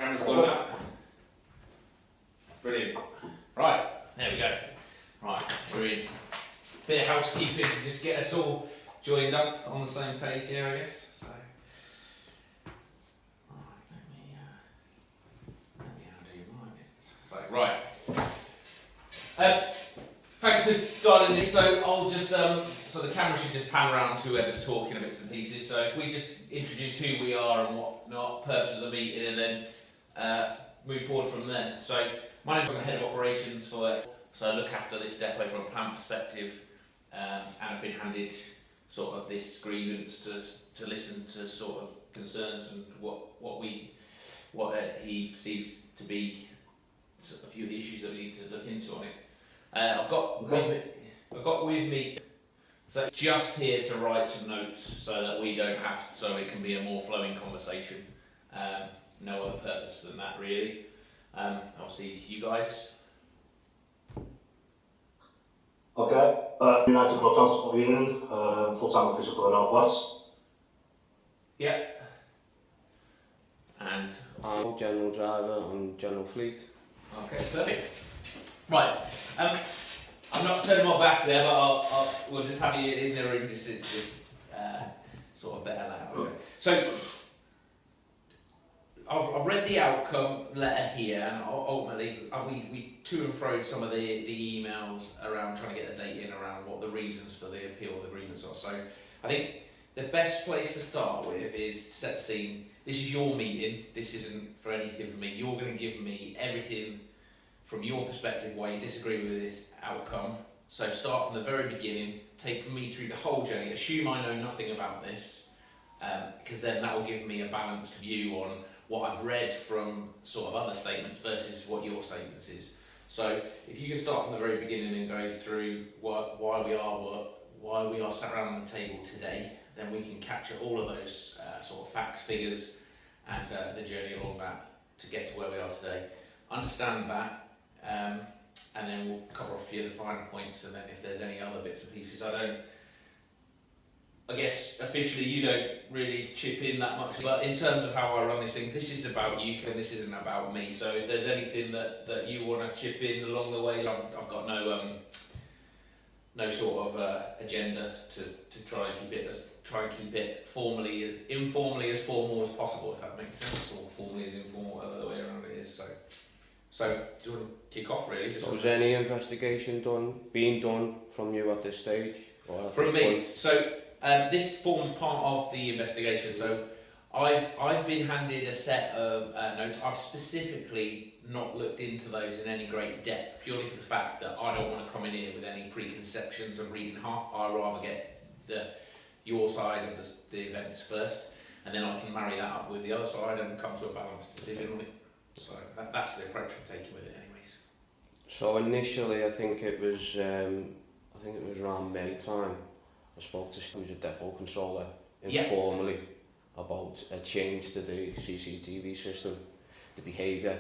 Camera's gone now. Brilliant. Right, there we go. Right, we're in. Bit of housekeeping to just get us all joined up on the same page here, I guess. So, alright, let me undo my bits. So, right. Thanks for dialing in. So I'll just so the camera should just pan around to whoever's talking of bits and pieces. So if we just introduce who we are and what purpose of the meeting, and then move forward from there. So my name's I'm the head of operations for it. So I look after this depot from a plant perspective, and I've been handed sort of this grievance to listen to sort of concerns and what he perceives to be a few of the issues that we need to look into on it. I've got with me, so just here to write some notes so that we don't have, so it can be a more flowing conversation. No other purpose than that really. Obviously you guys. Okay, United Block Transport Union, full-time officer for the Northwest. Yeah. And I'm general driver on general fleet. okay, perfect. Right, I'm not turning my back there, but we'll just have you in the room just sort of better loud. So, I've read the outcome letter here, and ultimately we to and fro some of the emails around trying to get the date in around what the reasons for the appeal or the grievance are. So, I think the best place to start with is to set the scene. This is your meeting, this isn't for anything for me. You're going to give me everything from your perspective why you disagree with this outcome. So start from the very beginning, take me through the whole journey, assume I know nothing about this, because then that will give me a balanced view on what I've read from sort of other statements versus what your statements is. So if you can start from the very beginning and go through why we are sat around the table today, then we can capture all of those sort of facts, figures, and the journey along that to get to where we are today. Understand that. And then we'll cover off a few of the finer points, and then if there's any other bits and pieces, I guess officially you don't really chip in that much, but in terms of how I run these things, this is about you and this isn't about me. So if there's anything that you want to chip in along the way, I've got no sort of agenda to try and keep it informally as formal as possible, if that makes sense, or formally as informal, whatever the way around it is. So do you want to kick off really? So was any investigation being done from you at this stage? From me. Point? So this forms part of the investigation. So I've been handed a set of notes. I've specifically not looked into those in any great depth, purely for the fact that I don't want to come in here with any preconceptions of reading half. I'd rather get your side of the events first, and then I can marry that up with the other side and come to a balanced decision on it. So that's the approach I'm taking with it anyways. So initially I think it was around May time, I spoke to who's a depot controller informally about a change to the CCTV system, the behaviour.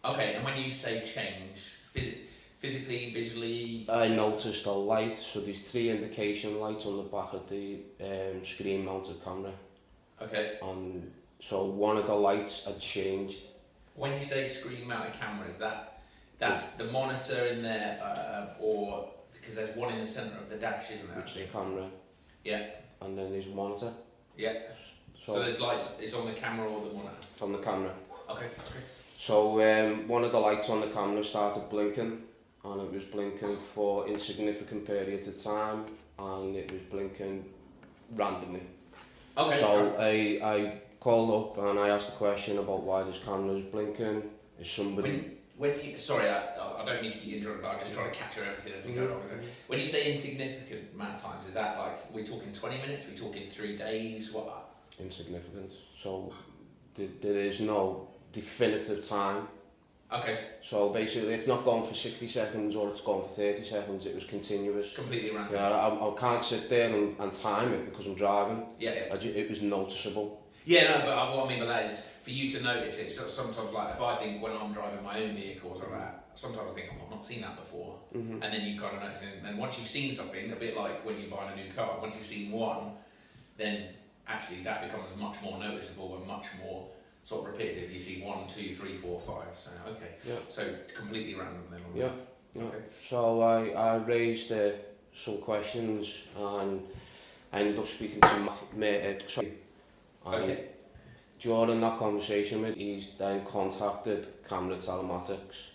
Okay, and when you say change, physically, visually? I noticed a light, so there's 3 indication lights on the back of the screen mounted camera. Okay. So one of the lights had changed. When you say screen mounted camera, is that's the monitor in there, or because there's one in the centre of the dash, isn't there? Which is the camera. Yeah. And then there's a monitor. Yeah. So there's lights. It's on the camera or the monitor? It's on the camera. Okay. So one of the lights on the camera started blinking, and it was blinking for insignificant periods of time, and it was blinking randomly. Okay. So I called up and I asked a question about why this camera was blinking. Is somebody... Sorry, I don't need to get interrupted, but I'm just trying to capture everything as we go along. When you say insignificant amount of times, is that like, we're talking 20 minutes, we're talking 3 days, what? Insignificant. So there is no definitive time. Okay. So basically it's not going for 60 seconds or it's going for 30 seconds, it was continuous. Completely random. Yeah, I can't sit there and time it because I'm driving. Yeah. It was noticeable. Yeah, no, but what I mean by that is for you to notice it. So sometimes, like if I think when I'm driving my own vehicles or that, sometimes I think I've not seen that before, and then you kind of notice it. And once you've seen something, a bit like when you're buying a new car, once you've seen one, then actually that becomes much more noticeable and much more sort of repetitive. You see 1, 2, 3, 4, 5. So okay. Yeah. So completely random then. Yeah. Yeah. Okay. So I raised some questions and I ended up speaking to Okay. during that conversation with he then contacted Camera Telematics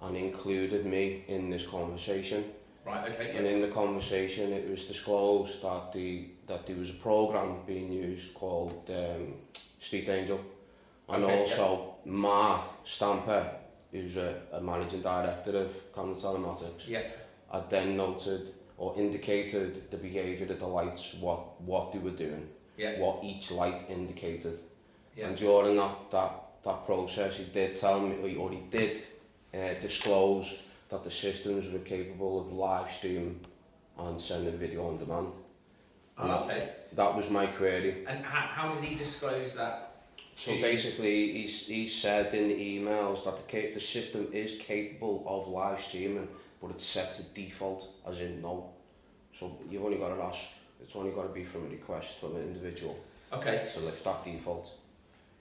and included me in this conversation. Right. Okay. And in the conversation it was disclosed that there was a program being used called Street Angel, and Okay, also Mark Stamper, who's a managing director of Camera Telematics, Yeah. had then noted or indicated the behaviour of the lights, what they were doing, Yeah. what each light indicated. Yeah. And during that process, he did tell me, or he did disclose that the systems were capable of live stream and sending video on demand. And Okay. that was my query. And how did he disclose that? So basically, he said in the emails that the system is capable of live streaming, but it's set to default, as in no. So you've only got to ask, it's only got to be from a request from an individual Okay. to lift that default.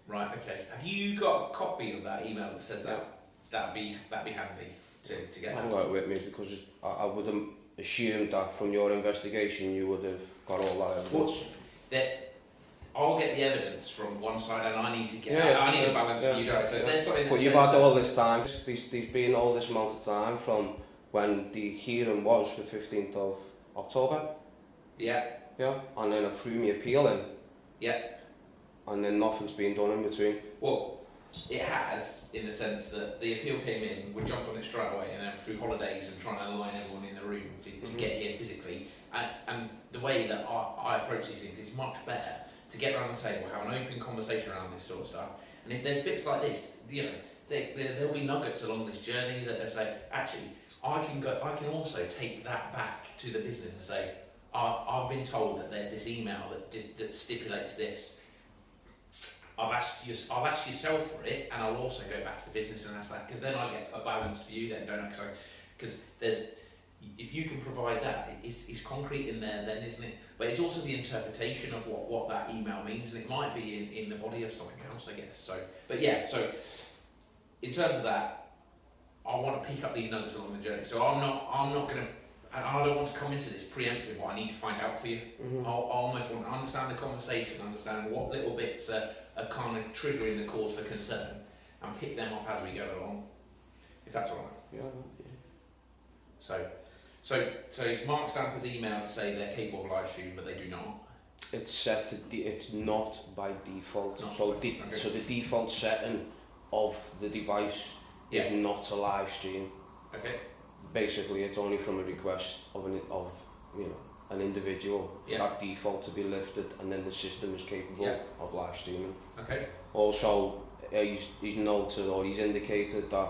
Right. Okay. Have you got a copy of that email that says that? That'd be handy to I get. haven't got it with me because I would have assumed that from your investigation you would have got all that evidence. That I'll get the evidence from one side, and I need to get. Yeah, I need a balance for you guys. So there's something. But you've had all this time. There's been all this amount of time from when the hearing was the 15th of October. Yeah. Yeah, and then I threw my appeal in. Yeah. And then nothing's been done in between. Well, it has, in the sense that the appeal came in, we jumped on it straight away, and then through holidays and trying to align everyone in the room to get here physically. And the way that I approach these things is much better to get around the table, have an open conversation around this sort of stuff. And if there's bits like this, you know, there'll be nuggets along this journey that say, actually, I can also take that back to the business and say, I've been told that there's this email that stipulates this. I've asked yourself for it, and I'll also go back to the business and ask that, because then I get a balanced view then, don't I? Because if you can provide that, it's concrete in there then, isn't it? But it's also the interpretation of what that email means, and it might be in the body of something else, I guess. So in terms of that, I want to pick up these nuggets along the journey. So I'm not going to, and I don't want to come into this preemptive what I need to find out for you. I almost want to understand the conversation, understand what little bits are kind of triggering the cause for concern, and pick them up as we go along, if that's all right. Yeah. So Mark Stamper's email to say they're capable of live stream, but they do not. It's set to it's not by default. So the default setting of the device is not to live stream. Okay. Basically, it's only from a request of an individual for that default to be lifted, and then the system is capable of live streaming. Okay. Also, he's noted or he's indicated that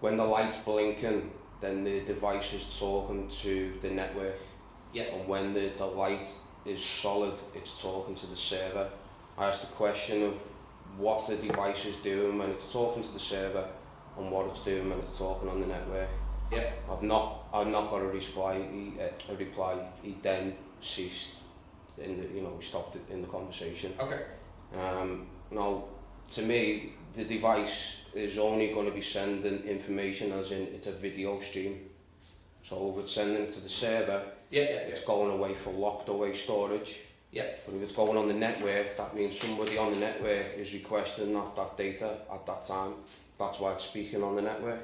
when the light's blinking, then the device is talking to the network. Yeah. And when the light is solid, it's talking to the server. I asked the question of what the device is doing when it's talking to the server and what it's doing when it's talking on the network. Yeah. I've not got a reply. He then ceased. We stopped it in the conversation. Okay. Now, to me, the device is only going to be sending information, as in it's a video stream. So if it's sending it to the server, it's going away for locked away storage. Yeah. But if it's going on the network, that means somebody on the network is requesting that data at that time. That's why it's speaking on the network.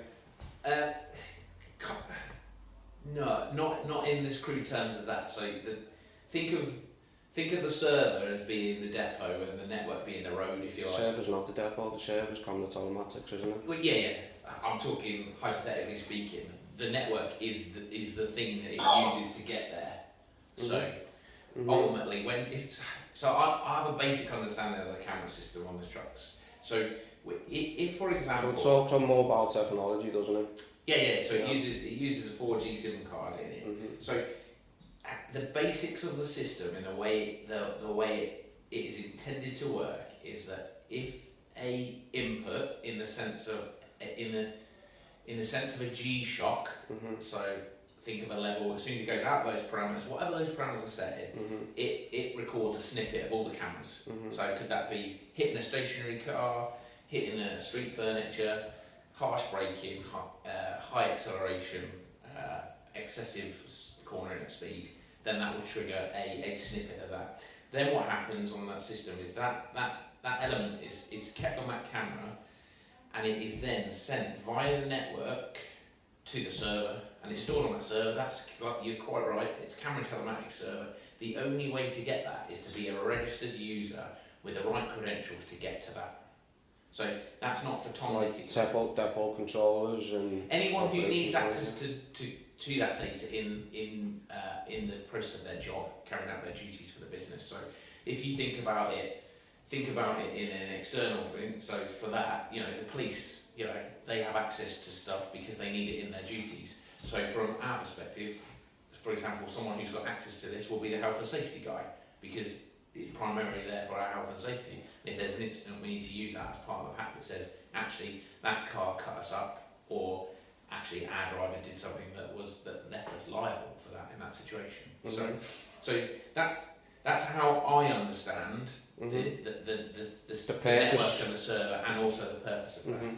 No, not in as crude terms as that. So think of the server as being the depot and the network being the road, if you like. The server's not the depot, the server's Camera Telematics, isn't it? Well, yeah. I'm talking hypothetically speaking. The network is the thing that it uses to get there. So ultimately, I have a basic understanding of the camera system on the trucks. So if for example, so it's on mobile technology, doesn't it? Yeah. So it uses a 4G SIM card in it. So the basics of the system and the way it is intended to work is that if a input in the sense of a G-shock, so think of a level, as soon as it goes out of those parameters, whatever those parameters are set in, it records a snippet of all the cameras. So could that be hitting a stationary car, hitting a street furniture, harsh braking, high acceleration, excessive cornering at speed, then that will trigger a snippet of that. Then what happens on that system is that element is kept on that camera, and it is then sent via the network to the server, and it's stored on that server. That's, like, you're quite right, it's camera telematics server. The only way to get that is to be a registered user with the right credentials to get to that. So that's not for Tom. Like depot controllers and anyone who needs access to that data in the process of their job, carrying out their duties for the business. So if you think about it in an external thing. So for that, you know, the police, you know, they have access to stuff because they need it in their duties. So from our perspective, for example, someone who's got access to this will be the health and safety guy, because it's primarily there for our health and safety. And if there's an incident, we need to use that as part of the pack that says, actually, that car cut us up, or actually our driver did something that left us liable for that in that situation. So that's how I understand the network and the server, and also the purpose of that.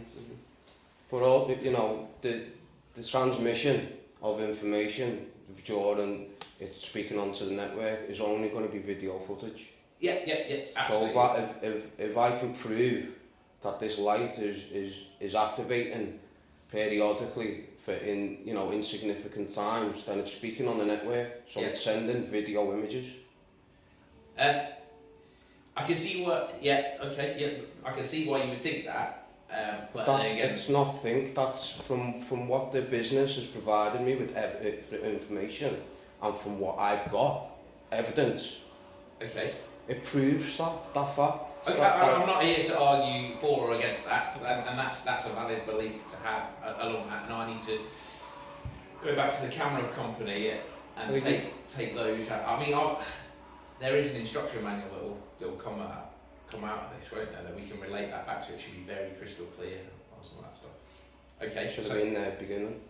But all the transmission of information during it's speaking onto the network is only going to be video footage. Yeah, absolutely. So if I can prove that this light is activating periodically for insignificant times, then it's speaking on the network, so it's sending video images. I can see I can see why you would think that. But that, then again, it's not think, that's from what the business has provided me with information, and from what I've got, evidence. Okay. It proves that fact. Okay, I'm not here to argue for or against that, and that's a valid belief to have along that, and I need to go back to the camera company and take those out. I mean, there is an instruction manual that will come out of this, won't there, that we can relate that back to. It should be very crystal clear on some of that stuff. Okay. Should have been there at the beginning.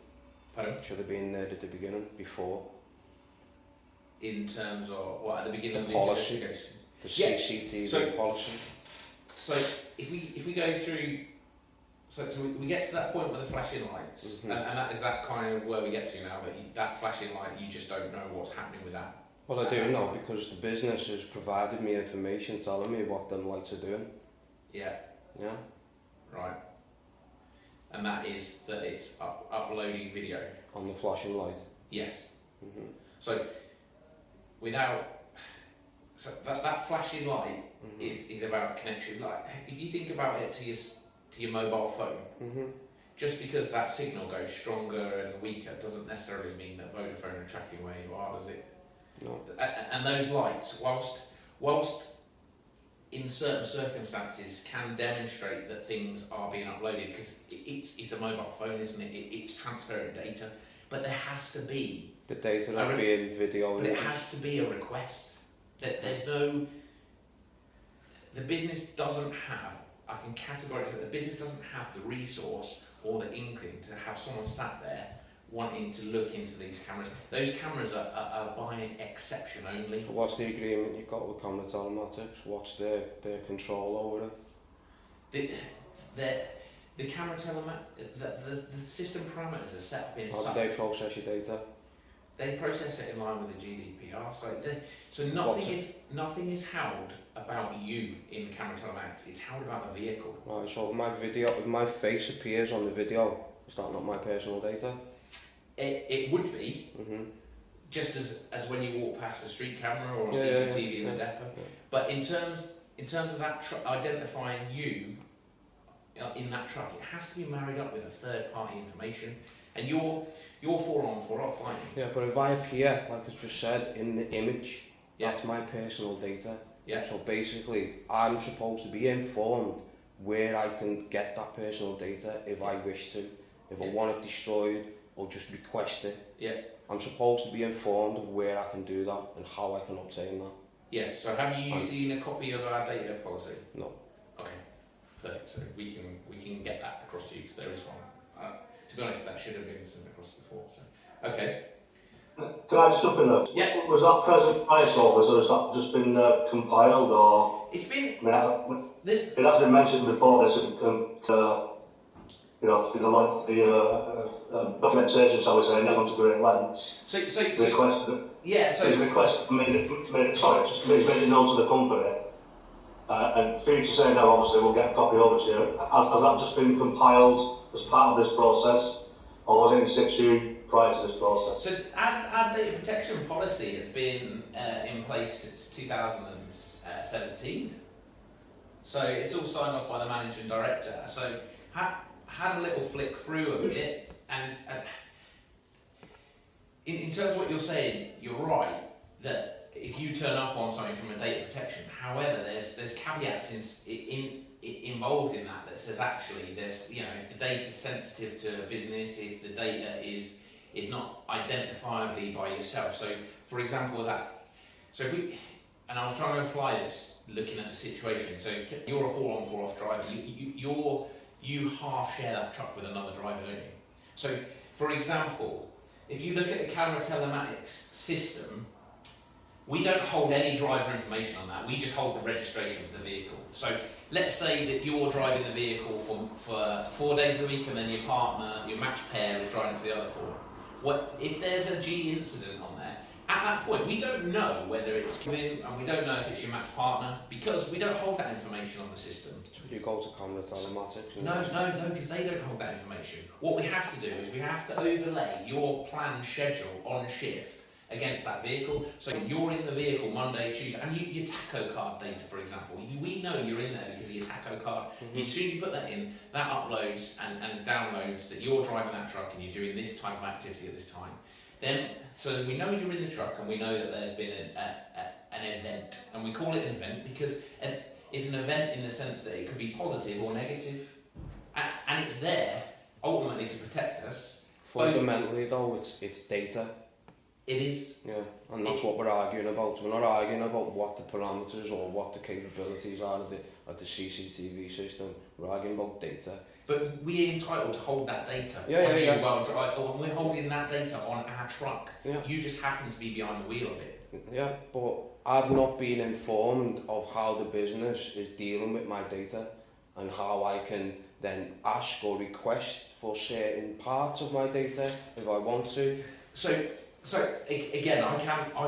Pardon? Should have been there at the beginning, before. In terms of what, at the beginning The of the policy. investigation? The CCTV policy. So if we go through, so we get to that point with the flashing lights, and that is that kind of where we get to now, that flashing light, you just don't know what's happening with that. Well, I do know, because the business has provided me information telling me what them lights are doing. Yeah. Yeah. Right. And that is that it's uploading video. On the flashing light. Yes. So that flashing light is about connection. Like, if you think about it to your mobile phone, just because that signal goes stronger and weaker doesn't necessarily mean that Vodafone are tracking where you are, does it? No. And those lights, whilst in certain circumstances can demonstrate that things are being uploaded, because it's a mobile phone, isn't it? It's transferring data, but there has to be the data not being video. But it has to be a request. There's no. The business doesn't have. I can categorically say the business doesn't have the resource or the inkling to have someone sat there wanting to look into these cameras. Those cameras are by exception only. So what's the agreement you've got with camera telematics? What's their control over it? The camera the system parameters are set up in. How do they process your data? They process it in line with the GDPR. So nothing is held about you in camera telematics. It's held about the vehicle. Right. So if my face appears on the video, is that not my personal data? It would be, just as when you walk past a street camera or a CCTV in the depot. Yeah. But in terms of that identifying you in that truck, it has to be married up with a third party information, and you're 4 on 4 off, aren't you? Yeah, but if I appear, like I just said, in the image, that's my personal data. Yeah. So basically, I'm supposed to be informed where I can get that personal data if I wish to, if I want it destroyed, or just request it. Yeah. I'm supposed to be informed of where I can do that and how I can obtain that. Yes. So have you seen a copy of our data policy? No. Okay. Perfect. So we can get that across to you, because there is one. To be honest, that should have been sent across before. So okay. Can I just jump in there? Yeah. Was that present price all this, or has that just been compiled, or? It's been. It has been mentioned before this, you know, through the documentation, shall we say, and gone to great lengths. Request made it known to the company. And for you to say now, obviously, we'll get a copy over to you. Has that just been compiled as part of this process, or was it in situ prior to this process? So our data protection policy has been in place since 2017. So it's all signed off by the managing director. So had a little flick through of it, and in terms of what you're saying, you're right that if you turn up on something from a data protection, however, there's caveats involved in that says actually there's, you know, if the data is sensitive to a business, if the data is not identifiably by yourself. So for example and I was trying to apply this looking at the situation. So you're a 4 on 4 off driver. You half share that truck with another driver, don't you? So for example, if you look at the camera telematics system, we don't hold any driver information on that. We just hold the registration for the vehicle. So let's say that you're driving the vehicle for 4 days a week, and then your partner, your match pair, is driving for the other 4. What if there's a G incident on there? At that point, we don't know whether it's coming, and we don't know if it's your match partner, because we don't hold that information on the system. So you go to camera telematics? No, because they don't hold that information. What we have to do is we have to overlay your planned schedule on shift against that vehicle. So you're in the vehicle Monday, Tuesday, and your tacho card data, for example, we know you're in there because of your tacho card. As soon as you put that in, that uploads and downloads that you're driving that truck and you're doing this type of activity at this time. Then, so we know you're in the truck, and we know that there's been an event, and we call it an event because it's an event in the sense that it could be positive or negative, and it's there ultimately to protect us. Fundamentally though, it's data. It is. Yeah, and that's what we're arguing about. We're not arguing about what the parameters or what the capabilities are of the CCTV system. We're arguing about data. But we're entitled to hold that data. Yeah. Well, we're holding that data on our truck. Yeah. You just happen to be behind the wheel of it. Yeah, but I've not been informed of how the business is dealing with my data and how I can then ask or request for certain parts of my data if I want to. So again, I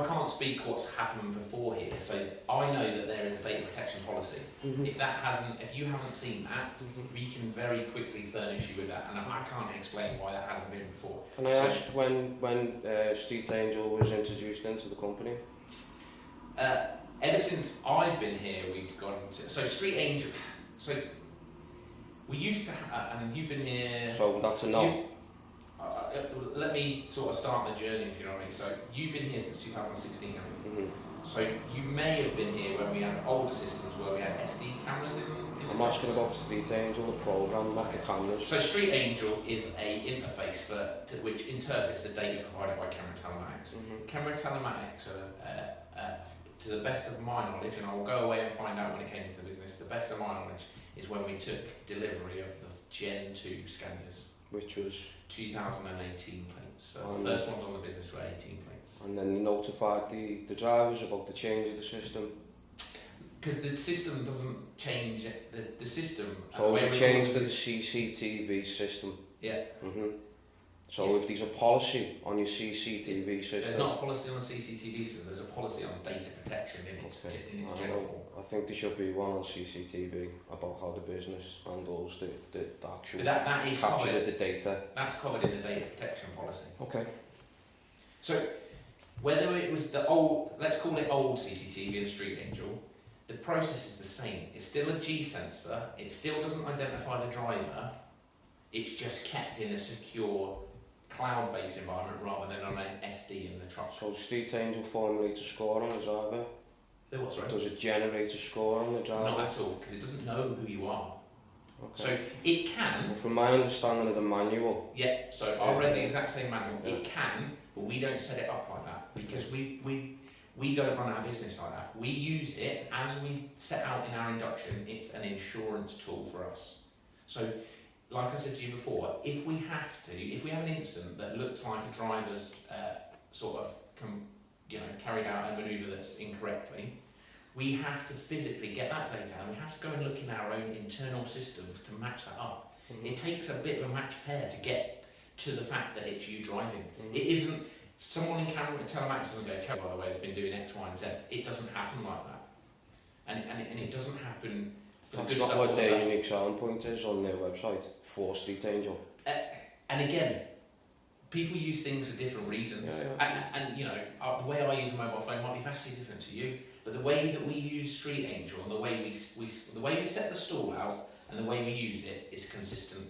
can't speak what's happened before here. So I know that there is a data protection policy. If you haven't seen that, we can very quickly furnish you with that, and I can't explain why that hasn't been before. Can I ask when Street Angel was introduced into the company? Ever since I've been here, we've gone to Street Angel. So we used to, and you've been here. So that's a no. Let me sort of start the journey, if you know what I mean. So you've been here since 2016, haven't you? So you may have been here when we had older systems where we had SD cameras in I'm asking about Street Angel, the program, not the cameras. So Street Angel is a interface which interprets the data provided by camera telematics. Camera telematics are, to the best of my knowledge, and I'll go away and find out when it came into the business, the best of my knowledge is when we took delivery of the Gen 2 scanners. Which was? 2018 plates. So the first ones on the business were 18 plates. And then you notified the drivers about the change of the system? Because the system doesn't change, the system... So it's a change to the CCTV system? Yeah. So if there's a policy on your CCTV system... There's not a policy on the CCTV system, there's a policy on data protection in its general form. I think there should be one on CCTV about how the business handles the actual that is capture covered, of the data. That's covered in the data protection policy. Okay. So whether it was the old, let's call it old CCTV and Street Angel, the process is the same. It's still a G sensor, it still doesn't identify the driver, it's just kept in a secure cloud-based environment rather than on an SD in the truck. So Street Angel formulates a score on the driver? What, sorry? Does it generate a score on the driver? Not at all, because it doesn't know who you are. Okay. So it can... Well, from my understanding of the manual... Yeah, so I read the exact same manual. Yeah. It can, but we don't set it up like that because we don't run our business like that. We use it as we set out in our induction. It's an insurance tool for us. So, like I said to you before, if we have an incident that looks like a driver's sort of carried out a manoeuvre that's incorrectly, we have to physically get that data and we have to go and look in our own internal systems to match that up. It takes a bit of a match pair to get to the fact that it's you driving. It isn't someone in camera and telematics doesn't go, okay, by the way, it's been doing X, Y, and Z. It doesn't happen like that. And it doesn't happen for the That's good not stuff. what their unique selling point is on their website, for Street Angel. And again, people use things for different reasons. And the way I use a mobile phone might be vastly different to you. But the way that we use Street Angel and the way we set the stall out and the way we use it is consistent.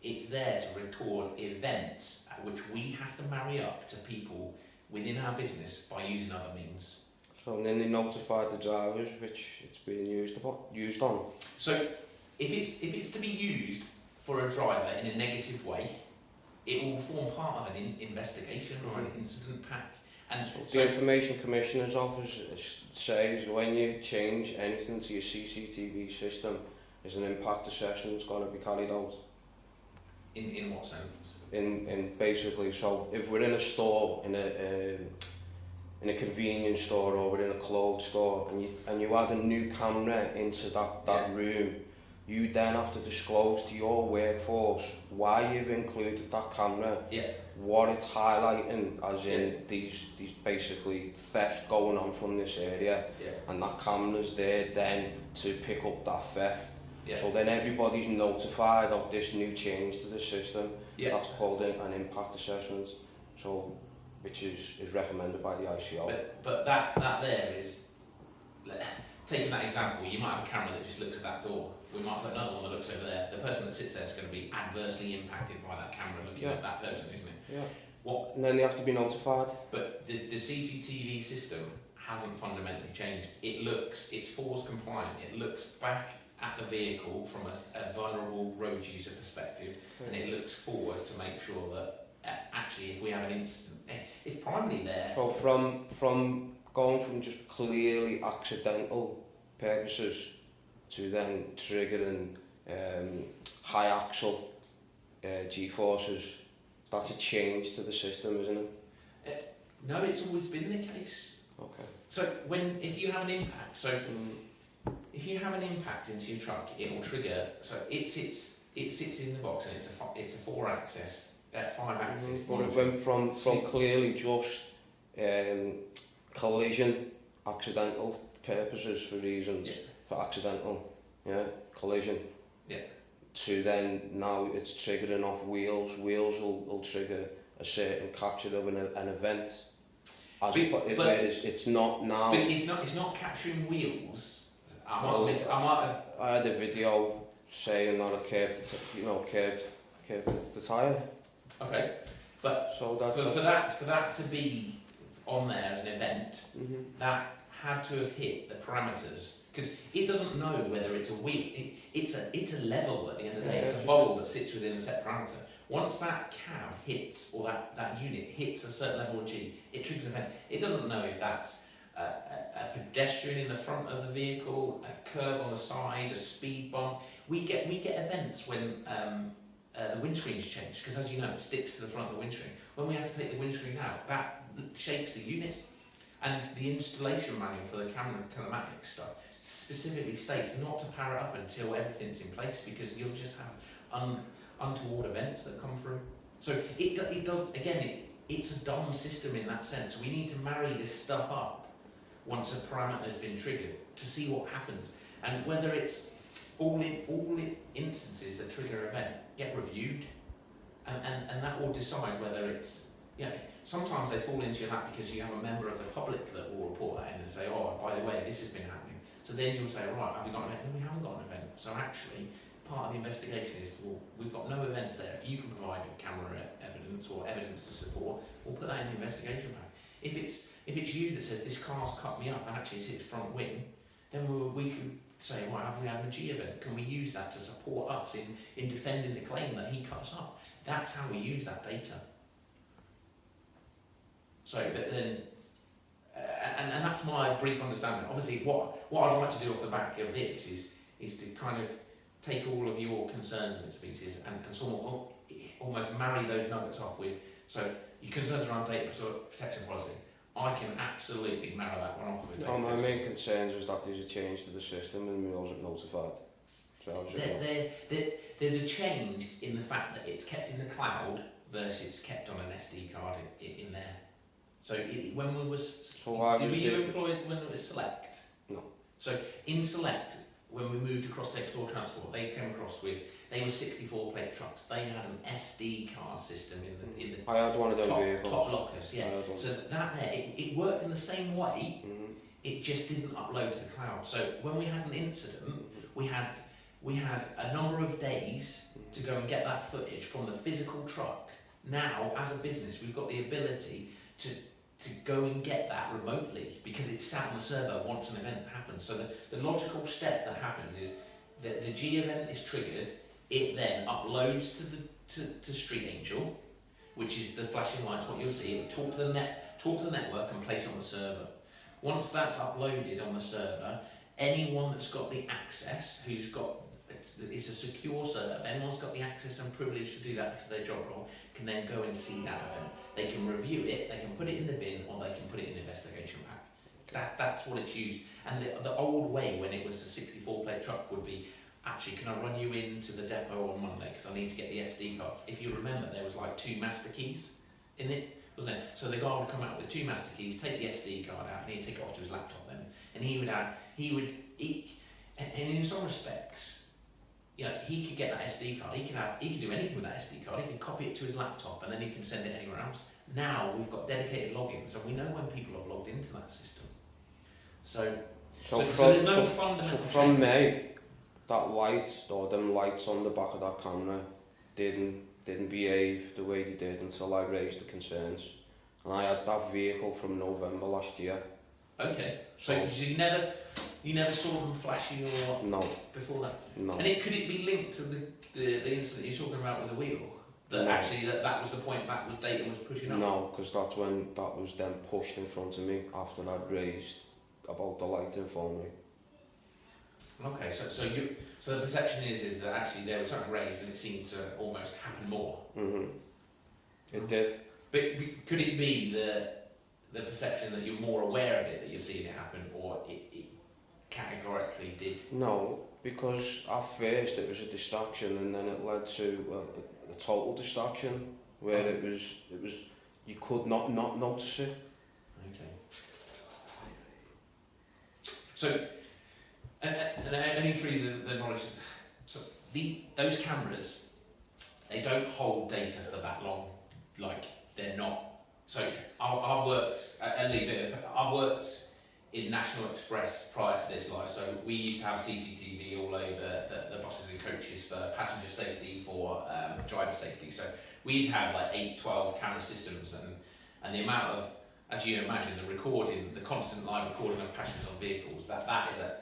It's there to record events which we have to marry up to people within our business by using other means. So and then they notify the drivers which it's being used on. So if it's to be used for a driver in a negative way, it will form part of an investigation or an incident pack. And so the Information Commissioner's Office says when you change anything to your CCTV system, there's an impact assessment that's got to be carried out. In what sense? In basically, so if we're in a store, in a convenience store, or we're in a clothes store, and you add a new camera into that room, you then have to disclose to your workforce why you've included that camera, what it's highlighting, as in these basically theft going on from this area, and that camera's there then to pick up that theft. So then everybody's notified of this new change to the system. That's called an impact assessment, so which is recommended by the ICO. But that there is, taking that example, you might have a camera that just looks at that door. We might have another one that looks over there. The person that sits there is going to be adversely impacted by that camera looking at that person, isn't it? And then they have to be notified. But the CCTV system hasn't fundamentally changed. It's force compliant. It looks back at the vehicle from a vulnerable road user perspective, and it looks forward to make sure that actually if we have an incident, it's primarily there. So from going from just clearly accidental purposes to then triggering high axle G-forces, that's a change to the system, isn't it? No, it's always been the case. Okay. So if you have an impact, if you have an impact into your truck, it will trigger. So it sits in the box, and it's a 4-axis, 5-axis. But it went from clearly just collision, accidental purposes for reasons, for accidental, collision. To then now it's triggering off wheels. Wheels will trigger a certain capture of an event. It's not now. But it's not capturing wheels. I had a video saying that I kept the tyre. Okay, but so for that to be on there as an event, that had to have hit the parameters, because it doesn't know whether it's a wheel. It's a level at the end of the day. It's a bowl that sits within a set parameter. Once that cab hits, or that unit hits a certain level of G, it triggers an event. It doesn't know if that's a pedestrian in the front of the vehicle, a curb on the side, a speed bump. We get events when the windscreen's changed, because as you know, it sticks to the front of the windscreen. When we have to take the windscreen out, that shakes the unit. And the installation manual for the camera telematics stuff specifically states not to power it up until everything's in place, because you'll just have untoward events that come through. So it does, again, it's a dumb system in that sense. We need to marry this stuff up once a parameter has been triggered to see what happens, and whether it's all instances that trigger an event get reviewed, and that will decide whether it's, sometimes they fall into your lap because you have a member of the public that will report that in and say, oh, by the way, this has been happening. So then you'll say, right, have we got an event? No, we haven't got an event. So actually, part of the investigation is, well, we've got no events there. If you can provide camera evidence or evidence to support, we'll put that in the investigation pack. If it's you that says this car's cut me up and actually it's its front wing, then we could say, well, have we had a G event? Can we use that to support us in defending the claim that he cut us up? That's how we use that data. So, but then, and that's my brief understanding. Obviously, what I'd like to do off the back of this is to kind of take all of your concerns and species and sort of almost marry those nuggets off with So your concerns around data protection policy, I can absolutely marry that one off with No, my data. main concerns was that there's a change to the system and we wasn't notified. So I was just There's a change in the fact that it's kept in the cloud versus kept on an SD card in there. So when we was, did you employ when it was Select? No. So in Select, when we moved across to Explore Transport, they came across with, they were 64 plate trucks. They had an SD card system in the I had one of those vehicles. top lockers, yeah. So that there, it worked in the same way. Mm-hmm. It just didn't upload to the cloud. So when we had an incident, we had a number of days to go and get that footage from the physical truck. Now, as a business, we've got the ability to go and get that remotely because it's sat on the server once an event happens. So the logical step that happens is that the G event is triggered, it then uploads to Street Angel, which is the flashing lights, what you'll see, it will talk to the network and place on the server. Once that's uploaded on the server, anyone that's got the access, it's a secure server, anyone's got the access and privilege to do that because of their job role, can then go and see that event. They can review it, they can put it in the bin, or they can put it in the investigation pack. That's what it's used. And the old way, when it was a 64 plate truck, would be, actually, can I run you into the depot on Monday because I need to get the SD card? If you remember, there was like 2 master keys in it, wasn't it? So the guy would come out with 2 master keys, take the SD card out, and he'd take it off to his laptop then, and and in some respects, you know, he could get that SD card, he could do anything with that SD card, he can copy it to his laptop and then he can send it anywhere else. Now we've got dedicated logins and we know when people have logged into that system. So there's no fundamental So from May, that light, or them lights on the back of that camera didn't behave the way they did until I raised the concerns. And I had that vehicle from November last year. Okay, so you never saw them flashing or no before that? No. And could it be linked to the incident you're talking about with the wheel? That No. actually that was the point that was data was pushing up? No, because that's when that was then pushed in front of me after I'd raised about the light informally. Okay, so the perception is that actually there was something raised and it seemed to almost happen more. Mm-hmm. It did. But could it be the perception that you're more aware of it, that you're seeing it happen, or it categorically did? No, because at first it was a distraction and then it led to a total distraction where it was you could not notice it. Okay. So, and only through the knowledge, so those cameras, they don't hold data for that long. Like, they're not. So I've worked in National Express prior to this, like, so we used to have CCTV all over the buses and coaches for passenger safety, for driver safety. So we'd have like 8, 12 camera systems, and the amount of, as you imagine, the constant live recording of passengers on vehicles, that is a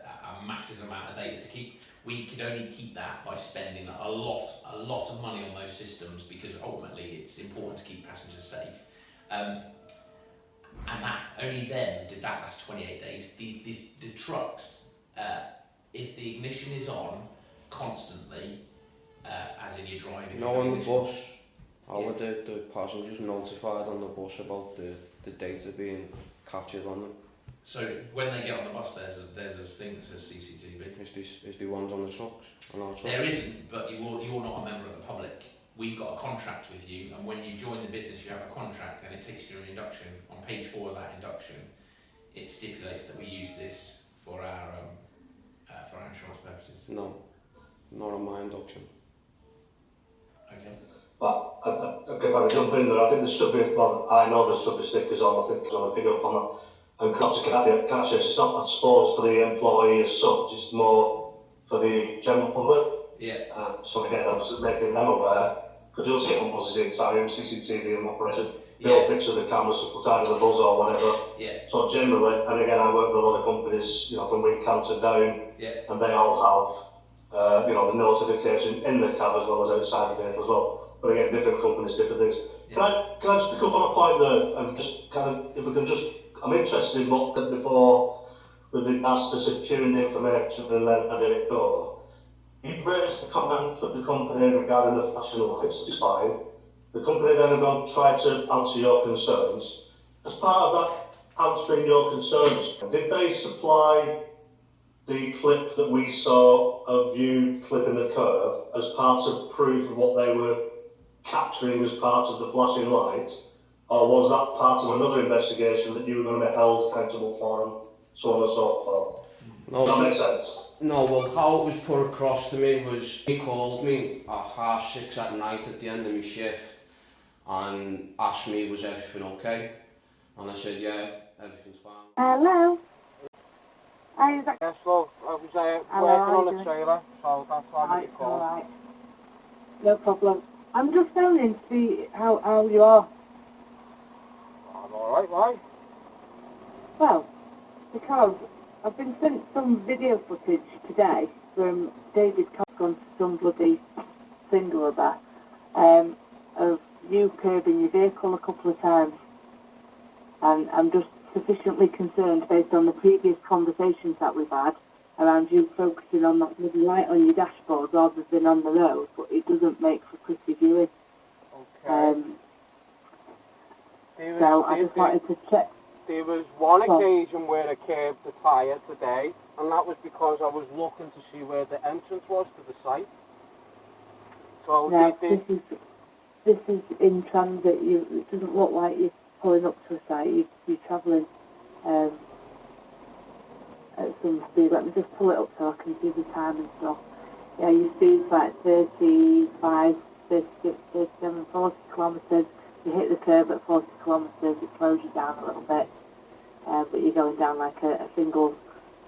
massive amount of data to keep. We could only keep that by spending a lot of money on those systems, because ultimately it's important to keep passengers safe. And that only then did that last 28 days. The trucks, if the ignition is on constantly, as in you're driving. No, on the bus, how were the passengers notified on the bus about the data being captured on them? So when they get on the bus, there's a thing that says CCTV. Is the ones on the trucks? On our trucks? There isn't, but you're not a member of the public. We've got a contract with you, and when you join the business, you have a contract, and it takes you through an induction. On page 4 of that induction, it stipulates that we use this for our insurance purposes. No, not on my induction. Okay. But if I jump in there, I think there should be, well, I know there should be stickers on, I think I'm going to pick up on that. And not to catch it, it's not, I suppose, for the employee as such, it's more for the general public. Yeah. So again, I was making them aware, because you'll see it on buses in time, CCTV and operation, Yeah. picture of the cameras put out of the bus or whatever. Yeah. So generally, and again, I work with a lot of companies, you know, from Wincanton down, Yeah. and they all have, you know, the notification in the cab as well as outside the vehicle as well. But again, different companies, different things. Yeah. Can I just pick up on a point there, and just kind of, if we can just, I'm interested in what said before with regards to securing the information and then letting it go. You've raised the comment of the company regarding the flashing lights, which is fine. The company then are going to try to answer your concerns. As part of that answering your concerns, did they supply the clip that we saw of you clipping the curb as part of proof of what they were capturing as part of the flashing light, or was that part of another investigation that you were going to be held accountable for and so on and so forth? No, Does that make sense? no, well, how it was put across to me was he called me at 6:30 at night at the end of my shift and asked me was everything okay, and I said yeah, everything's fine. Hello. Hi, is that... Yes, well, I was Hello, working on how a you trailer, so that's why I Right, made the call. alright. No problem. I'm just phoning to see how you are. I'm alright, why? Well, because I've been sent some video footage today from David Cox on some bloody single about of you curbing your vehicle a couple of times. And I'm just sufficiently concerned based on the previous conversations that we've had around you focusing on that little light on your dashboard rather than on the road, but it doesn't make for pretty viewing. Okay. So I just wanted to check. There was one occasion where I curbed the tyre today, and that was because I was looking to see where the entrance was to the site. So Now, this is in transit. It doesn't look like you're pulling up to a site. You're travelling at some speed. Let me just pull it up so I can see the time and stuff. Yeah, your speed's like 35, 36, 37, 40 kilometres. You hit the curb at 40 kilometres, it slows you down a little bit. But you're going down like a single,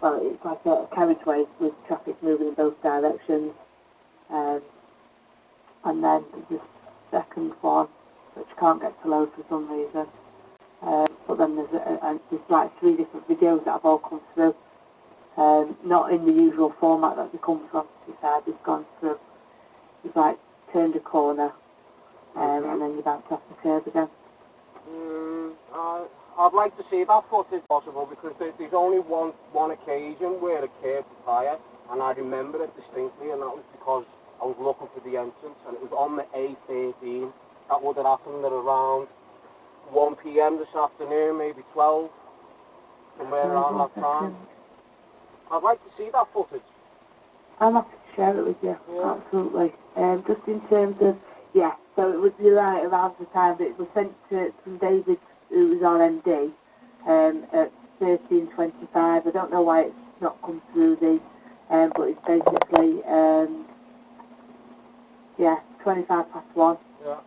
well, it's like a carriageway with traffic moving in both directions. And then the second one, which can't get to load for some reason. But then there's like 3 different videos that have all come through. Not in the usual format that they come from. It's gone through. You've like turned a corner, and then you're back off the curb again. I'd like to see that footage if possible, because there's only one occasion where I curbed the tyre, and I remember it distinctly, and that was because I was looking for the entrance, and it was on the A13. That would have happened at around 1 PM this afternoon, maybe 12, somewhere around that time. I'd like to see that footage. I'm happy to share it with you, yeah. Absolutely. Just in terms of, yeah, so it was right around the time that it was sent from David, who was our MD, at 13:25. I don't know why it's not come through but it's basically, 1:25. Yeah.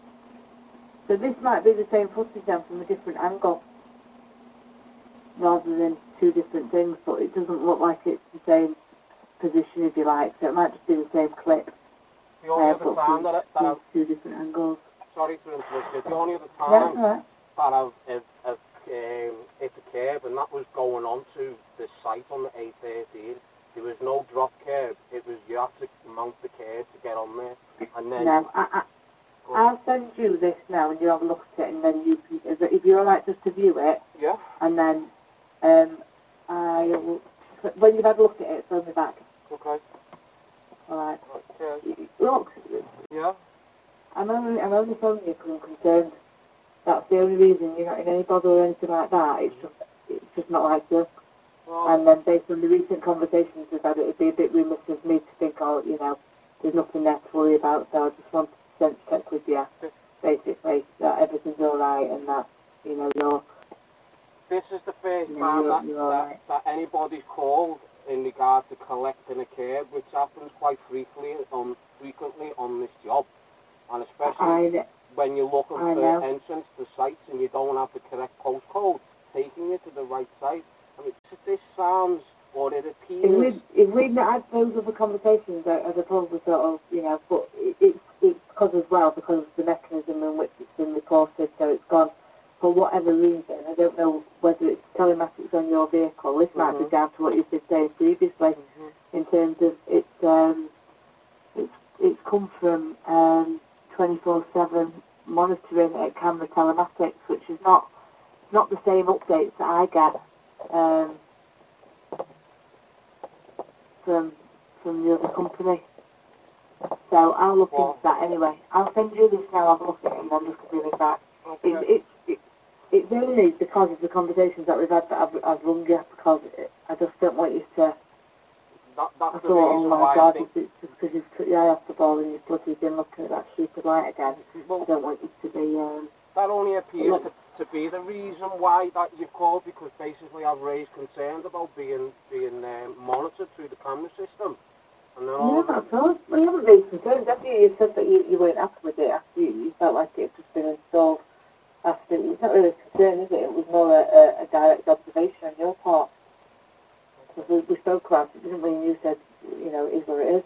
So this might be the same footage then from a different angle, rather than 2 different things, but it doesn't look like it's the same position, if you like, so it might just be the same clip. The only other time that I've... 2 different angles. Sorry to interrupt you. The only other time that I've hit the curb, and that was going on to the site on the A13. There was no drop curb. It was, you had to mount the curb to get on there. And then... No, I'll send you this now, and you have a look at it, and then you can, if you're alright just to view it, yeah. And then when you've had a look at it, phone me back. Okay. Alright. Okay. Look. Yeah. I'm only phoning you because I'm concerned. That's the only reason. You're not in any bother or anything like that. It's just not like you. Well, and then based on the recent conversations we've had, it would be a bit remiss of me to think, there's nothing there to worry about. So I just wanted to sense check with you, basically, that everything's alright and that, you're... This is the first time that anybody's called in regard to collecting a curb, which happens quite frequently on this job. And especially when you're looking for entrance to sites and you don't have the correct postcode, taking you to the right site. I mean, this sounds, or it appears... If we'd not had those other conversations, I'd have probably sort of, but it's because as well, because of the mechanism in which it's been reported, so it's gone, for whatever reason, I don't know whether it's telematics on your vehicle, this might be down to what you've been saying previously, in terms of it's come from 24/7 monitoring at camera telematics, which is not the same updates that I get from the other company. So So I'll look into that anyway. I'll send you this now, I'll look at it and then just give it back. Okay. It's only because of the conversations that we've had that I've rung you, because I just don't want you to... That's I the thought, reason oh my why God, I think... it's just because you've took your eye off the ball and you've been looking at that stupid light again. Well, I don't want you to be... that only appears to be the reason why that you've called, because basically I've raised concerns about being monitored through the camera system. And then all No, not at all. Well, you haven't raised concerns, have you? You said that you weren't happy with it after you felt like it had just been installed after. It's not really a concern, is it? It was more a direct observation on your part. Because we spoke about it, didn't we? And you said, you know, it is what it is.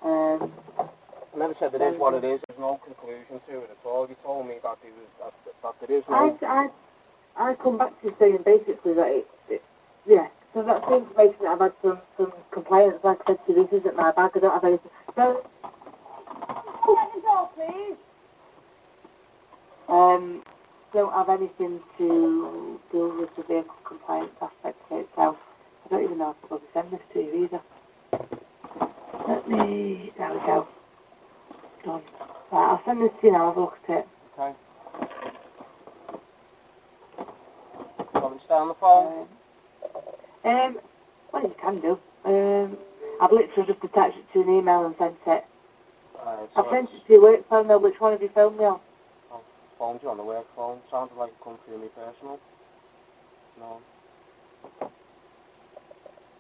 I never said it is what it is. There's no conclusion to it at all. You told me that there is no... I come back to you saying basically that yeah. So that's the information that I've had from compliance. Like I said to you, this isn't my bag. I don't have anything. So, let me go, please. Don't have anything to do with the vehicle compliance aspect of it. So I don't even know if I'll send this to you either. There we go. Done. Right, I'll send this to you now. Have a look at it. Okay. Want me to stay on the phone? Well, you can do. I've literally just attached it to an email and sent it. I've sent it to your work phone though. Which one have you phoned me on? I phoned you on the work phone. Sounded like it come through me personal. No.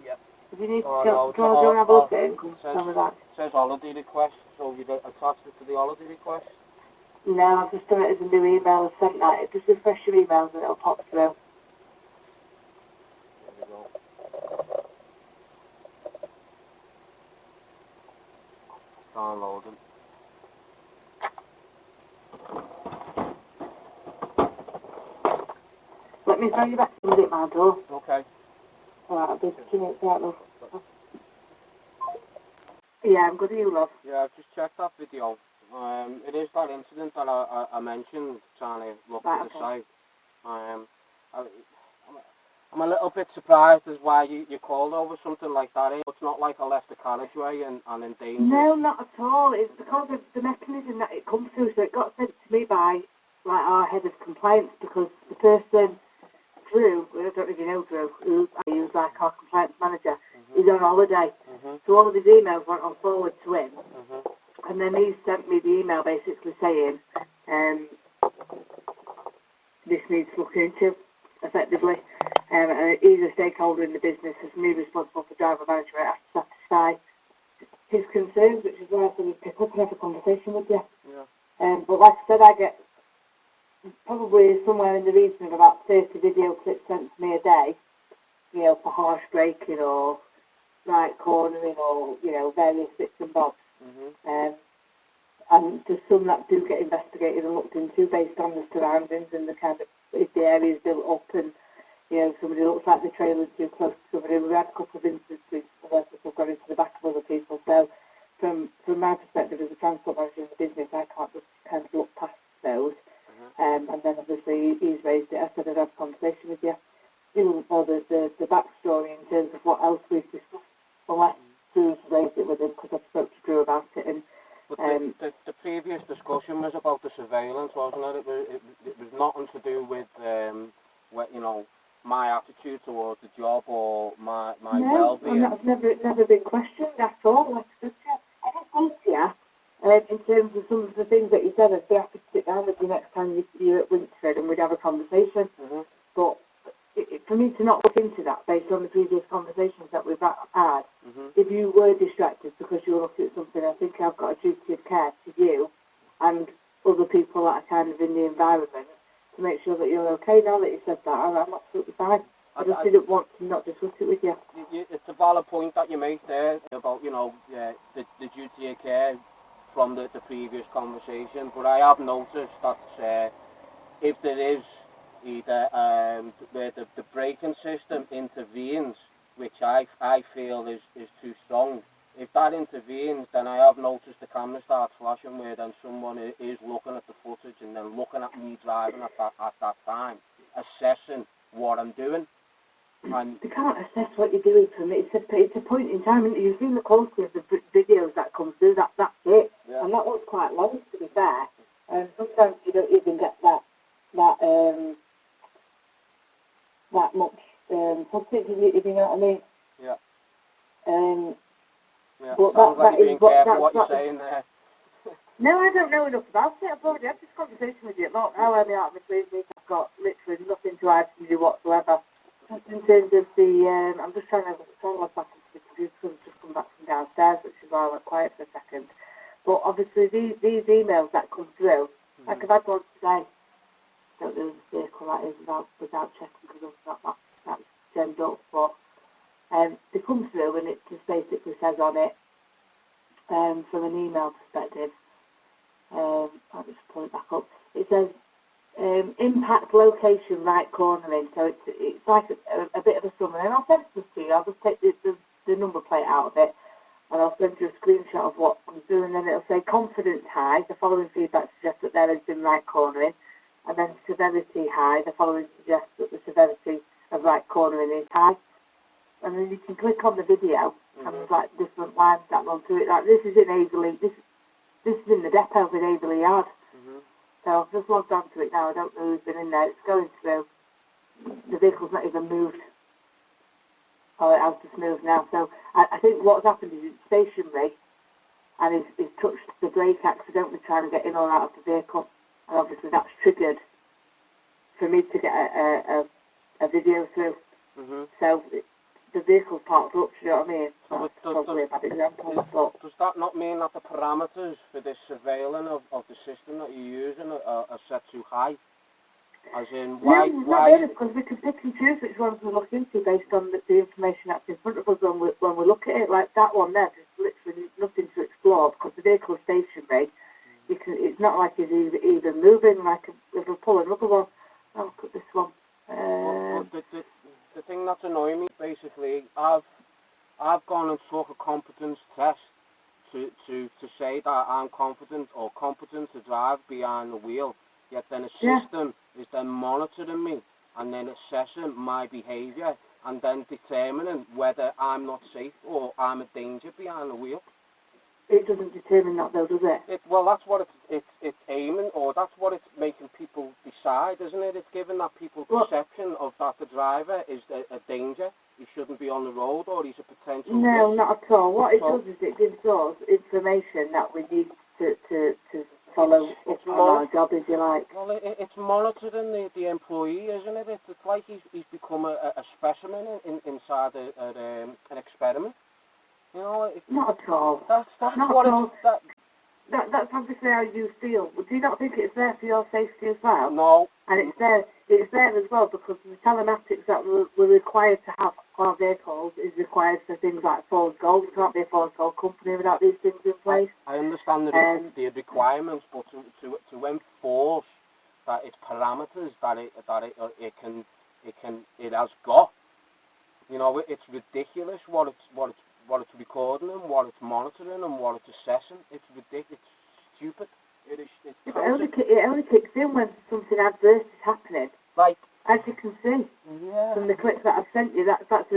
Yep. If you need to no, go and have a look at it and come tell me that. It says holiday request, so you attached it to the holiday request? No, I've just done it as a new email and sent that. Just refresh your emails and it'll pop through. There we go. Downloading. Let me phone you back to at my door. Okay. Alright, I'll be 2 minutes out, love. Yeah, I'm good at you, love. Yeah, I've just checked that video. It is that incident that I mentioned, trying to look at the site. I'm a little bit surprised as why you called over something like that. It's not like I left the carriageway and endangered. No, not at all. It's because of the mechanism that it comes through. So it got sent to me by like our head of compliance, because the person, Drew, I don't know if you know Drew, who was like our compliance manager, he's on holiday. So all of his emails went on forward to him. And then he sent me the email basically saying, this needs looking into, effectively. And he's a stakeholder in the business, as me responsible for driver management, has to satisfy his concerns, which is why I said we'd pick up and have a conversation with you. Yeah. But like I said, I get probably somewhere in the region of about 30 video clips sent to me a day, you know, for harsh braking or right cornering or, you know, various bits and bobs. And there's some that do get investigated and looked into based on the surroundings and the kind of, if the area's built up and, you know, somebody looks like the trailer's too close to somebody. We've had a couple of instances where people have gone into the back of other people. So from my perspective as a transport manager in the business, I can't just kind of look past those. And then obviously he's raised it. I said I'd have a conversation with you, even for the backstory in terms of what else we've discussed. Unless Drew's raised it with him, because I spoke to Drew about it. And but the previous discussion was about the surveillance, wasn't it? It was nothing to do with you know, my attitude towards the job or my well-being. No, and that's never been questioned at all. Like I said, I just spoke to you. In terms of some of the things that you said, I'd be happy to sit down with you next time you're at Winterford and we'd have a conversation. But for me to not look into that based on the previous conversations that we've had, if you were distracted because you were looking at something, I think I've got a duty of care to you and other people that are kind of in the environment to make sure that you're okay. Now that you said that, I'm absolutely fine. I just didn't want to not discuss it with you. It's a valid point that you make there about, you know, the duty of care from the previous conversation, but I have noticed that if there is either where the braking system intervenes, which I feel is too strong, if that intervenes, then I have noticed the camera starts flashing where then someone is looking at the footage and then looking at me driving at that time, assessing what I'm doing. And they can't assess what you're doing from it. It's a point in time, and you've seen the quality of the videos that comes through, that's it. Yeah. And that was quite long, to be fair. And sometimes you don't even get that much footage, if you know what I mean. Yeah. Yeah. But Sounds like you're being careful what you're that's saying there. no, I don't know enough about it. I've already had this conversation with you. Look, how early out of my sleep, I've got literally nothing to add to you whatsoever. Just in terms of the, I'm just trying to log back into the computer because I've just come back from downstairs, which is why I went quiet for a second. But obviously these emails that come through, like I've had one today, don't know the vehicle that is without checking because that's gemmed up, but they come through and it just basically says on it, from an email perspective, I'll just pull it back up. It says impact location right cornering, so it's like a bit of a summary. And I'll send this to you. I'll just take the number plate out of it, and I'll send you a screenshot of what comes through, and then it'll say confidence high. The following feedback suggests that there has been right cornering, and then severity high. The following suggests that the severity of right cornering is high. And then you can click on the video, and there's like different lines that run through it. Like this is in Averley. This is in the depot with Averley Yard. So I've just logged onto it now. I don't know who's been in there. It's going through. The vehicle's not even moved. Oh, it has just moved now. So I think what's happened is it's stationary, and it's touched the brake accidentally trying to get in or out of the vehicle. And obviously that's triggered for me to get a video through. So the vehicle's parked up, you know what I mean? So That's probably a bad example. But does that not mean that the parameters for this surveilling of the system that you're using are set too high? As in, no, not really, because we can pick and choose which ones we look into based on the information that's in front of us when we look at it. Like that one there, there's literally nothing to explore because the vehicle is stationary. It's not like it's even moving. Like if we pull another one, oh, look at this one. The thing that's annoying me, basically, I've gone and took a competence test to say that I'm confident or competent to drive behind the wheel. Yet then a system is then monitoring me and then assessing my behaviour and then determining whether I'm not safe or I'm a danger behind the wheel. It doesn't determine that though, does it? Well, that's what it's aiming, or that's what it's making people decide, isn't it? It's giving that people perception of that the driver is a danger, he shouldn't be on the road, or he's a potential No, risk. not at all. What it does is it gives us information that we need to follow up on our job, if you like. Well, it's monitoring the employee, isn't it? It's like he's become a specimen inside an experiment. You know, Not at all. That's not what at all. That's obviously how you feel. Do you not think it's there for your safety as well? No. And it's there as well because the telematics that we're required to have on our vehicles is required for things like forward goals. We can't be a forward goal company without these things in place. I understand the requirements, but to enforce that its parameters that it has got, you know, it's ridiculous what it's recording and what it's monitoring and what it's assessing. It's ridiculous. It's stupid. It only kicks in when something adverse is happening. Like, as you can see from the clips that I've sent you, that's not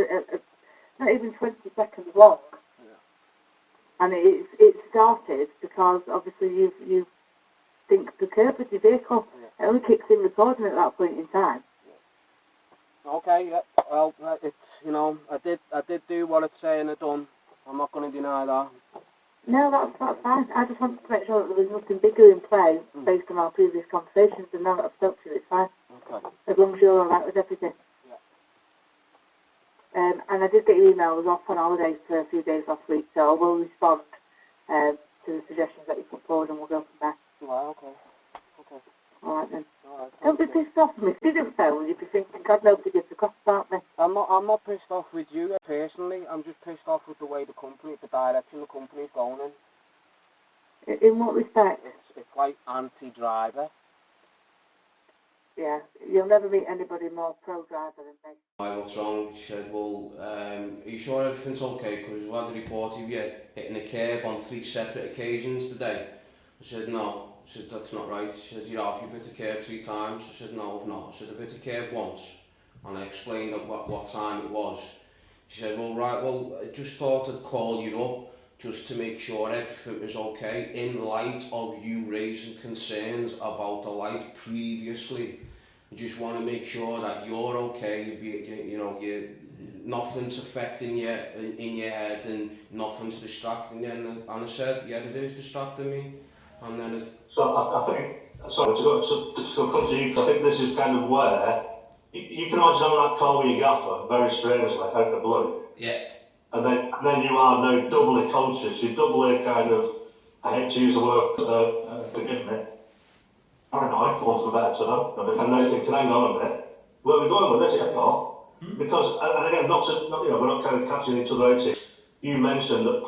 even 20 seconds long. Yeah. And it started because obviously you think the curb with your vehicle. Yeah. It only kicks in recording at that point in time. Yeah. Okay, yeah. Well, it's, you know, I did do what it's saying I done. I'm not going to deny that. No, that's fine. I just wanted to make sure that there was nothing bigger in play based on our previous conversations, and now that I've spoke to you, it's fine. Okay. As long as you're alright with everything. Yeah. And I did get your email. I was off on holidays for a few days last week, so I will respond to the suggestions that you put forward, and we'll go from there. Well, okay. Alright then. Alright, don't be pissed off with me. If you didn't phone, you'd be thinking, God, nobody gives a crap about me. I'm not pissed off with you personally. I'm just pissed off with the way the direction the company's going in. In what respect? It's like anti-driver. Yeah, you'll never meet anybody more pro-driver than me. Why, what's wrong? She said, well, are you sure everything's okay? Because we had a report of you hitting a curb on 3 separate occasions today. I said, no. I said, that's not right. She said, you've hit a curb 3 times. I said, no, I've not. I said, I've hit a curb once. And I explained what time it was. She said, well, right, well, I just thought I'd call you up just to make sure everything was okay in light of you raising concerns about the light previously. I just want to make sure that you're okay, nothing's affecting you in your head and nothing's distracting you. And I said, yeah, it is distracting me. And then So I think, sorry, to come to you, 'cause I think this is kind of where, you can imagine having that call with your gaffer, very strangely, out of the blue. Yeah. And then you are now doubly conscious, you're doubly kind of, I hate to use the word, forgive me, paranoid, for better to know. And now thinking, hang on a minute, where are we going with this yet, Paul? Because, and again, we're not kind of catching each other out here. You mentioned that,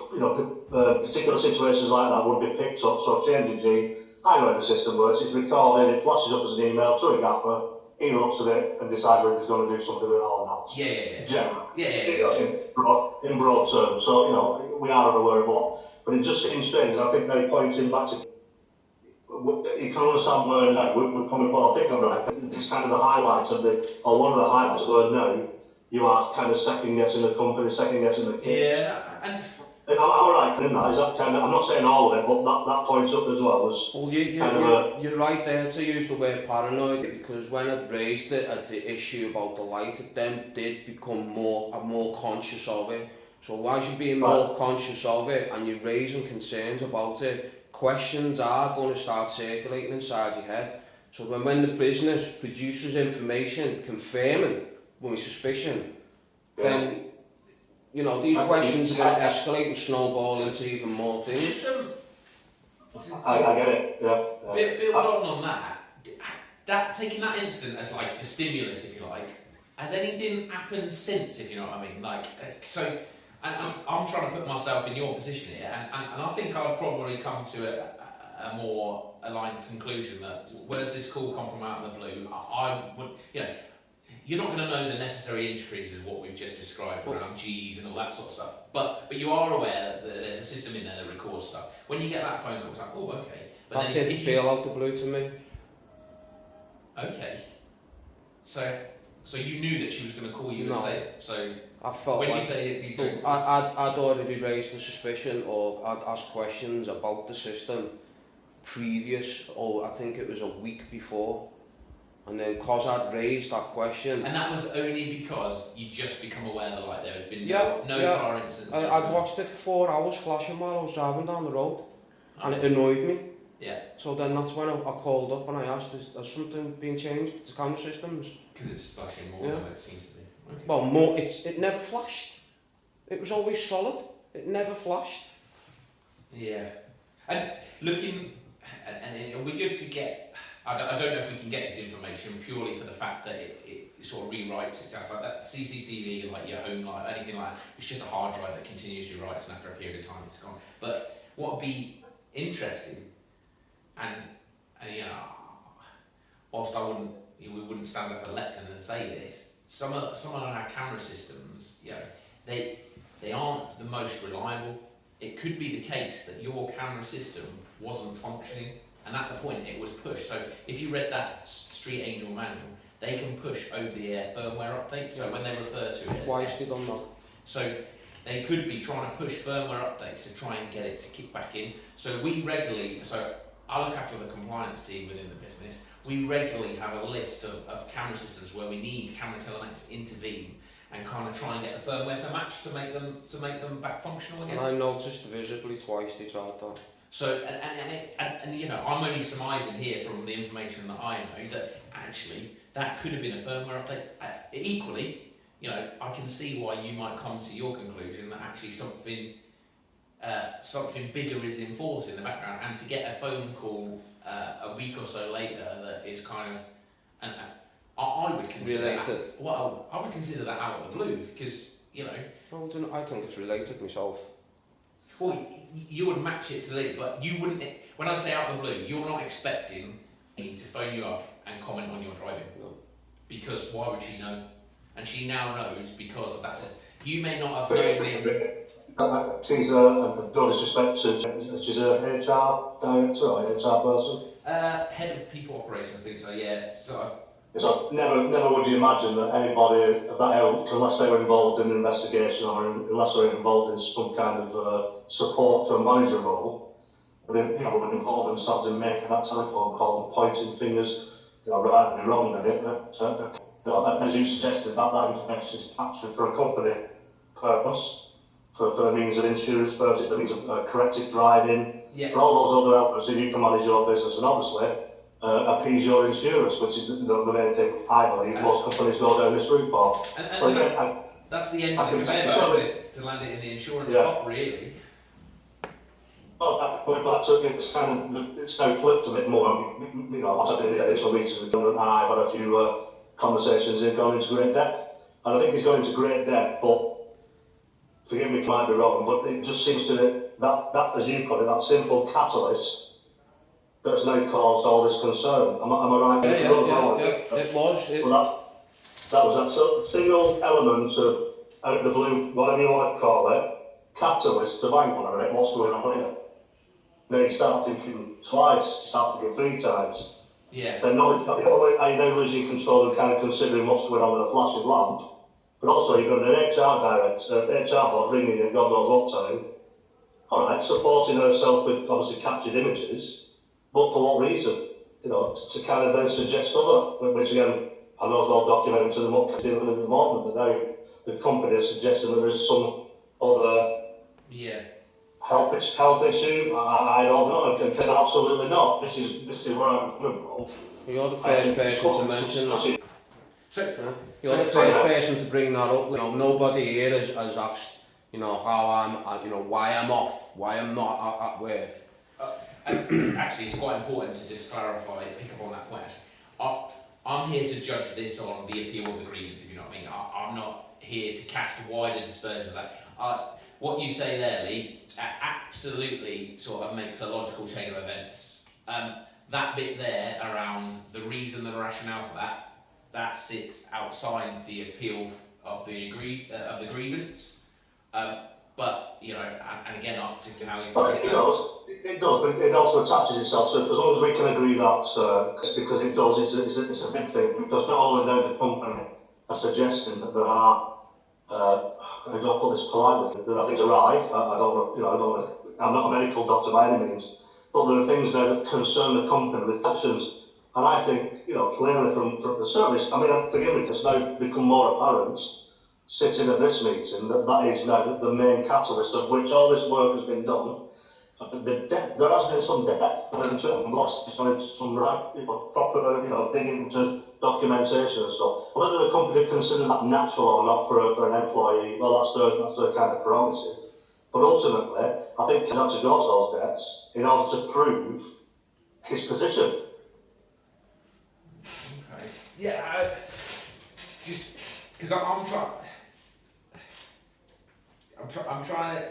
particular situations like that would be picked up, so changing G, I know how the system works, it's recorded, it flashes up as an email to a gaffer, he looks at it and decides whether he's going to do something with it or not. Yeah. Generally. In broad terms, so, we are aware of what. But it just seems strange, and I think now pointing back to, you can understand where now we're coming, well, I think I'm right, it's kind of the highlights of or one of the highlights where now you are kind of second guessing the company, second guessing the kids. Yeah, and If I'm right in that, is that kind of, I'm not saying all of it, but that points up as well as you're right there to use the word paranoid, because when I raised it at the issue about the light, it then did become more conscious of it. So as you're being more conscious of it and you're raising concerns about it, questions are going to start circulating inside your head. So when the business produces information confirming my suspicion, then these questions are going to escalate and snowball into even more things. just I get it, yeah. build on that, taking that incident as like the stimulus, if you like, has anything happened since, if you know what I mean? Like, so, and I'm trying to put myself in your position here, and I think I'll probably come to a more aligned conclusion that where's this call come from out of the blue? I would, you're not going to know the necessary intricacies of what we've just described around G's and all that sort of stuff. But you are aware that there's a system in there that records stuff. When you get that phone call, it's like, oh, okay. But that then did feel out the blue to me. Okay. So you knew that she was going to call you and say it. So I felt when like you say it, you don't. I'd already raised the suspicion, or I'd asked questions about the system previous, or I think it was a week before. And then, because I'd raised that question... And that was only because you'd just become aware that there had been no car incidents? I'd watched it for 4 hours flashing while I was driving down the road. And it annoyed me. Yeah. So then that's when I called up and I asked, has something been changed to camera systems? Because it's flashing more than it seems to be. Okay. Well, it never flashed. It was always solid. It never flashed. Yeah. And looking... And it'll be good to get... I don't know if we can get this information purely for the fact that it sort of rewrites itself. Like that CCTV, like your home life, anything like that, it's just a hard drive that continuously writes, and after a period of time it's gone. But what would be interesting, and whilst we wouldn't stand up at a lectern and say this, some of our camera systems, they aren't the most reliable. It could be the case that your camera system wasn't functioning, and at the point it was pushed. So if you read that Street Angel manual, they can push over-the-air firmware updates. So when they refer to it, Twice they done that. So they could be trying to push firmware updates to try and get it to kick back in. So we regularly, I look after the compliance team within the business. We regularly have a list of camera systems where we need camera telematics to intervene and kind of try and get the firmware to match to make them back functional again. And I noticed visibly twice they tried that. So and I'm only surmising here from the information that I know that actually that could have been a firmware update. Equally, I can see why you might come to your conclusion that actually something bigger is in force in the background, and to get a phone call a week or so later that is kind of I would consider related. That, well, I would consider that out of the blue because Well, I think it's related myself. Well, you would match it to it, but you wouldn't. When I say out of the blue, you're not expecting me to phone you up and comment on your driving. No. Because why would she know? And she now knows because of that. You may not have known me. She's no disrespect to, she's a HR director or HR person? Head of people operations, I think so, yeah. So So never would you imagine that anybody of that ilk, unless they were involved in an investigation or unless they were involved in some kind of support to a manager role, would involved themselves in making that telephone call and pointing fingers, right and wrong at it. As you suggested, that information is captured for a company purpose, for the means of insurance purposes, the means of corrective driving, for all those other elements, so you can manage your business and obviously appease your insurers, which is the main thing I believe most companies go down this route for. That's the end of the conveyor belt, isn't it? To land it in the insurance pot, really. Well, it's kind of, it's now flipped a bit more. I've been in the initial meetings with John and I've had a few conversations and gone into great depth. And I think he's gone into great depth, but forgive me, I might be wrong, but it just seems to that, as you put it, that simple catalyst that has now caused all this concern. Am I right? Yeah, it was. Well, that was that single element of, out of the blue, whatever you want to call it, catalyst to bang on it, what's going on here? Now you start thinking twice, you start thinking 3 times. Yeah. Then knowledge, are you now losing control and kind of considering what's going on with a flashing lamp? But also you've got an HR board ringing you at God knows what time. Alright, supporting herself with obviously captured images, but for what reason? To kind of then suggest other, which again, I know is well documented and what we're dealing with at the moment, that now the company is suggesting that there is some other health issue. I don't know, can absolutely not. This is where I'm coming from. You're the first person to mention that. You're the first person to bring that up. Nobody here has asked, how I'm, why I'm off, why I'm not at work. And actually, it's quite important to just clarify, pick up on that point. I'm here to judge this on the appeal of the grievance, if you know what I mean. I'm not here to cast a wider dispersion of that. What you say there, Lee, absolutely sort of makes a logical chain of events. That bit there around the reason, the rationale for that sits outside the appeal of the grievance. But and again, up to how you. But it does, but it also attaches itself. So as long as we can agree that, because it does, it's a big thing. Because not only now the company are suggesting that there are, I don't put this politely, that things are right. I'm not a medical doctor by any means, but there are things now that concern the company with actions. And I think, clearly from certainly, forgive me, it's now become more apparent sitting at this meeting that is now the main catalyst of which all this work has been done. There has been some depth into it and lost. It's only some proper, digging into documentation and stuff. Whether the company consider that natural or not for an employee, well, that's their kind of prerogative. But ultimately, I think he's had to go to those depths in order to prove his position. Okay. Yeah, just because I'm trying to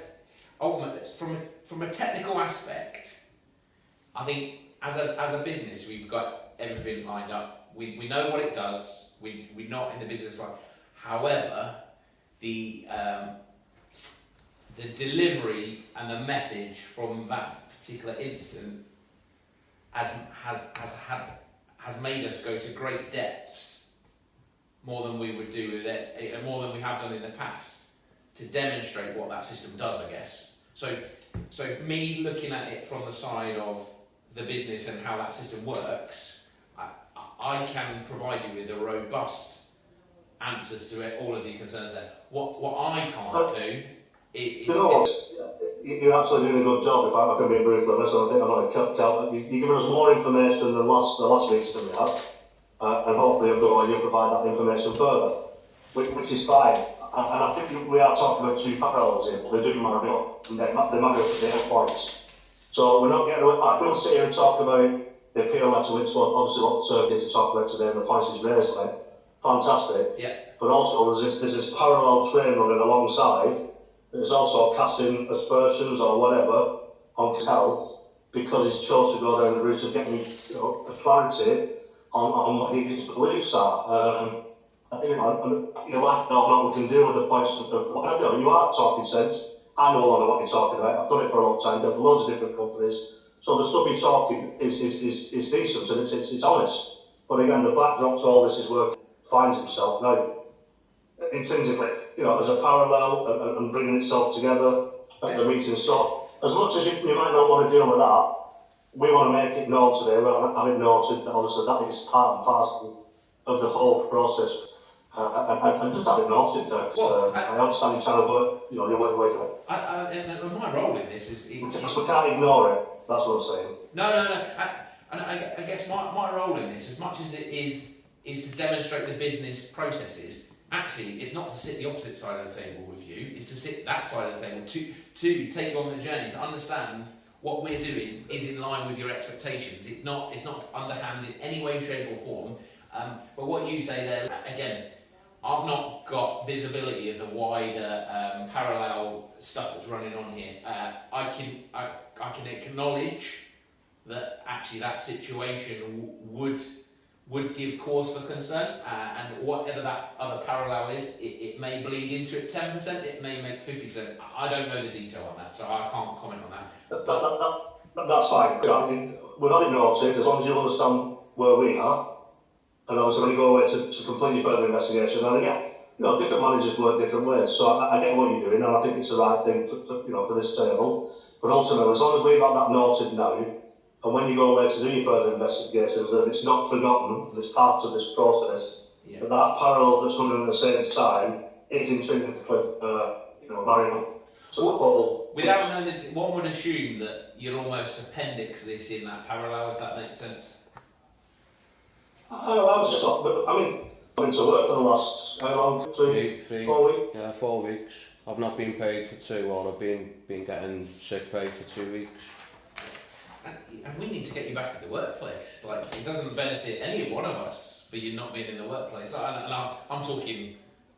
ultimately from a technical aspect. I think as a business we've got everything lined up. We know what it does. We're not in the business right. However, the delivery and the message from that particular incident has made us go to great depths, more than we would do with it, more than we have done in the past, to demonstrate what that system does, I guess. So me looking at it from the side of the business and how that system works, I can provide you with a robust answers to all of the concerns there. What I can't do is... You're actually doing a good job, if I can be brutal on this. I think I'm going to cut. You're giving us more information than the last meeting we had, and hopefully you'll provide that information further, which is fine. And I think we are talking about 2 parallels here, but they do marry up, and they marry up at their points. So we're not getting away. I will sit here and talk about the appeal letter, which obviously what Sir did to talk about today, and the points he's raised on it. Fantastic. Yeah. But also there's this parallel train running alongside. There's also casting aspersions or whatever on his health because he's chose to go down the route of getting a clarity on what his beliefs are. I think like what we can do with the points of whatever. You are talking sense. I know a lot of what you're talking about. I've done it for a long time. Done loads of different companies. So the stuff you're talking is decent and it's honest. But again, the backdrop to all this is work finds himself now intrinsically, you know, as a parallel and bringing itself together at the meeting. So as much as you might not want to deal with that, we want to make it known today. We want to have it noted that obviously that is part and parcel of the whole process. And just have it noted there. I understand you're trying to work, you know, you're working away from it. And my role in this is... We can't ignore it, that's what I'm saying. No. I guess my role in this, as much as it is to demonstrate the business processes, actually, it's not to sit the opposite side of the table with you, it's to sit that side of the table, to take you on the journey, to understand what we're doing is in line with your expectations. It's not underhand in any way, shape or form. But what you say there, again, I've not got visibility of the wider parallel stuff that's running on here. I can acknowledge that actually that situation would give cause for concern, and whatever that other parallel is, it may bleed into it 10%, it may make 50%. I don't know the detail on that, so I can't comment on that. That's fine. You know, we're not ignored it, as long as you understand where we are. And obviously when you go away to complete your further investigation, and again, you know, different managers work different ways, so I get what you're doing, and I think it's the right thing for this table. But ultimately, as long as we've got that noted now, and when you go away to do your further investigations, that it's not forgotten, that it's part of this process, that parallel that's running at the same time is intrinsically, married up. So without knowing, one would assume that you're almost appendix this in that parallel, if that makes sense. I was just off, but I mean, I've been to work for the last, how long? 4 weeks? Yeah, 4 weeks. I've not been paid for 2, or I've been getting sick pay for 2 weeks. And we need to get you back to the workplace. Like, it doesn't benefit any one of us for you not being in the workplace. And I'm talking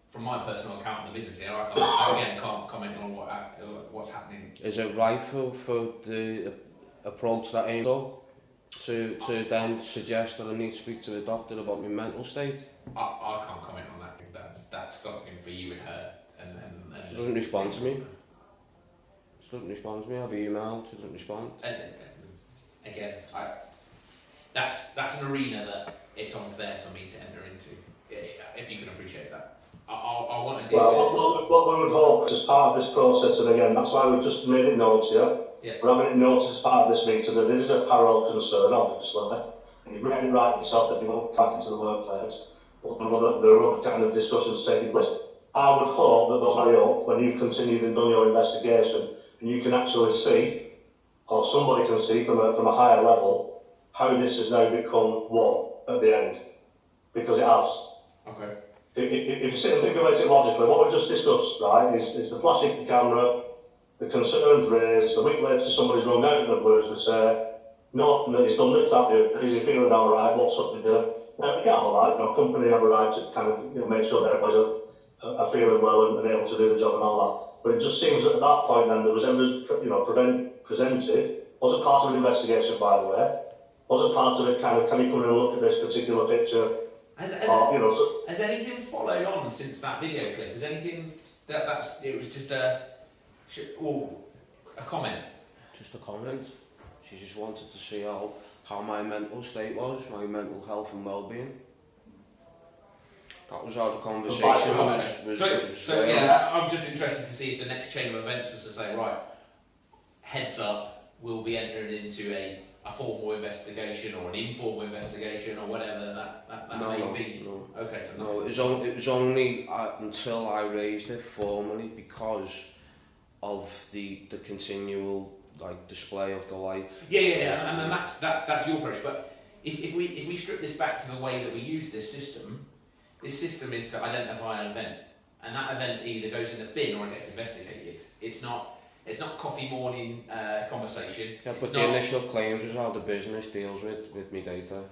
from my personal account in the business here. I can't comment on what's happening. Is it right for the approach that aims to then suggest that I need to speak to a doctor about my mental state? I can't comment on that. That's something for you and her. And she doesn't respond to me. I've emailed, she doesn't respond. Again, that's an arena that it's unfair for me to enter into, if you can appreciate that. I want to deal with... What we would hope as part of this process, and again, that's why we've just made it known here, we're having it noted as part of this meeting that there is a parallel concern, obviously, and you've made it right yourself that you won't back into the workplace, but there are other kind of discussions taking place. I would hope that those marry up when you've continued and done your investigation, and you can actually see, or somebody can see from a higher level, how this has now become one at the end, because it has. Okay. If you sit and think about it logically, what we've just discussed, right, is the flashing the camera, the concerns raised, a week later somebody's run out of the words and say, no, he's done this, have you? Is he feeling all right? What's up with you? Now, we can't all right, company have a right to kind of make sure that everybody's are feeling well and able to do the job and all that. But it just seems that at that point then there was evidence, presented, wasn't part of an investigation by the way, wasn't part of it kind of, can you come in and look at this particular picture? Has anything followed on since that video clip? Has anything it was just a comment? Just a comment. She just wanted to see how my mental state was, my mental health and well-being. That was how the conversation was. So yeah, I'm just interested to see if the next chain of events was to say, right, heads up, we'll be entering into a formal investigation or an informal investigation or whatever that may be. No. Okay, so no, it was only until I raised it formally because of the continual display of the light. Yeah, and that's your approach. But if we strip this back to the way that we use this system is to identify an event, and that event either goes in the bin or it gets investigated. It's not coffee morning conversation. Yeah, but the initial claims is how the business deals with me data.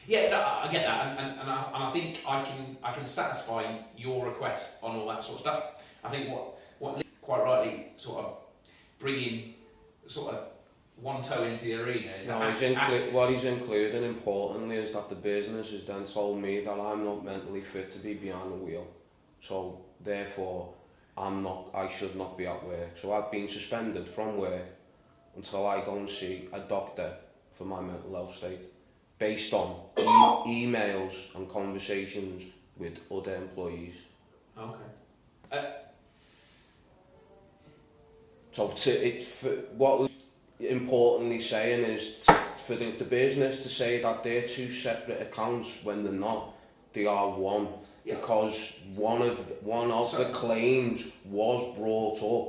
Yeah, no, I get that, and I think I can satisfy your request on all that sort of stuff. I think what quite rightly sort of bringing sort of one toe into the arena is what he's including importantly is that the business has then told me that I'm not mentally fit to be behind the wheel, so therefore I should not be at work. So I've been suspended from work until I go and see a doctor for my mental health state, based on emails and conversations with other employees. Okay. So what we're importantly saying is for the business to say that they're two separate accounts when they're not, they are one. Yeah. Because one of the claims was brought up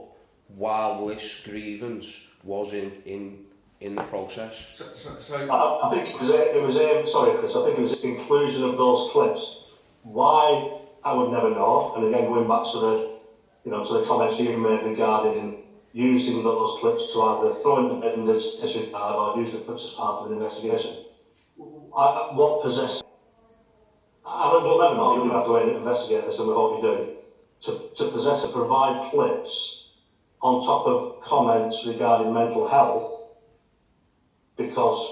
while this grievance was in the process. So I think it was sorry Chris, I think it was the inclusion of those clips. Why, I would never know, and again going back to the comments you made regarding using those clips to either throw in the bin in this disregard or use the clips as part of an investigation. What possessed? We'll never know, you're going to have to investigate this, and we hope you do. To possess and provide clips on top of comments regarding mental health, because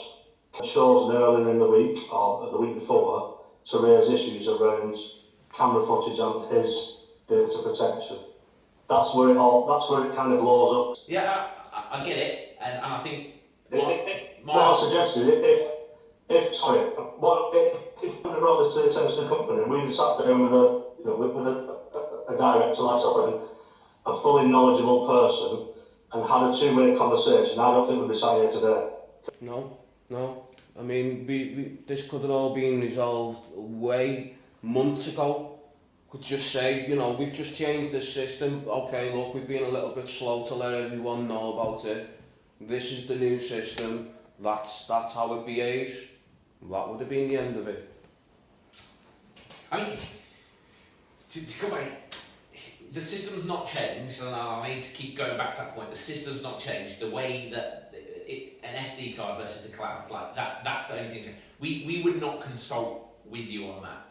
chosen earlier in the week or the week before to raise issues around camera footage and his data protection. That's where it kind of blows up. yeah, I get it, and I think What I suggest is if we brought this to the attention of the company and we sat down with a director like yourself, a fully knowledgeable person, and had a two-way conversation, I don't think we'd be sat here today. No. I mean, this could have all been resolved months ago. Could just say, we've just changed this system. Okay, look, we've been a little bit slow to let everyone know about it. This is the new system. That's how it behaves. That would have been the end of it. I mean, to come back, the system's not changed, and I need to keep going back to that point. The system's not changed. The way that an SD card versus the cloud, like that's the only thing. We would not consult with you on that,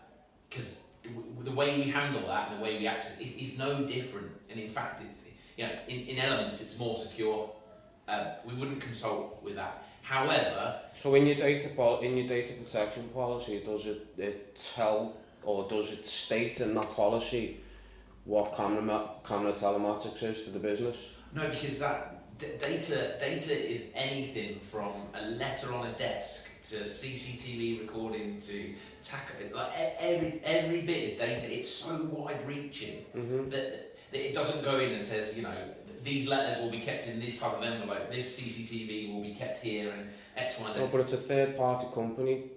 because the way we handle that and the way we actually is no different. And in fact, it's in elements it's more secure. We wouldn't consult with that. However, so in your data protection policy, does it tell or does it state in that policy what camera telematics is to the business? No, because that data is anything from a letter on a desk to CCTV recording to every bit is data. It's so wide-reaching that it doesn't go in and says, these letters will be kept in this type of envelope, this CCTV will be kept here, and X, Y, Z. No, but it's a third-party company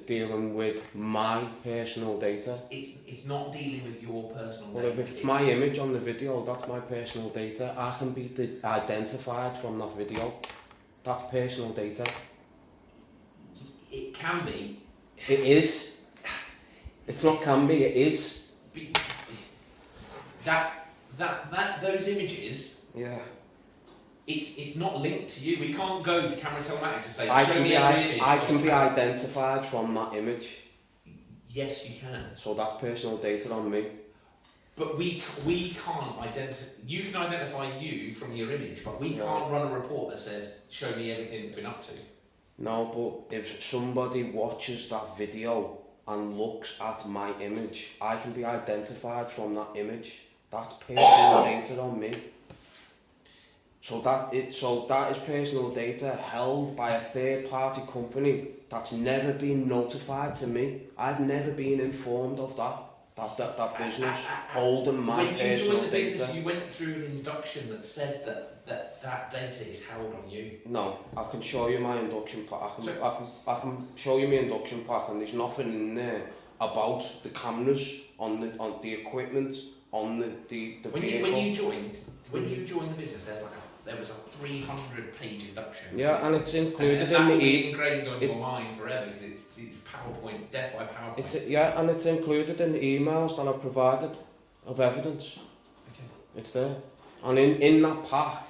dealing with my personal data. It's not dealing with your personal Well, data. if it's my image on the video, that's my personal data. I can be identified from that video. That's personal data. It can be. It is. It's not can be, it is. Those images. Yeah. It's not linked to you. We can't go to camera telematics and say, I show me every image. I can be identified from that image. Yes, you can. So that's personal data on me. But we can't identify. You can identify you from your image, but we can't run a report that says, show me everything you've been up to. No, but if somebody watches that video and looks at my image, I can be identified from that image. That's personal data on me. So that is personal data held by a third-party company that's never been notified to me. I've never been informed of that business holding my personal data. When you joined the business, you went through an induction that said that data is held on you. No, I can show you my induction pack. I can show you my induction pack, and there's nothing in there about the cameras on the equipment on the vehicle. When you joined the business, there was a 300-page induction. Yeah, and it's included and in the ingrained on your mind forever because it's PowerPoint, death by PowerPoint. And it's included in the emails that I've provided of evidence. Okay. It's there, and in that pack,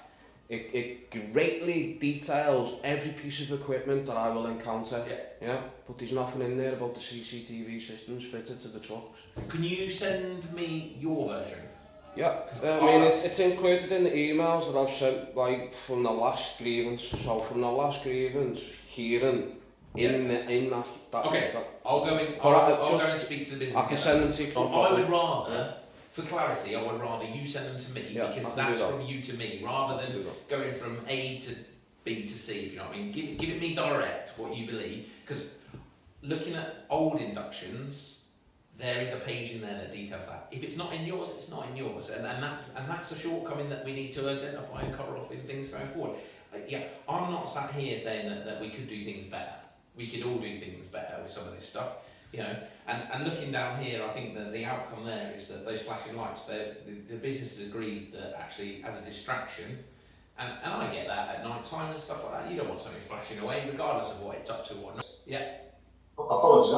it greatly details every piece of equipment that I will encounter. Yeah, but there's nothing in there about the CCTV systems fitted to the trucks. Can you send me your version? Yeah, I mean it's included in the emails that I've sent from the last grievance. So from the last grievance hearing in that. Okay, I'll go in. But I'll go and speak to the business. I can send them to you. I would rather, for clarity, I would rather you send them to me because that's from you to me, rather than going from A to B to C, if you know what I mean. Give it me direct what you believe, because looking at old inductions, there is a page in there that details that. If it's not in yours, it's not in yours, and that's a shortcoming that we need to identify and cover off in things going forward. Yeah, I'm not sat here saying that we could do things better. We could all do things better with some of this stuff, you know. And looking down here, I think that the outcome there is that those flashing lights, the business has agreed that actually as a distraction, and I get that at night time and stuff like that. You don't want something flashing away, regardless of what it's up to or not. Yeah. Apologies,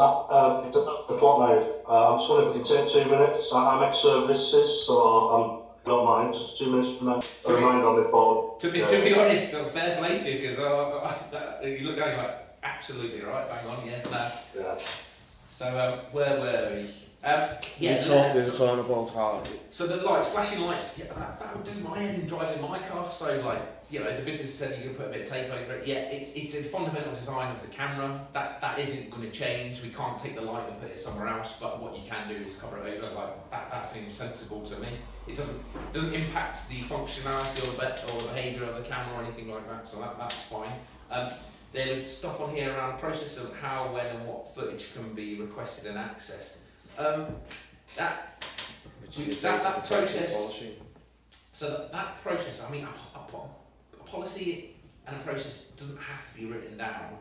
it's the clock now. I'm just wondering if we can take 2 minutes. I'm ex-services, so I don't mind. Just 2 minutes from now. A reminder on the board. To be honest, fair play to you, because you look down, you're like, absolutely right, bang on, yeah. Yeah. So, where were we? We were talking about how... So the lights, flashing lights, yeah, that would do my head in driving my car. So like, you know, the business said you can put a bit of tape over it. Yeah, it's a fundamental design of the camera. That isn't going to change. We can't take the light and put it somewhere else. But what you can do is cover it over. Like that seems sensible to me. It doesn't impact the functionality or the behaviour of the camera or anything like that. So that's fine. There's stuff on here around the process of how, when, and what footage can be requested and accessed. That process. So that process, I mean, a policy and a process doesn't have to be written down.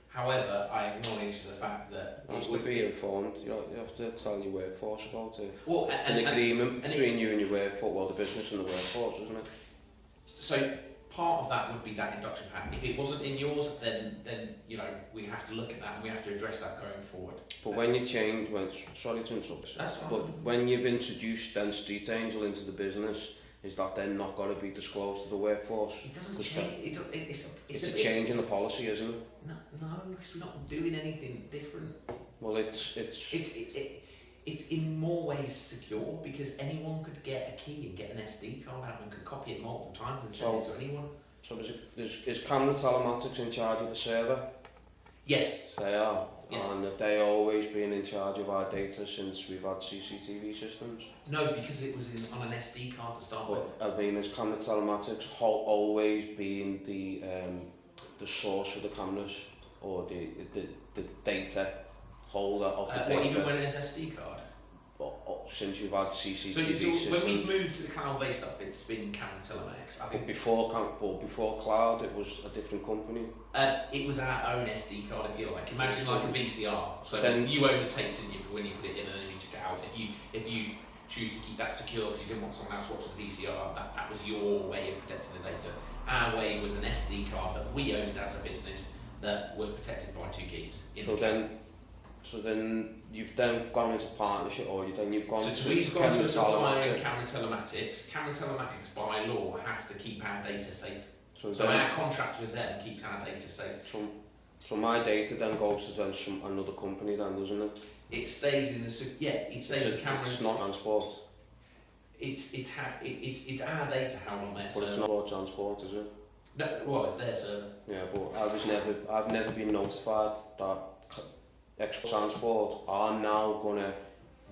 However, I acknowledge the fact that it would be informed. You know, you have to tell your workforce about it. Well, it's an agreement between you and your workforce, well, the business and the workforce, isn't it? So part of that would be that induction pack. If it wasn't in yours, then you know, we have to look at that and we have to address that going forward. But when you change, sorry to interrupt, but when you've introduced then Street Angel into the business, is that then not going to be disclosed to the workforose? It doesn't change. It's a change in the policy, isn't it? No, because we're not doing anything different. Well, it's in more ways secure, because anyone could get a key and get an SD card out and could copy it multiple times and send it to anyone. So is Camera Telematics in charge of the server? Yes. They are. Yeah. And have they always been in charge of our data since we've had CCTV systems? No, because it was on an SD card to start with. I mean, has Camera Telematics always been the source for the cameras, or the data holder of the data? Even when it's SD card? Since you've had CCTV so systems. when we moved to the cloud-based stuff, it's been Camera Telematics. I think before cloud, it was a different company. It was our own SD card, if you like. Imagine like a VCR. So then you own the tape, didn't you, when you put it in and then you took it out. If you choose to keep that secure because you didn't want someone else watching the VCR, that was your way of protecting the data. Our way was an SD card that we owned as a business that was protected by 2 keys. So then you've then gone into partnership, or you've gone so we've gone to a supplier in Camera Telematics. Camera Telematics by law have to keep our data safe. So our contract with them keeps our data safe. So my data then goes to another company then, doesn't it? It stays in the it stays with cameras. It's not transport. It's our data held on there. But it's not transport, is it? No, well, it's their server. Yeah, but I've never been notified that Transport are now going to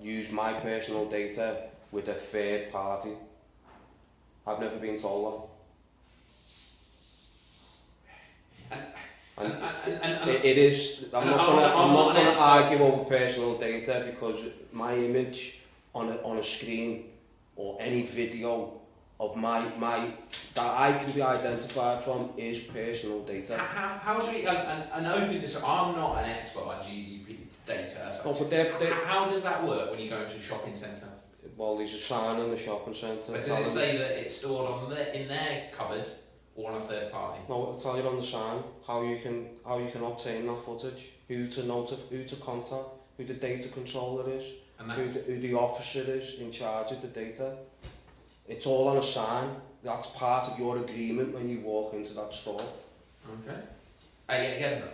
use my personal data with a third party. I've never been told that. And it is. I'm not going to argue over personal data, because my image on a screen or any video of my that I can be identified from is personal data. How do we and open this? I'm not an expert on GDP data. No, but how does that work when you go into a shopping centre? Well, there's a sign in the shopping centre. But does it say that it's stored in their cupboard or on a third party? No, it'll tell you on the sign how you can obtain that footage, who to contact, who the data controller is, and who the officer is in charge of the data. It's all on a sign. That's part of your agreement when you walk into that store. Okay. Again,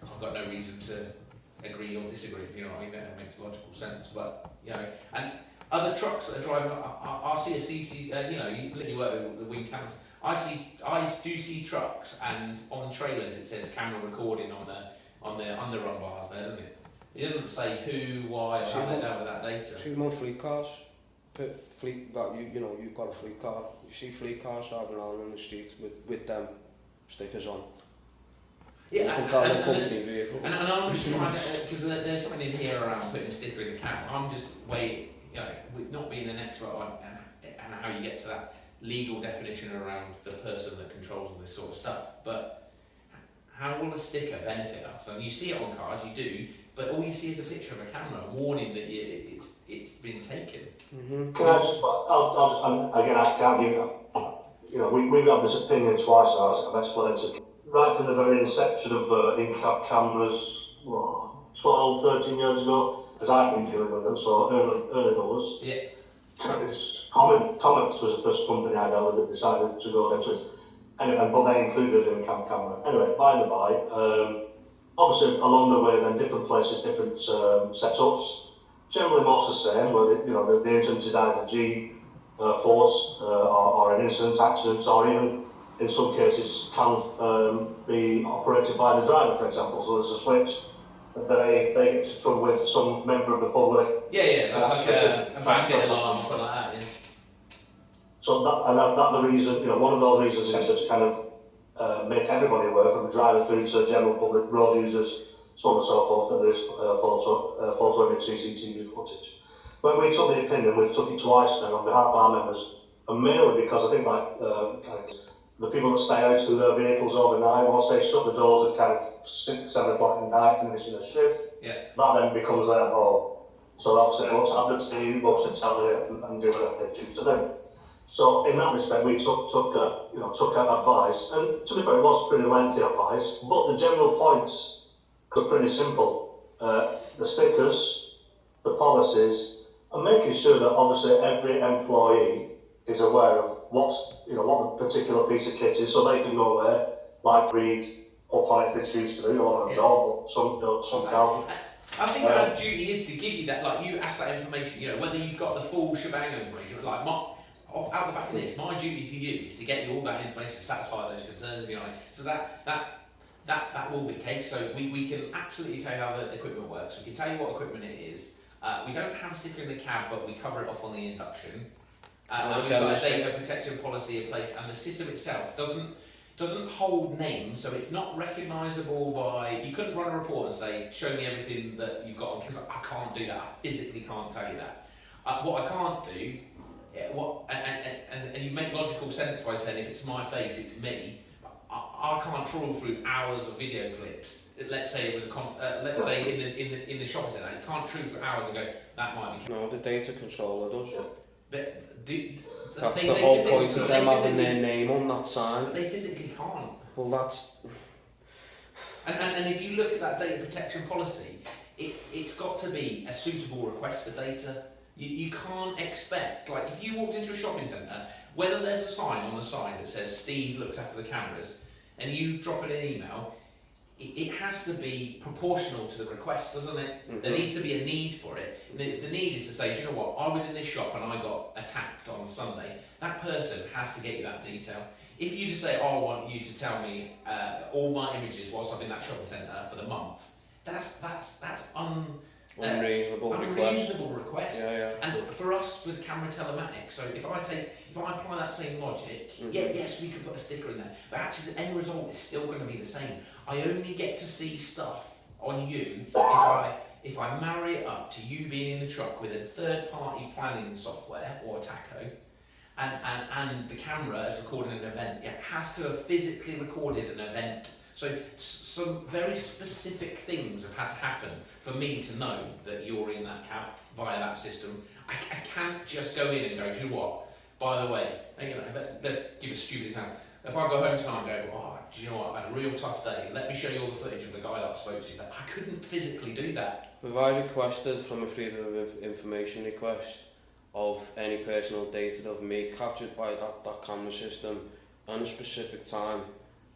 I've got no reason to agree or disagree. You know, I mean, it makes logical sense. But you know, and other trucks that are driving, I see a CC. You know, you work with the wing cameras. I do see trucks, and on trailers it says camera recording on the underrun bars there, doesn't it? It doesn't say who, why, or how they dealt with that data. See them on fleet cars. Fleet that you've got a fleet car. You see fleet cars driving around on the streets with them stickers on. Yeah, You can tell the and company this- vehicle. and I'm just trying to, because there's something in here around putting a sticker in the cab. I'm just with not being an expert on and how you get to that legal definition around the person that controls all this sort of stuff. But how will a sticker benefit us? And you see it on cars, you do, but all you see is a picture of a camera warning that it's been taken. Mm-hmm. Can I just, I'll just, and again, I can't give we've had this opinion twice now, as I've explained to right from the very inception of in-cab cameras, 12, 13 years ago, as I've been dealing with them, so early doors. Yeah. Comments was the first company I dealt with that decided to go into it. Anyway, but they included an in-cab camera. Anyway, by the by, obviously along the way then different places, different setups. Generally most the same, where the incident is either G-force or an incident, accident, or even in some cases can be operated by the driver, for example. So there's a switch that they get to trouble with some member of the public. Yeah, like a bandit alarm or something like that, yeah. So that's the reason, one of those reasons is to kind of make everybody aware, from the driver through to general public, road users, so on and so forth, that there's photo image CCTV footage. When we took the opinion, we've took it twice now on behalf of our members, and mainly because I think the people that stay out to their vehicles overnight, once they shut the doors at kind of 6, 7 o'clock at night, finishing their shift, that then becomes their home. So obviously, what's happened to you, what's it tell you, and do whatever they choose to do. So in that respect, we took advice, and to be fair, it was pretty lengthy advice, but the general points were pretty simple. The stickers, the policies, and making sure that obviously every employee is aware of what the particular piece of kit is, so they can go away, like read up on it if they choose to do, or not, but some don't, some can't. I think our duty is to give you that, like you ask that information, whether you've got the full shebang of information, like out the back of this, my duty to you is to get you all that information to satisfy those concerns behind it. So that will be the case. So we can absolutely tell you how the equipment works. We can tell you what equipment it is. We don't have a sticker in the cab, but we cover it off on the induction. And we've got a data protection policy in place, and the system itself doesn't hold names, so it's not recognisable by. You couldn't run a report and say, "Show me everything that you've got on," because I can't do that. I physically can't tell you that. What I can't do. And you make logical sense by saying if it's my face, it's me. I can't trawl through hours of video clips. Let's say it was let's say in the shopping centre, you can't trawl through hours and go that might be. No, the data controller does. But That's the whole point of them having their name on that sign. They physically can't. Well, that's. And if you look at that data protection policy, it's got to be a suitable request for data. You can't expect, like if you walked into a shopping centre, whether there's a sign on the side that says Steve looks after the cameras, and you drop it in an email, it has to be proportional to the request, doesn't it? Mm-hmm. There needs to be a need for it. And if the need is to say, do you know what, I was in this shop and I got attacked on Sunday, that person has to get you that detail. If you just say, I want you to tell me all my images whilst I'm in that shopping centre for the month, that's unreasonable request. Yeah. And for us with camera telematics, so if I apply that same logic, yes, we could put a sticker in there, but actually the end result is still going to be the same. I only get to see stuff on you if I marry it up to you being in the truck with a third-party planning software or a tacho, and the camera is recording an event. It has to have physically recorded an event. So some very specific things have had to happen for me to know that you're in that cab via that system. I can't just go in and go, do you know what? By the way, let's give a stupid example. If I go home tonight and go, do you know what? I had a real tough day. Let me show you all the footage of the guy that I spoke to. I couldn't physically do that. Have I requested from a freedom of information request of any personal data of me captured by that camera system at a specific time?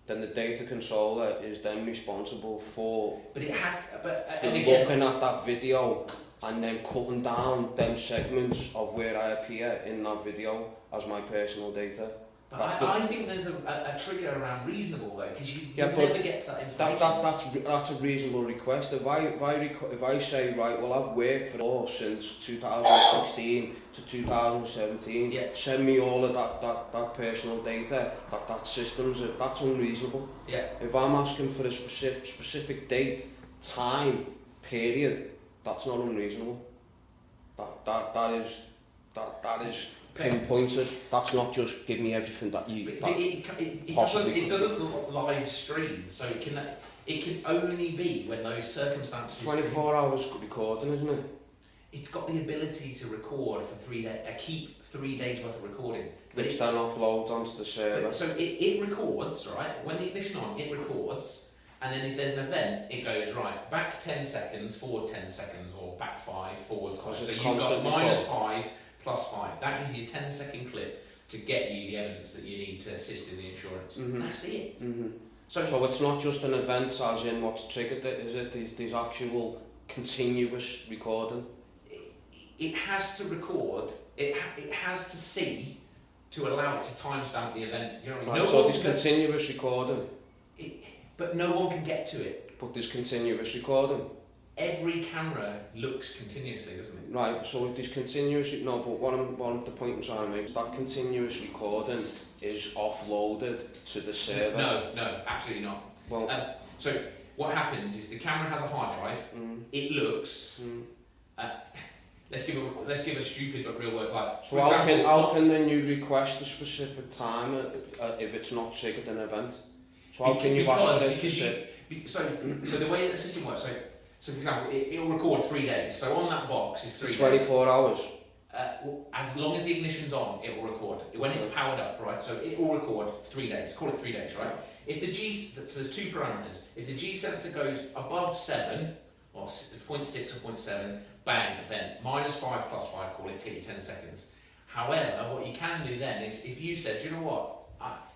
Then the data controller is then responsible for looking at that video and then cutting down them segments of where I appear in that video as my personal data. But I think there's a trigger around reasonable though, because you Yeah, never get to that information. That's a reasonable request. If I say, right, well, I've worked for all since 2016 to 2017, Yeah. send me all of that personal data, that systems, that's unreasonable. Yeah. If I'm asking for a specific date, time, period, that's not unreasonable. That is pinpointed. That's not just give me everything that you But it doesn't live stream, so it can only be when those circumstances. 24 hours recording, isn't it? It's got the ability to record for 3 days, keep 3 days worth of recording. But Which then offloads onto the server. So it records, right? When the ignition on, it records, and then if there's an event, it goes right back 10 seconds, forward 10 seconds, or back 5, forward 5. So you've got -5 plus 5. That gives you a 10-second clip to get you the evidence that you need to assist in the insurance. Mm-hmm. That's it. Mm-hmm. So it's not just an event as in what's triggered it, is it? There's actual continuous recording. it has to record. It has to see to allow it to timestamp the event. You know what I mean? Right, so there's continuous recording. But no one can get to it. But there's continuous recording. Every camera looks continuously, doesn't it? Right, so if there's continuous, no, but the point I'm trying to make is that continuous recording is offloaded to the server. No, absolutely not. Well, so what happens is the camera has a hard drive. It looks. Let's give a stupid but real world like. So how can then you request a specific time if it's not triggered an event? So how can you ask it? So the way that the system works. So for example, it'll record 3 days. So on that box is 3 days. 24 hours. As long as the ignition's on, it will record. When it's powered up, right? So it will record 3 days. Call it 3 days, right? If the so there's two parameters. If the G sensor goes above 7, or 0.6 or 0.7, bang, event. -5 plus 5, call it 10 seconds. However, what you can do then is if you said, do you know what?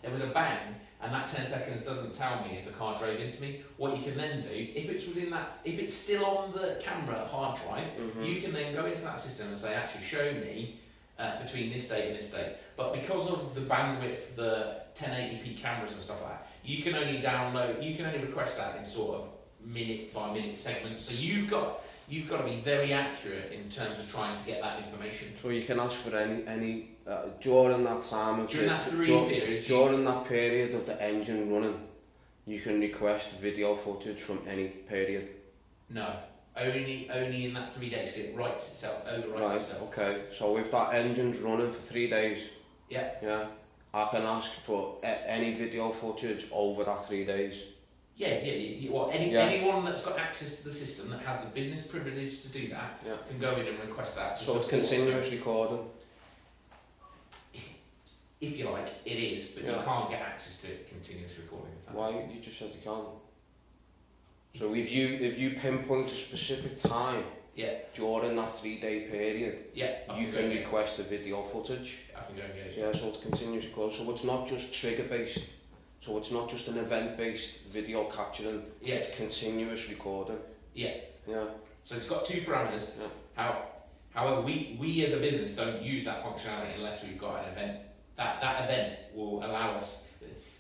There was a bang, and that 10 seconds doesn't tell me if the car drove into me. What you can then do, if it's still on the camera hard drive, you can then go into that system and say, actually show me between this date and this date. But because of the bandwidth, the 1080p cameras and stuff like that, you can only request that in sort of minute by minute segments. So you've got to be very accurate in terms of trying to get that information. So you can ask for any during that time, during that period of the engine running, you can request video footage from any period. No, only in that 3 days. So it overwrites itself. Okay. So if that engine's running for 3 days, yeah, I can ask for any video footage over that 3 days. Anyone that's got access to the system that has the business privilege to do that can go in and request that. So it's continuous recording. If you like, it is, but you can't get access to it continuous recording. Why? You just said you can't. So if you pinpoint a specific time during that 3 day period, you can request the video footage. I can go and get it. Yeah, so it's continuous recording. So it's not just trigger based. So it's not just an event-based video capturing, it's continuous recording. Yeah. So it's got two parameters. However, we as a business don't use that functionality unless we've got an event. That event will allow us.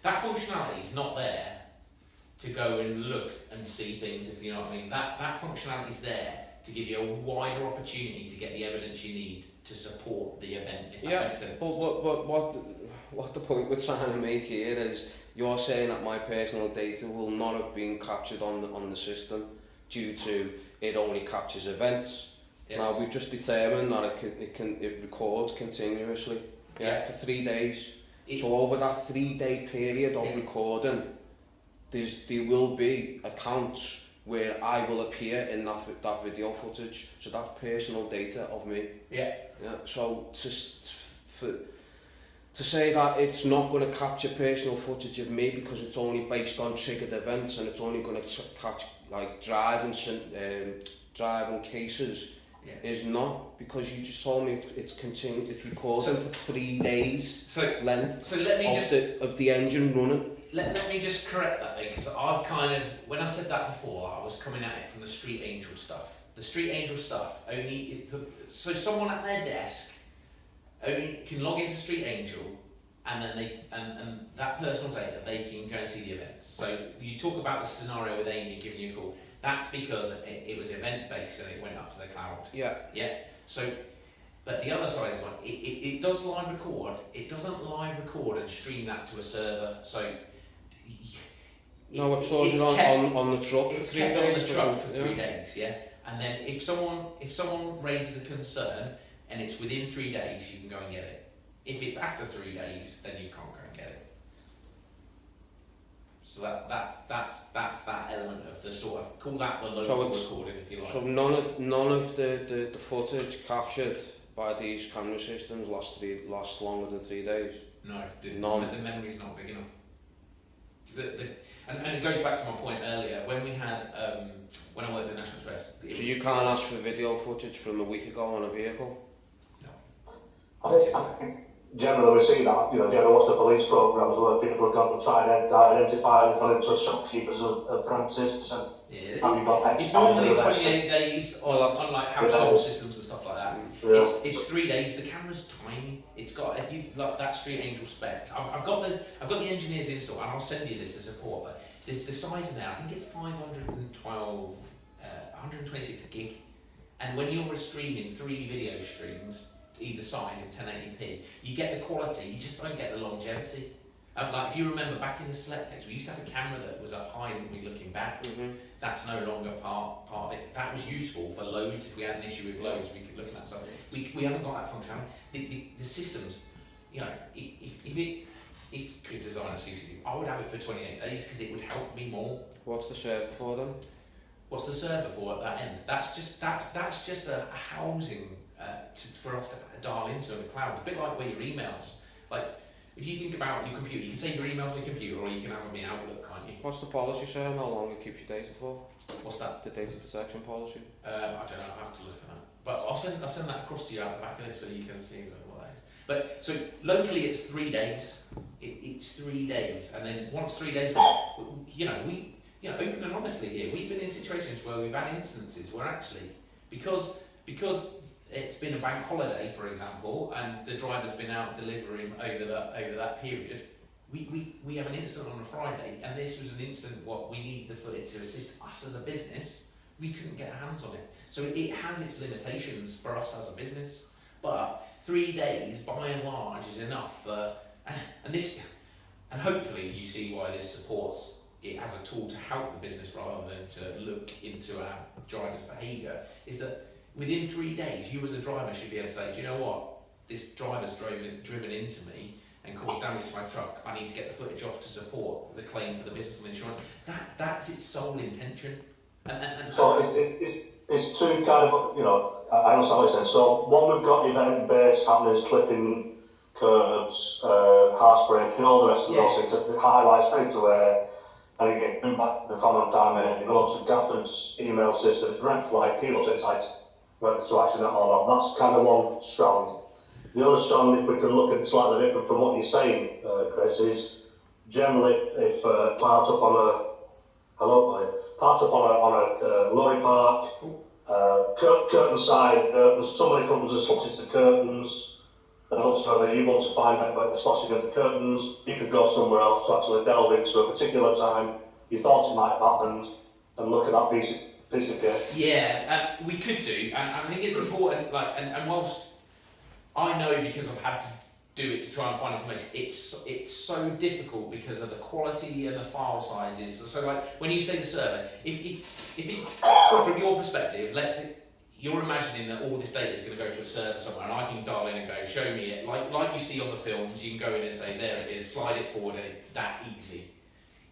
That functionality is not there to go and look and see things, if you know what I mean. That functionality is there to give you a wider opportunity to get the evidence you need to support the event, if that makes sense. But what the point we're trying to make here is, you're saying that my personal data will not have been captured on the system due to it only captures events. Now we've just determined that it records continuously for 3 days. So over that 3 day period of recording, there will be accounts where I will appear in that video footage. So that's personal data of me. So to say that it's not going to capture personal footage of me because it's only based on triggered events and it's only going to catch like driving cases is not, because you just told me it's recording for 3 days length of the engine running. Let me just correct that, because I've when I said that before, I was coming at it from the Street Angel stuff. The Street Angel stuff so someone at their desk only can log into Street Angel and then and that personal data, they can go and see the events. So you talk about the scenario with Amy giving you a call. That's because it was event based and it went up to the cloud. Yeah. Yeah. So, but the other side is one. It does live record. It doesn't live record and stream that to a server. So. No, it stores it on the truck for 3 days. It's kept on the truck for 3 days, yeah. And then if someone raises a concern and it's within 3 days, you can go and get it. If it's after 3 days, then you can't go and get it. So that's that element of the sort of, call that the local recording if you like. So none of the footage captured by these camera systems lasts longer than 3 days. No, the memory's not big enough. And it goes back to my point earlier, when we had, when I worked at National Express. So you can't ask for video footage from a week ago on a vehicle? No. I think generally we see that, you know, if you ever watch the police programmes where people have gone and tried to identify, they've gone into shopkeepers of premises and it's normally 28 days on like household systems and stuff like that. Yeah. It's 3 days. The camera's tiny. It's got, if you like that Street Angel spec. I've got the engineers installed, and I'll send you this to support. But the size now, I think it's 126 gig, and when you're streaming 3 video streams either side in 1080p, you get the quality. You just don't get the longevity. Like if you remember back in the select days, we used to have a camera that was up high, didn't we, looking back? Mm-hmm. That's no longer part of it. That was useful for loads. If we had an issue with loads, we could look at that. So we haven't got that functionality. The systems, you know, if you could design a CCTV, I would have it for 28 days because it would help me more. What's the server for then? What's the server for at that end? That's just a housing for us to dial into in the cloud. A bit like where your emails, like. If you think about your computer, you can save your emails on your computer, or you can have them in Outlook, can't you? What's the policy, sir? How long it keeps your data for? What's that? The data protection policy? I don't know. I'll have to look at that. But I'll send that across to you out the back of this so you can see exactly what that is. But so locally, it's 3 days. It's 3 days, and then once 3 days, open and honestly here, we've been in situations where we've had instances where actually, because it's been a bank holiday, for example, and the driver's been out delivering over that period. We have an incident on a Friday, and this was an incident what we need the footage to assist us as a business. We couldn't get our hands on it, so it has its limitations for us as a business. But 3 days, by and large, is enough for, and hopefully you see why this supports it as a tool to help the business rather than to look into our drivers' behaviour. Is that within 3 days, you as a driver should be able to say, do you know what, this driver's driven into me and caused damage to my truck. I need to get the footage off to support the claim for the business and insurance. That's its sole intention. So it's two kind of, you know, I understand what you're saying. So one, we've got event-based happenings, clipping, curbs, harsh braking, all the rest of those things that highlight straight away. And again, going back to the comment I made, you go to Gafford's email system, red flag, keynote insights, whether to action it or not. That's kind of one strand. The other strand, if we can look at it slightly different from what you're saying, Chris, is generally if parked up on a lorry park, curtain side, somebody comes and slots into the curtains, and also you want to find out about the slots into the curtains, you could go somewhere else to actually delve into a particular time you thought it might have happened, and look at that piece of kit. Yeah, we could do, and I think it's important, like, and whilst I know because I've had to do it to try and find information, it's so difficult because of the quality and the file sizes. So like, when you say the server, if it, from your perspective, let's say you're imagining that all this data is going to go to a server somewhere, and I can dial in and go, show me it, like you see on the films, you can go in and say, there it is, slide it forward, and it's that easy.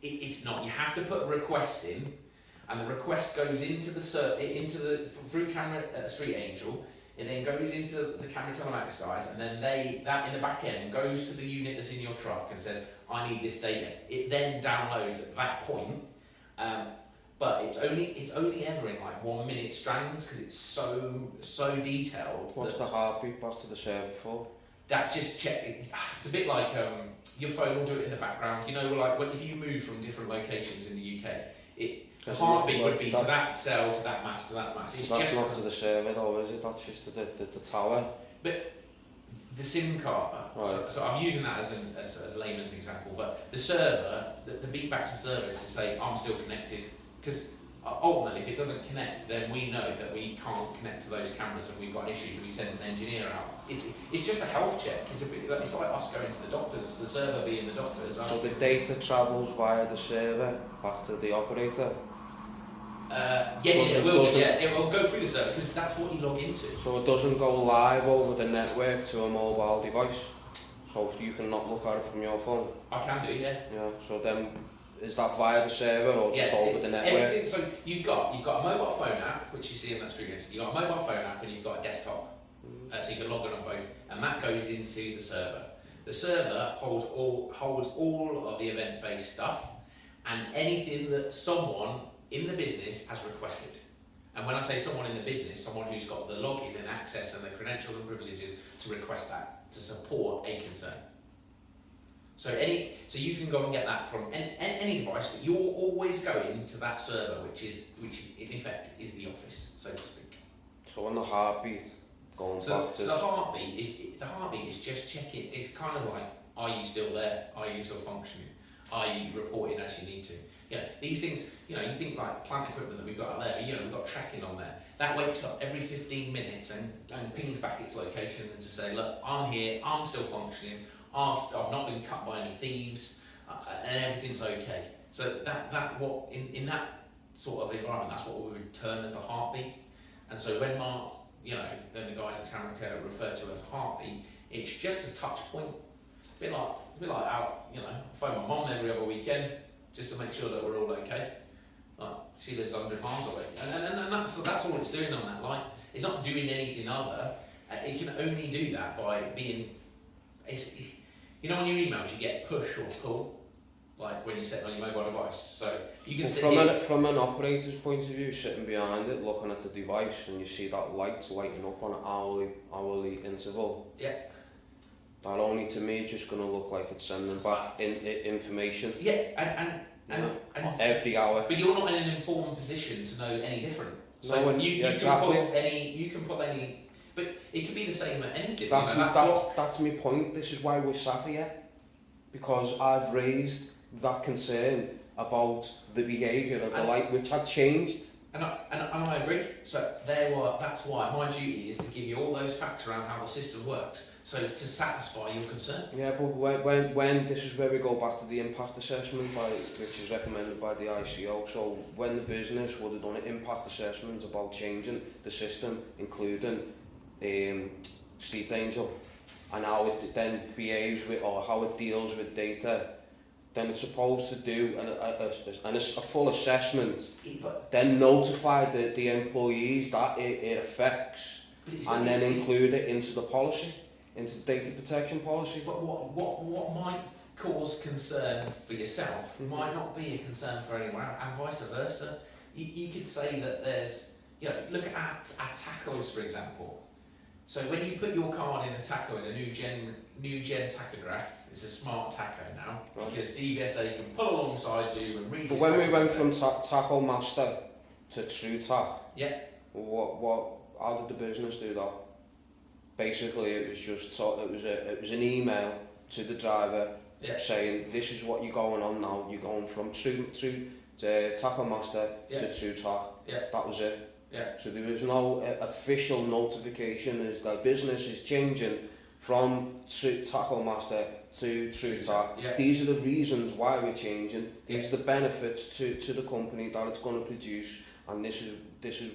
It's not. You have to put a request in, and the request goes into the through camera Street Angel. It then goes into the camera telematics guys, and then that in the back end goes to the unit that's in your truck and says, I need this data. It then downloads at that point, but it's only ever in like 1 minute strands because it's so detailed. What's the heartbeat back to the server for? That just check. It's a bit like your phone will do it in the background. You know, like if you move from different locations in the UK, the heartbeat would be to that cell, to that mast, to that mast. It's that's just not to the server though, is it? That's just to the tower. But the SIM card. So I'm using that as a layman's example, but the server, the beatback to the server is to say I'm still connected, because ultimately if it doesn't connect, then we know that we can't connect to those cameras and we've got an issue. Do we send an engineer out? It's just a health check. It's like us going to the doctors, the server being the doctors. So the data travels via the server back to the operator? It will go through the server because that's what you log into. So it doesn't go live over the network to a mobile device? So you can not look at it from your phone? I can do, yeah. Yeah, so then is that via the server or just over the network? So you've got a mobile phone app, which you see in that screen. You've got a mobile phone app and you've got a desktop. So you can log in on both, and that goes into the server. The server holds all of the event-based stuff and anything that someone in the business has requested. And when I say someone in the business, someone who's got the login and access and the credentials and privileges to request that, to support a concern. So you can go and get that from any device, but you're always going to that server, which in effect is the office, so to speak. So on the heartbeat, going back to... So the heartbeat is just checking. It's kind of like, are you still there? Are you still functioning? Are you reporting as you need to? These things, you think like plant equipment that we've got out there, we've got tracking on there. That wakes up every 15 minutes and pings back its location and to say, look, I'm here, I'm still functioning, I've not been cut by any thieves, and everything's okay. So that what in that sort of environment, that's what we would term as the heartbeat. And so when Mark, then the guys at Camera Care refer to as a heartbeat, it's just a touch point. A bit like out, I phone my mum every other weekend just to make sure that we're all okay. Like, she lives 100 miles away, and that's all it's doing on that line. It's not doing anything other. It can only do that by being. On your emails you get push or pull, like when you set it on your mobile device. So you can from an operator's point of view, sitting behind it, looking at the device, and you see that lights lighting up on an hourly interval. Yeah. That only to me just going to look like it's sending back information. Yeah, and every hour. But you're not in an informed position to know any different. So no, you exactly. can put any, but it could be the same at anything. That's my point. This is why we're sat here, because I've raised that concern about the behaviour of the light, which had changed. And I agree. So that's why my duty is to give you all those facts around how the system works, so to satisfy your concern. Yeah, but when this is where we go back to the impact assessment, which is recommended by the ICO. So when the business would have done an impact assessment about changing the system, including Street Angel, and how it then behaves with, or how it deals with data, then it's supposed to do a full assessment, then notify the employees that it affects, and then include it into the policy, into the data protection policy. But what might cause concern for yourself might not be a concern for anyone else, and vice versa. You could say that there's, look at tachos, for example. So when you put your card in a tacho, in a new gen tachograph, it's a smart tacho now, because DVSA can pull alongside you and read. But when we went from Tacho Master to True Tach, how did the business do that? Basically, it was just it was an email to the driver saying, this is what you're going on now. You're going from True Tacho Master to True Tach. Yeah. That was it. Yeah. So there was no official notification as the business is changing from Tacho Master to True Tach. Yeah. These are the reasons why we're changing. These are the benefits to the company that it's going to produce, and this is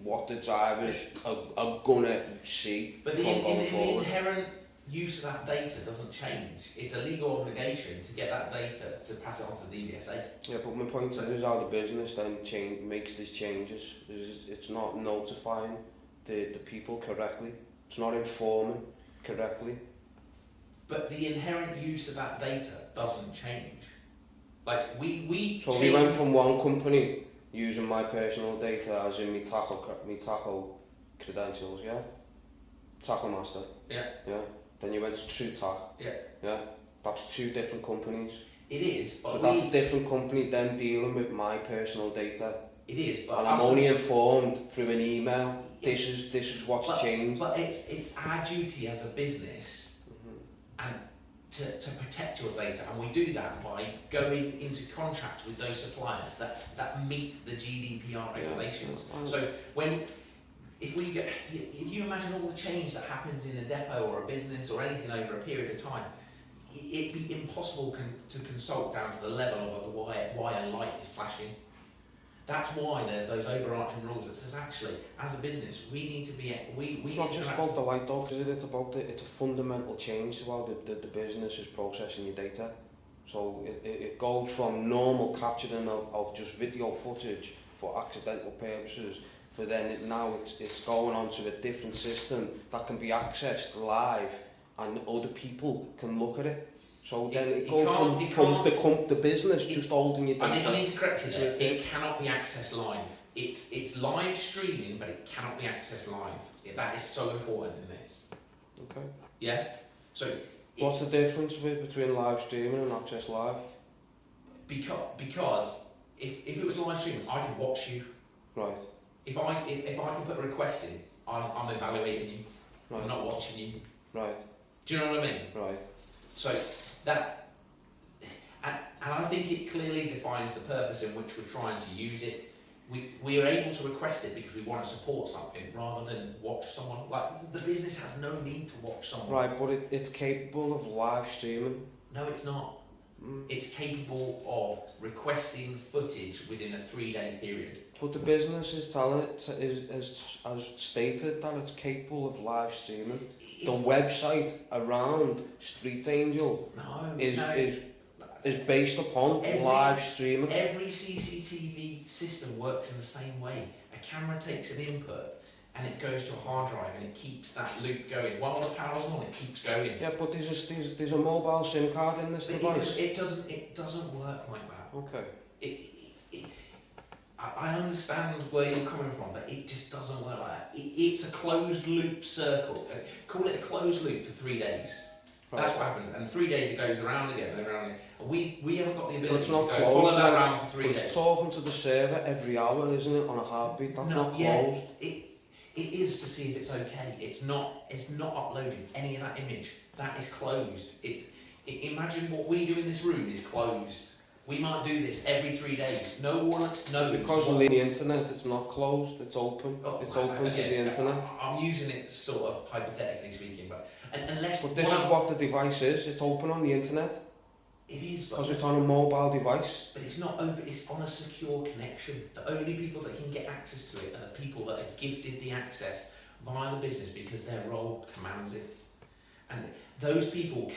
what the drivers are going to see. But the inherent use of that data doesn't change. It's a legal obligation to get that data to pass it on to DVSA. Yeah, but my point is how the business then makes these changes. It's not notifying the people correctly. It's not informing correctly. But the inherent use of that data doesn't change. Like So we went from one company using my personal data, as in my Tacho credentials, yeah? Tacho Master. Yeah. Yeah. Then you went to True Tach. Yeah. Yeah. That's two different companies. It is. So that's a different company then dealing with my personal data. It is, but and I'm only informed through an email. This is what's changed. But it's our duty as a business and to protect your data, and we do that by going into contract with those suppliers that meet the GDPR regulations. Yeah. So if you imagine all the change that happens in a depot or a business or anything over a period of time, it'd be impossible to consult down to the level of why a light is flashing. That's why there's those overarching rules that says actually, as a business, we need to be It's not just about the light though, because it's a fundamental change to how the business is processing your data. So it goes from normal capturing of just video footage for accidental purposes, for then now it's going on to a different system that can be accessed live and other people can look at it. So then it goes from the business just holding your data. I need to correct you there. It cannot be accessed live. It's live streaming, but it cannot be accessed live. That is so important in this. Okay. Yeah? So... What's the difference between live streaming and access live? Because if it was live streaming, I could watch you. Right. If I can put a request in, I'm evaluating you. Right. I'm not watching you. Right. Do you know what I mean? Right. So that, and I think it clearly defines the purpose in which we're trying to use it. We are able to request it because we want to support something rather than watch someone. Like, the business has no need to watch someone. Right, but it's capable of live streaming. No, it's not. It's capable of requesting footage within a 3-day period. But the business is has stated that it's capable of live streaming. The website around Street Angel is based upon live streaming. Every CCTV system works in the same way. A camera takes an input and it goes to a hard drive and it keeps that loop going. While the power's on, it keeps going. Yeah, but there's a mobile SIM card in this device. It doesn't work like that. Okay. I understand where you're coming from, but it just doesn't work like that. It's a closed loop circle. Call it a closed loop for 3 days. Right. That's what happens. And 3 days it goes around again and around again. We haven't got the ability to not go closed, follow that around for 3 days. It's talking to the server every hour, isn't it, on a heartbeat? That's not closed. It is to see if it's okay. It's not uploading any of that image. That is closed. Imagine what we do in this room is closed. We might do this every 3 days. No one knows. Because on the internet, it's not closed. It's open. It's open to the internet. I'm using it sort of hypothetically speaking, but unless. But this is what the device is. It's open on the internet. It is, because it's on a mobile device. But it's not open. It's on a secure connection. The only people that can get access to it are the people that are gifted the access via the business because their role commands it. And those people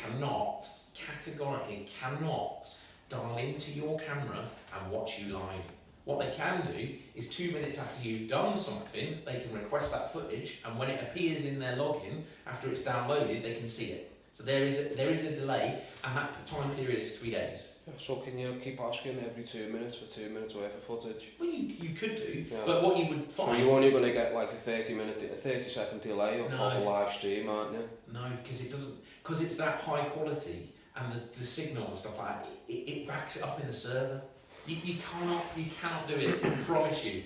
categorically cannot dial into your camera and watch you live. What they can do is 2 minutes after you've done something, they can request that footage, and when it appears in their login, after it's downloaded, they can see it. So there is a delay, and that time period is 3 days. Yeah, so can you keep asking every 2 minutes for 2 minutes worth of footage? Well, you could do, yeah. But what you would find... So you're only going to get like a 30-second delay of a live stream, aren't you? No, because it doesn't... Because it's that high quality, and the signal and stuff like that, it backs it up in the server. You cannot do it, I promise you.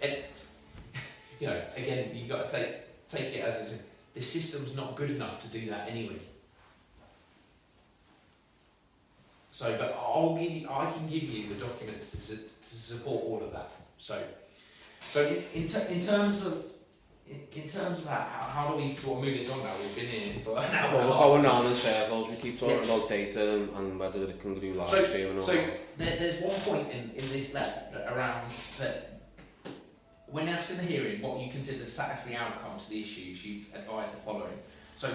And, you know, again, you've got to take it as the system's not good enough to do that anyway. So, but I can give you the documents to support all of that. So in terms of that, how do we sort of move this on now? We've been here for an hour. Well, we're going round in circles. We keep talking about data and whether it can do live streaming or not. So there's one point in this around that when asked in the hearing what you consider the satisfactory outcome to the issues, you've advised the following. So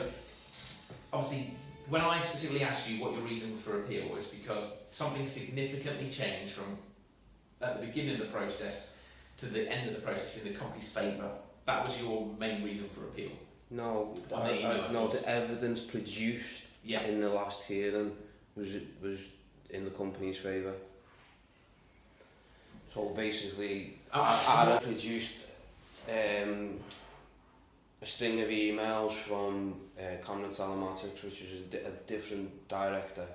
obviously, when I specifically asked you what your reason for appeal was, because something significantly changed from at the beginning of the process to the end of the process in the company's favour. That was your main reason for appeal? No, the evidence produced in the last hearing was in the company's favour. So basically, I produced a string of emails from Cameron Telematics, which is a different director.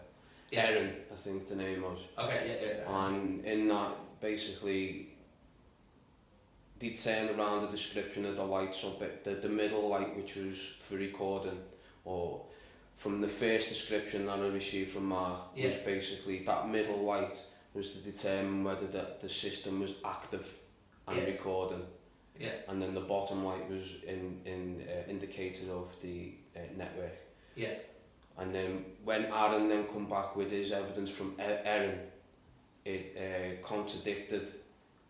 Erin, I think the name was. Okay, yeah. And in that, basically, they turned around the description of the light, so the middle light, which was for recording, or from the first description that I received from Mark, was basically that middle light was to determine whether the system was active and recording. Yeah. And then the bottom light was indicator of the network. Yeah. And then when Aaron then come back with his evidence from Erin, it contradicted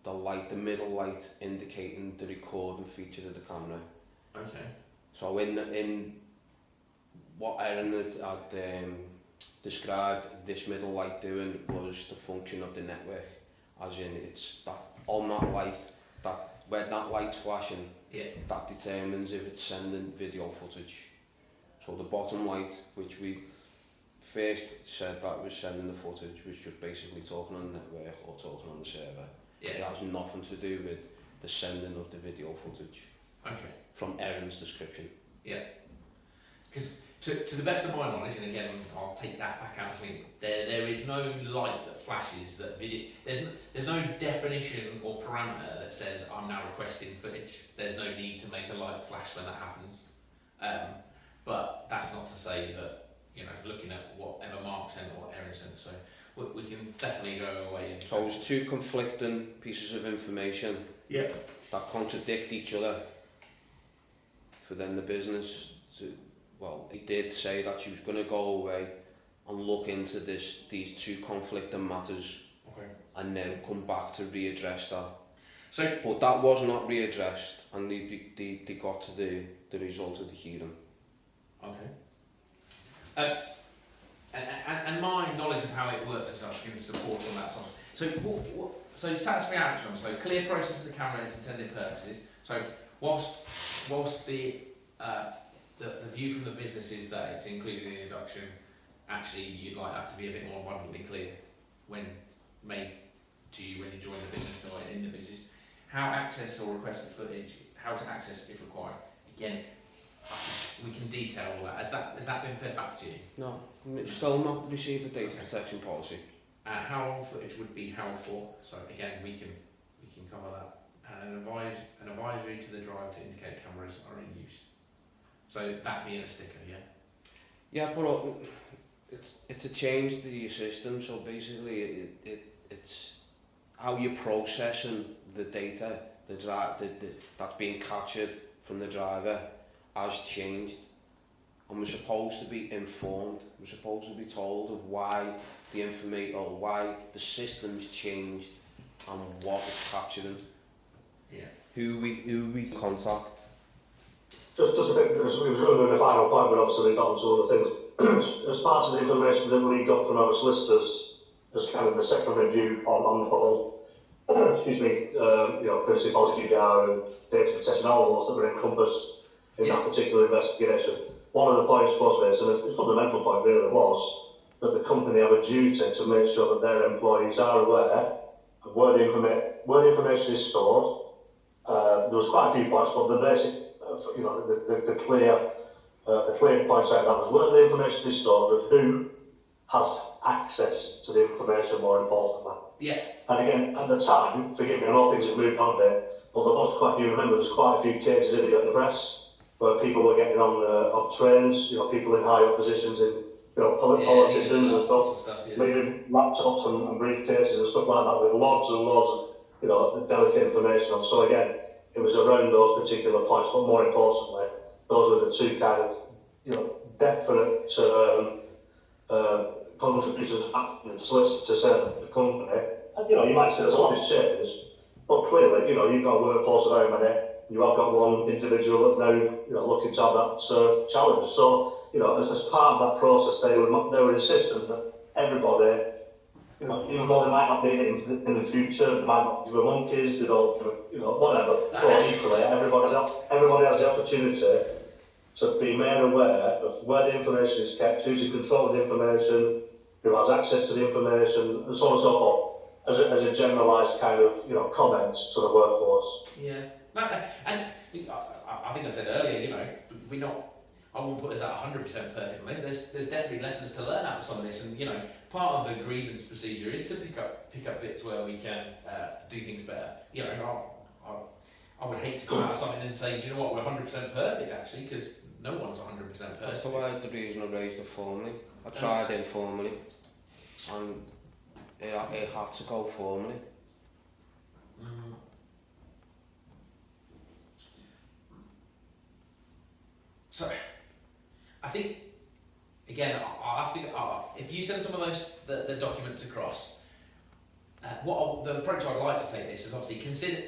the middle light indicating the recording feature of the camera. Okay. So in what Erin had described this middle light doing was the function of the network, as in it's that on that light, that when that light's flashing, that determines if it's sending video footage. So the bottom light, which we first said that was sending the footage, was just basically talking on the network or talking on the server. It has nothing to do with the sending of the video footage. Okay. From Erin's description. Yeah. Because to the best of my knowledge, and again I'll take that back out of me, there is no light that flashes that video. There's no definition or parameter that says I'm now requesting footage. There's no need to make a light flash when that happens. But that's not to say that, you know, looking at whatever Mark sent or what Erin sent, so we can definitely go away. So it was two conflicting pieces of information that contradict each other for then the business to, well, he did say that she was going to go away and look into these two conflicting matters, and then come back to readdress that. So, but that was not readdressed, and they got to the result of the hearing. Okay. And my knowledge of how it works and stuff can support on that side. So so satisfactory action, so clear process of the camera and its intended purposes. So whilst the view from the business is that it's included in the induction, actually you'd like that to be a bit more abundantly clear when made to you when you join the business or in the business. How access or request the footage, how to access if required. Again, we can detail all that. Has that been fed back to you? No, still not received the data protection policy. How long footage would be held for? So again, we can cover that. And an advisory to the driver to indicate cameras are in use. So that being a sticker, yeah. Yeah, but it's a change to your system. So basically, it's how you're processing the data, that's being captured from the driver has changed, and we're supposed to be informed. We're supposed to be told of why the information or why the system's changed and what it's capturing. Yeah. Who we contact. Just a bit, it was really the final point, but obviously we got onto other things. As part of the information that we got from our solicitors, as kind of the second review on the whole, excuse me, privacy policy, GDPR and data protection, all those that were encompassed in that particular investigation. One of the points was this, and a fundamental point really was, that the company have a duty to make sure that their employees are aware of where the information is stored. There was quite a few points, but the basic, the clear points out of that was where the information is stored and who has access to the information, more importantly. Yeah. And again, at the time, forgive me, I know things have moved on a bit, but there was quite, you remember, there's quite a few cases in the press where people were getting on trains, people in high up positions in, politicians and stuff, leaving laptops and briefcases and stuff like that with loads and loads of, delicate information on. So again, it was around those particular points, but more importantly, those were the two kind of, definite contributions from the solicitor to say that the company, and you might say there's a lot of changes, but clearly, you've got a workforce of how many, you have got one individual that now, looking to have that challenge. So, as part of that process, they were insistent that everybody, even though they might not need it in the future, they might not give a monkeys, they don't, whatever. But equally, everybody has the opportunity to be made aware of where the information is kept, who's in control of the information, who has access to the information, and so on and so forth, as a generalised kind of, comments to the workforce. Yeah. No, and I think I said earlier, I won't put us at 100% perfect on this. There's definitely lessons to learn out of some of this, and part of the grievance procedure is to pick up bits where we can do things better. I would hate to come out of something and say, do you know what, we're 100% perfect actually, because no one's 100% perfect. That's the reason I raised it formally. I tried informally, and it had to go formally. So, I think, again, I'll have to, if you send some of the documents across, the approach I'd like to take this is obviously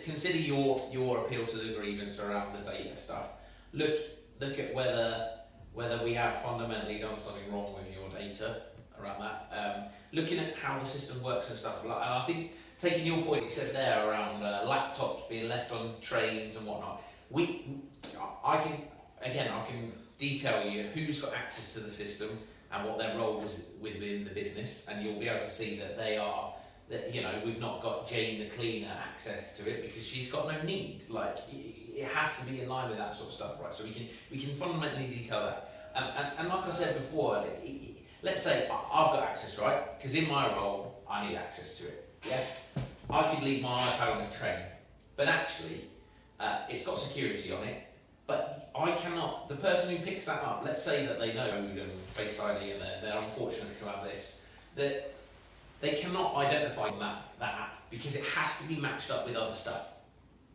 consider your appeal to the grievance around the data stuff. Look at whether we have fundamentally done something wrong with your data around that. Looking at how the system works and stuff, and I think taking your point you said there around laptops being left on trains and whatnot, I can detail you who's got access to the system and what their role is within the business, and you'll be able to see that we've not got Jane the cleaner access to it because she's got no need. Like, it has to be in line with that sort of stuff, right? So we can fundamentally detail that. And like I said before, let's say I've got access, right? Because in my role, I need access to it. Yeah, I could leave my iPad on the train, but actually, it's got security on it. But I cannot. The person who picks that up, let's say that they know and Face ID and they're unfortunate to have this, that they cannot identify that app because it has to be matched up with other stuff.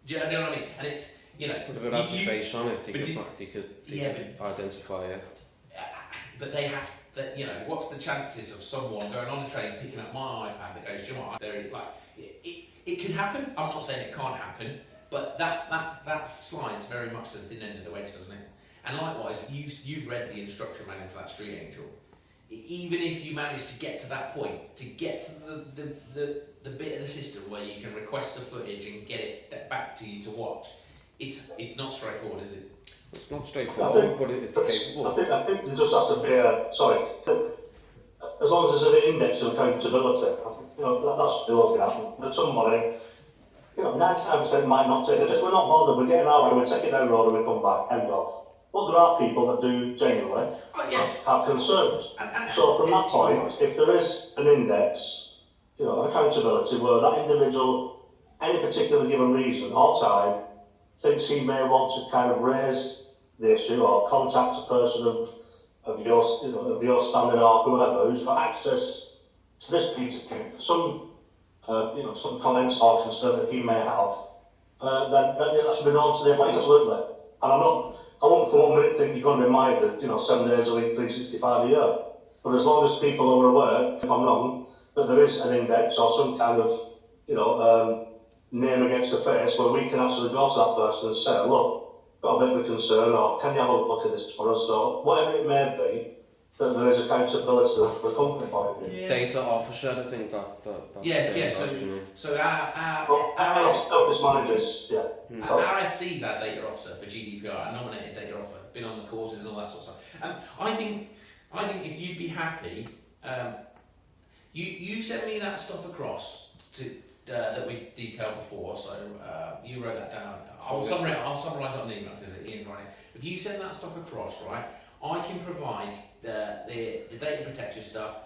Do you know what I mean? And it's, But if it had your face on it, they could identify it. But they have that. What's the chances of someone going on a train picking up my iPad that goes, do you know what? There is it could happen. I'm not saying it can't happen, but that slides very much to the thin end of the wedge, doesn't it? And likewise, you've read the instruction manual for that Street Angel. Even if you manage to get to that point, to get to the bit of the system where you can request the footage and get it back to you to watch, it's not straightforward, is it? It's not straightforward, but it's capable. I think there just has to be as long as there's an index of accountability, that's still looking at. That somebody, 99% might not take it. We're not bothered, we're getting out, we take it down the road and we come back, end of. But there are people that do genuinely have concerns. So from that point, if there is an index, of accountability where that individual, any particular given reason or time, thinks he may want to kind of raise the issue or contact a person of your standing or whoever who's got access to this piece of kit for some comments or concern that he may have, then that should be known to them, absolutely. And I won't for 1 minute think you're going to be minded, 7 days a week, 365 a year. But as long as people are aware, if I'm wrong, that there is an index or some kind of, name against the face where we can actually go to that person and say, look, got a bit of a concern, or can you have a look at this for us, or whatever it may be, that there is accountability for a company point of view. Data officer, I think that's So our office managers, our FD's our data officer for GDPR, our nominated data officer, been on the courses and all that sort of stuff. I think if you'd be happy, you send me that stuff across that we detailed before. So you wrote that down. I'll summarise it on email because Ian's writing. If you send that stuff across, right, I can provide the data protection stuff,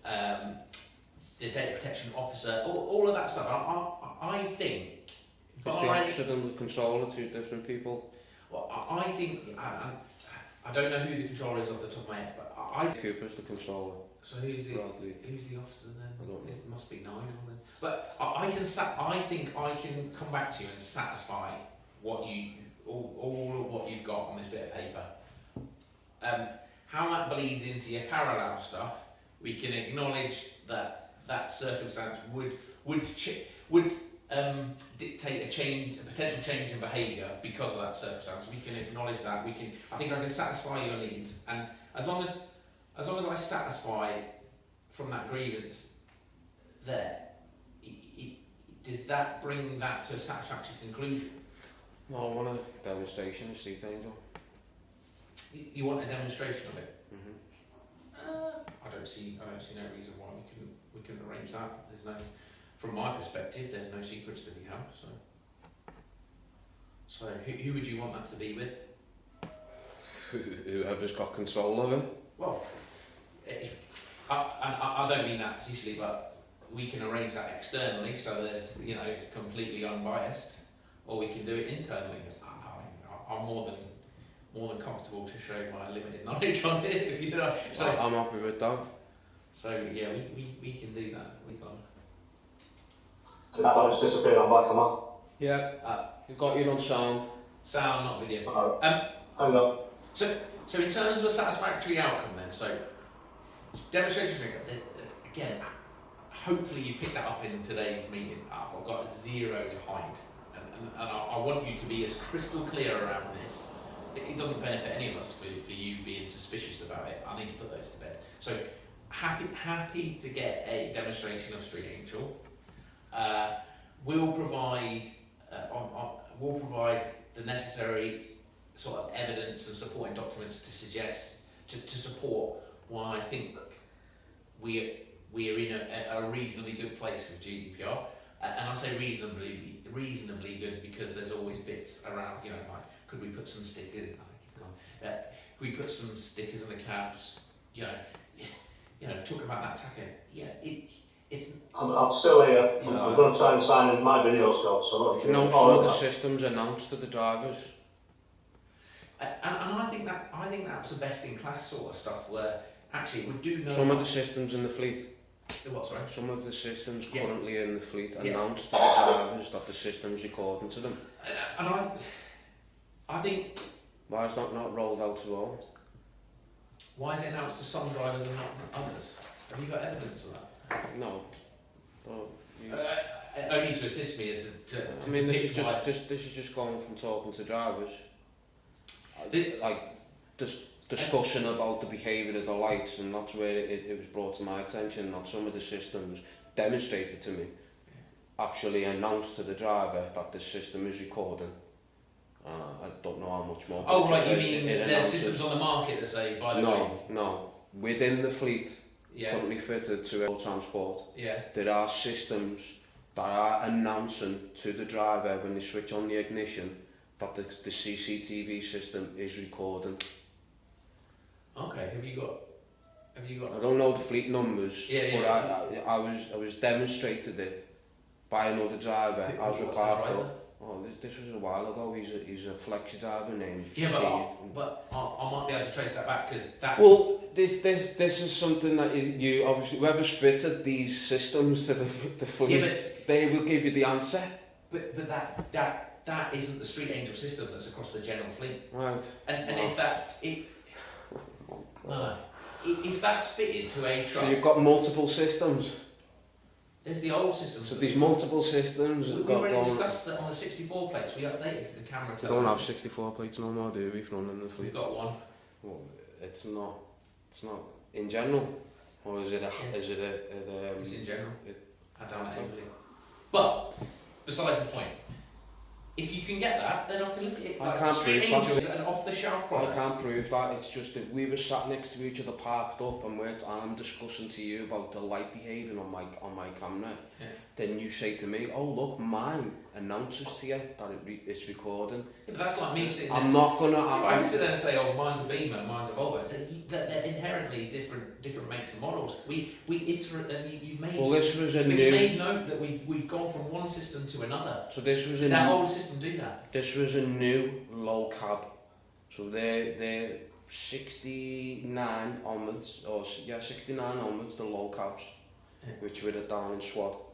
the data protection officer, all of that stuff. I think. Is the officer and the controller two different people? Well, I think I don't know who the controller is off the top of my head, but Cooper's the controller. So who's the officer then? I don't know. It must be Nigel then. But I think I can come back to you and satisfy all of what you've got on this bit of paper. How that bleeds into your parallel stuff, we can acknowledge that circumstance would dictate a potential change in behaviour because of that circumstance. We can acknowledge that. I think I can satisfy your needs, and as long as I satisfy from that grievance there, does that bring that to a satisfactory conclusion? Well, I want a demonstration of Street Angel. You want a demonstration of it? Mm-hmm. I don't see no reason why we can arrange that. From my perspective, there's no secrets to be had. So who would you want that to be with? Whoever's got control of it. Well, I don't mean that facetiously, but we can arrange that externally, so there's it's completely unbiased. or we can do it internally. I'm more than comfortable to show my limited knowledge on it, if you know. So I'm happy with that. So yeah, we can do that. We can. Did that not just disappear on back, am I? Yeah. You've got your on sound. Sound, not video. Hang on. So in terms of a satisfactory outcome then, so demonstration again, hopefully you picked that up in today's meeting. I've got zero to hide, and I want you to be as crystal clear around this. It doesn't benefit any of us for you being suspicious about it. I need to put those to bed. So happy to get a demonstration of Street Angel. We'll provide the necessary sort of evidence and supporting documents to suggest to support why I think we're in a reasonably good place with GDPR. And I say reasonably good because there's always bits around, you know, like could we put some stickers? I think it's gone. Could we put some stickers on the cabs? You know, talk about that tacker. Yeah, it's. I'm still here. I'm going to try and sign in my video, Scott. So You know, some of the systems announced to the drivers. And I think that's the best in class sort of stuff where actually we do know. Some of the systems in the fleet. The what, sorry? Some of the systems currently in the fleet announced to the drivers that the system's recording to them. And I think. Why is that not rolled out to all? Why is it announced to some drivers and not others? Have you got evidence of that? No. But you... only to assist me as to I mean, this is just going from talking to drivers. Discussion about the behaviour of the lights, and that's where it was brought to my attention that some of the systems demonstrated to me actually announced to the driver that the system is recording. I don't know how much more. Oh right, you mean there's systems on the market that say, by the way? No. Within the fleet, yeah, currently fitted to air transport, yeah, there are systems that are announcing to the driver when they switch on the ignition that the CCTV system is recording. Okay, have you got? I don't know the fleet numbers, yeah, but I was demonstrated it by another driver as a part. Oh, this was a while ago. He's a flexi driver named Steve. But I might be able to trace that back because that's. Well, this is something that you obviously, whoever's fitted these systems to the fleet, they will give you the answer. But that isn't the Street Angel system that's across the general fleet. Right. And if that's fitted to a truck. So you've got multiple systems. There's the old system. So these multiple systems. We already discussed that on the 64 plates. We updated the camera. We don't have 64 plates no more, do we? If none in the fleet. We've got one. Well, it's not in general, or is it a? Is it a? It's in general. I don't know. But besides the point, if you can get that, then I can look at it. I can't prove that. Is an off-the-shelf product. I can't prove that. It's just if we were sat next to each other, parked up, and I'm discussing to you about the light behaving on my camera, then you say to me, "Oh look, mine announces to you that it's recording." Yeah, but that's like me sitting. I'm not gonna. I can sit there and say, "Oh, mine's a Beamer, mine's a Volvo." They're inherently different makes and models. We iterate, and you've made. Well, this was a new. You made note that we've gone from one system to another. So this was a that new, old system do that. This was a new low cab. So they're 69 onwards, 69 onwards, the low cabs, which were down in SWAT.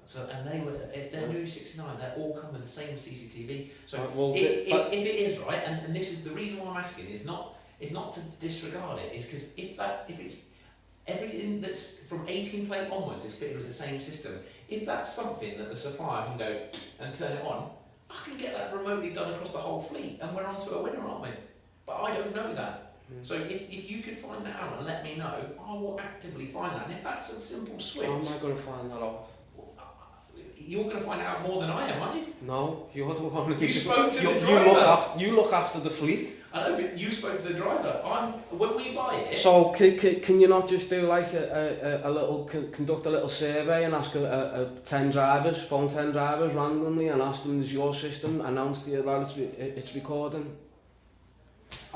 So, and they were, if they're new 69, they all come with the same CCTV. So well, if it is right, and this is the reason why I'm asking is not to disregard it, is because if it's everything that's from 18 plate onwards is fitted with the same system. If that's something that the supplier can go and turn it on, I can get that remotely done across the whole fleet, and we're on to a winner, aren't we? But I don't know that. So if you could find that out and let me know, I will actively find that. And if that's a simple switch, how am I going to find that out? You're going to find out more than I am, aren't you? No, you're the one who... You spoke to the driver. You look after the fleet. I know, but you spoke to the driver. When we buy it... So can you not just do like conduct a little survey and ask 10 drivers, phone 10 drivers randomly and ask them, is your system announced to you that it's recording?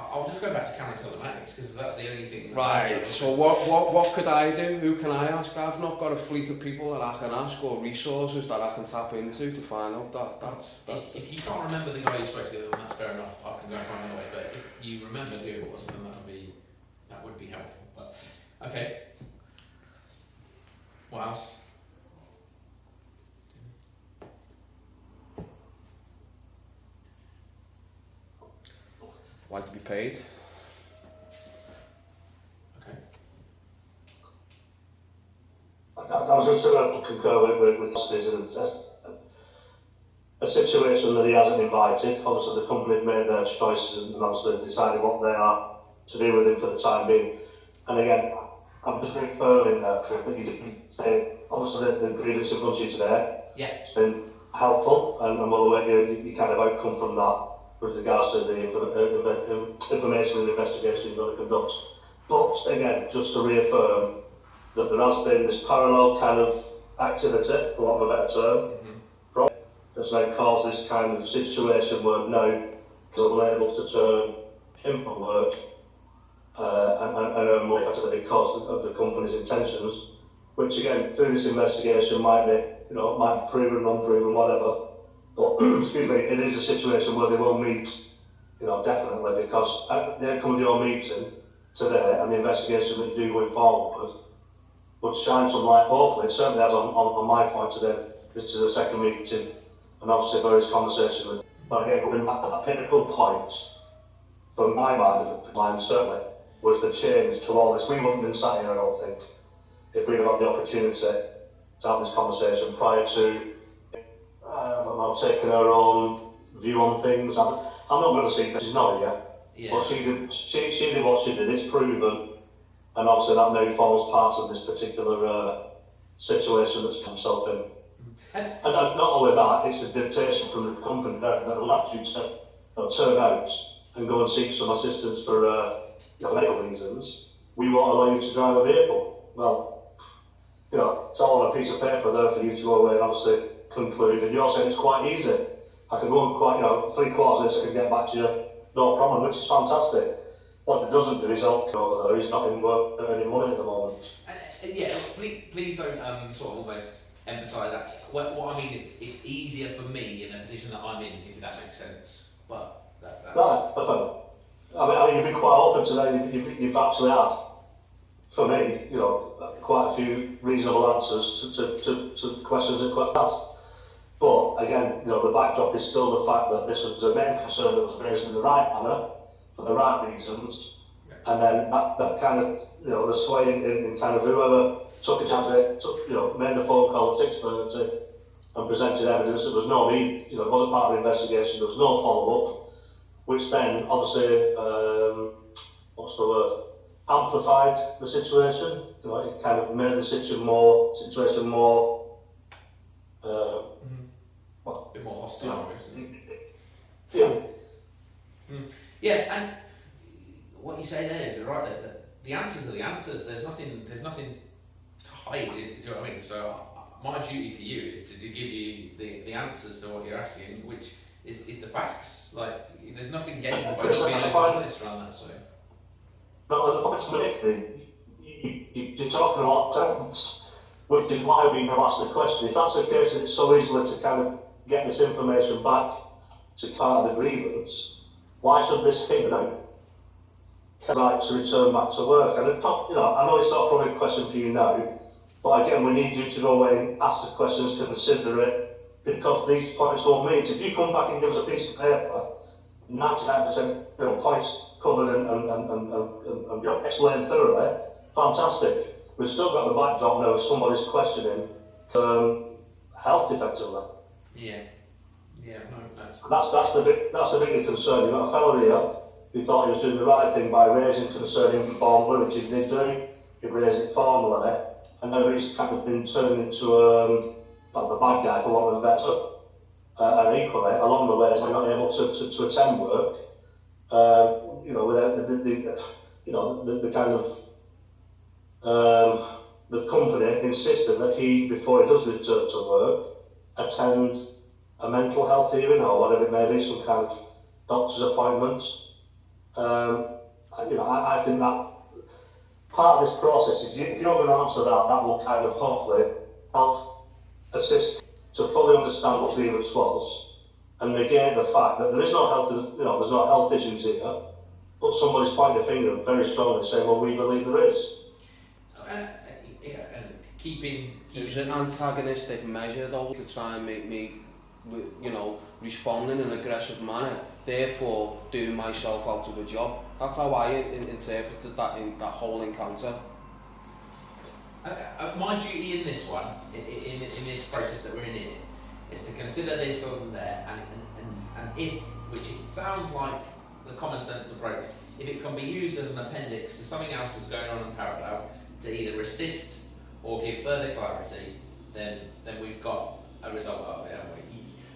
I'll just go back to camera telematics because that's the only thing. Right, so what could I do? Who can I ask? I've not got a fleet of people that I can ask or resources that I can tap into to find out If you can't remember the guy you spoke to, then that's fair enough. I can go and find another way. But if you remember who it was, then that would be helpful. But okay. What else? like to be paid. Okay. I was just going to concur with Steve. A situation that he hasn't invited. Obviously, the company made their choices and obviously decided what they are to do with him for the time being. And again, I'm just referring that you didn't say, obviously, the grievance in front of you today. Yeah. It's been helpful, and we'll await your kind of outcome from that with regards to the information and investigation you're going to conduct. But again, just to reaffirm that there has been this parallel kind of activity, for want of a better term, that's now caused this kind of situation where now they're unable to turn in from work and earn money effectively because of the company's intentions, which again, through this investigation might be, might be proven, unproven, whatever. But, excuse me, it is a situation where they will meet, definitely, because the outcome of your meeting today and the investigation that you do going forward would shine some light, hopefully, it certainly has on my point today. This is the second meeting, and obviously various conversations with. But again, going back to that pinnacle point, from my mind, certainly, was the change to all this. We wouldn't have been sat here, I don't think, if we'd have had the opportunity to have this conversation prior to taking her own view on things. I'm not going to say that she's not here. Yeah. But she did what she did. It's proven, and obviously that now forms part of this particular situation that's come herself in. And not only that, it's a dictation from the company that allows you to turn out and go and seek some assistance for medical reasons. We won't allow you to drive a vehicle. Well, it's all on a piece of paper there for you to go away and obviously conclude. And you're saying it's quite easy. I can go and 3 quarters of this, I can get back to you, no problem, which is fantastic. What it doesn't do is help over there. He's not in work earning money at the moment. Yeah, please don't sort of almost emphasise that. What I mean is, it's easier for me in the position that I'm in, if that makes sense. But that's... Right, perfect. I mean, you've been quite open today. You've actually had, for me, quite a few reasonable answers to questions that quite asked. But again, the backdrop is still the fact that this was the main concern that was raised in the right manner, for the right reasons, and then that kind of, the sway in kind of whoever took a chance of it, made the phone call at 6:30 and presented evidence. There was no need, it wasn't part of the investigation, there was no follow-up, which then obviously, amplified the situation. It kind of made the situation more a bit more hostile, obviously. Yeah. Yeah, and what you say there is right. The answers are the answers. There's nothing to hide. Do you know what I mean? So my duty to you is to give you the answers to what you're asking, which is the facts. Like, there's nothing gained by not being able to honest around that. So. No, the point's you're talking a lot of times, which is why we have asked the question. If that's the case, and it's so easily to kind of get this information back to part of the grievance, why should this thing now right to return back to work? And I know it's not probably a question for you now, but again, we need you to go away and ask the questions, consider it, because these points won't meet. If you come back and give us a piece of paper, 99% points covered and explained thoroughly, fantastic. We've still got the backdrop now of somebody's questioning health effectively. Yeah. Yeah, no, that's the bigger concern. You've got a fellow here who thought he was doing the right thing by raising concern informally, which he did do. He raised it formally, and now he's kind of been turned into the bad guy, for want of a better. And equally, along the way, he's not able to attend work. Without the kind of the company insisted that he, before he does return to work, attend a mental health hearing or whatever it may be, some kind of doctor's appointment. I think that part of this process, if you're going to answer that, that will kind of hopefully help assist to fully understand what grievance was and negate the fact that there is no health, there's no health issues here, but somebody's pointing a finger very strongly saying, well, we believe there is. And keeping. It was an antagonistic measure though to try and make me, respond in an aggressive manner, therefore do myself out of a job. That's how I interpreted that in that whole encounter. My duty in this one, in this process that we're in here, is to consider this or there, and if, which it sounds like the common sense approach, if it can be used as an appendix to something else that's going on in parallel, to either assist or give further clarity, then we've got a result out of it, haven't we?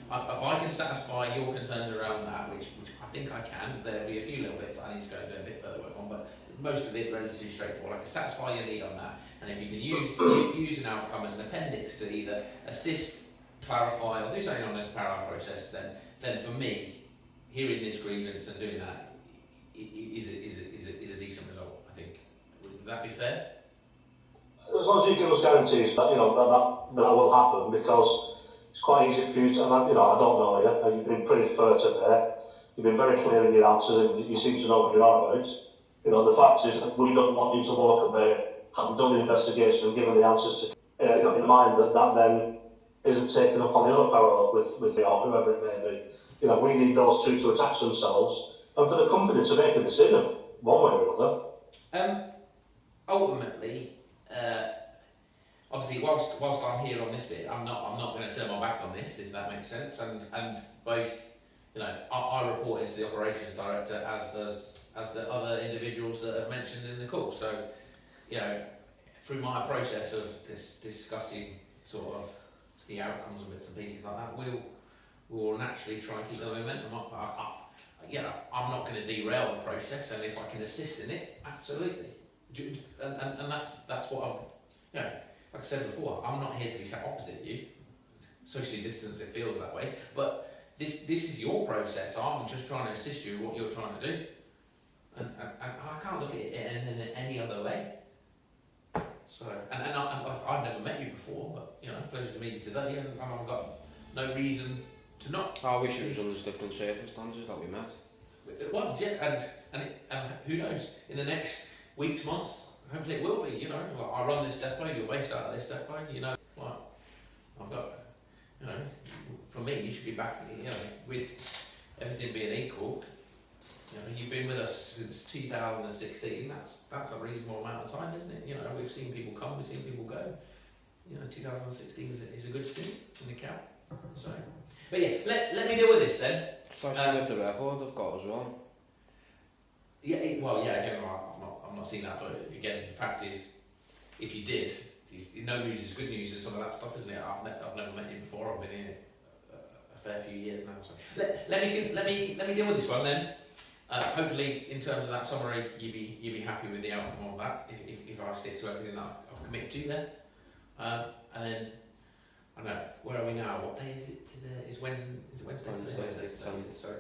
If I can satisfy your concerns around that, which I think I can, there'll be a few little bits I need to go and do a bit further work on, but most of it relatively straightforward. I can satisfy your need on that, and if you can use an outcome as an appendix to either assist, clarify, or do something on this parallel process, then for me, hearing this grievance and doing that is a decent result, I think. Would that be fair? As long as you give us guarantees that that will happen, because it's quite easy for you to, and I don't know you, and you've been pretty fair today. You've been very clear in your answers, and you seem to know what you're on about. The fact is that we don't want you to walk away, having done the investigation and given the answers to, in mind that then isn't taken up on the other parallel with me or whoever it may be. We need those two to attach themselves, and for the company to make a decision, one way or another. Ultimately, obviously, whilst I'm here on this bit, I'm not going to turn my back on this, if that makes sense. And both, I report into the operations director, as the other individuals that have mentioned in the call. So, through my process of discussing sort of the outcomes and bits and pieces like that, we'll naturally try and keep the momentum up. I'm not going to derail the process, and if I can assist in it, absolutely. And that's what like I said before, I'm not here to be sat opposite you. Socially distanced, it feels that way, but this is your process. I'm just trying to assist you in what you're trying to do, and I can't look at it in any other way. So, and I've never met you before, but pleasure to meet you today, and I've got no reason to not. I wish it was under different circumstances that we met. Well, yeah, and who knows, in the next weeks, months, hopefully it will be, I run this depot, you're based out of this depot, I've got, for me, you should be back, with everything being equal, you've been with us since 2016, that's a reasonable amount of time, isn't it? We've seen people come, we've seen people go, 2016 is a good stint in the cab, so. But yeah, let me deal with this then. Especially with the record I've got as well. Yeah, again, I'm not seeing that, but again, the fact is, if you did, no news is good news and some of that stuff, isn't it? I've never met you before. I've been here a fair few years now. So let me deal with this one then. Hopefully, in terms of that summary, you'd be happy with the outcome of that. If I stick to everything that I've committed to there, and then I don't know, where are we now? What day is it today? Is it Wednesday today? So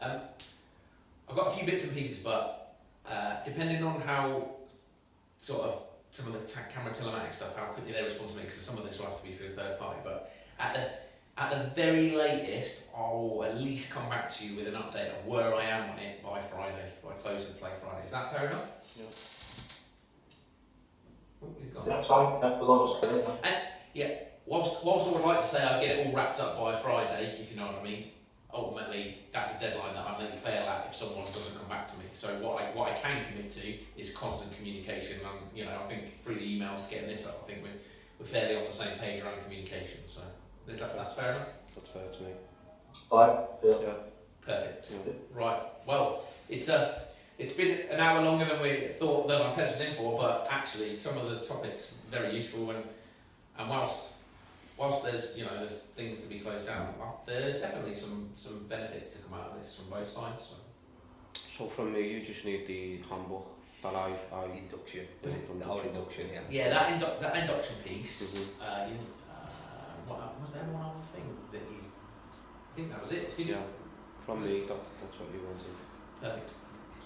I've got a few bits and pieces, but depending on how sort of some of the camera telematic stuff, how quickly they respond to me, because some of this will have to be through a third party, but at the very latest, I'll at least come back to you with an update of where I am on it by Friday, by close of play Friday. Is that fair enough? Yeah. Oh, he's gone. Yeah, fine. As long as And yeah, whilst I would like to say I'll get it all wrapped up by Friday, if you know what I mean, ultimately that's a deadline that I may fail at if someone doesn't come back to me. So what I can commit to is constant communication, and I think through the emails getting this up, I think we're fairly on the same page around communication. So that's fair enough? That's fair to me. fine. Yeah. Perfect. Yeah. Right. Well, it's been an hour longer than we thought that I penciled in for, but actually some of the topics are very useful, and whilst there's there's things to be closed down, there's definitely some benefits to come out of this from both sides. So from me, you just need the handbook that I induction. Was it our induction? Yeah. Yeah, that induction piece. Was there one other thing that you? I think that was it. Yeah. From me, that's what you wanted. Perfect.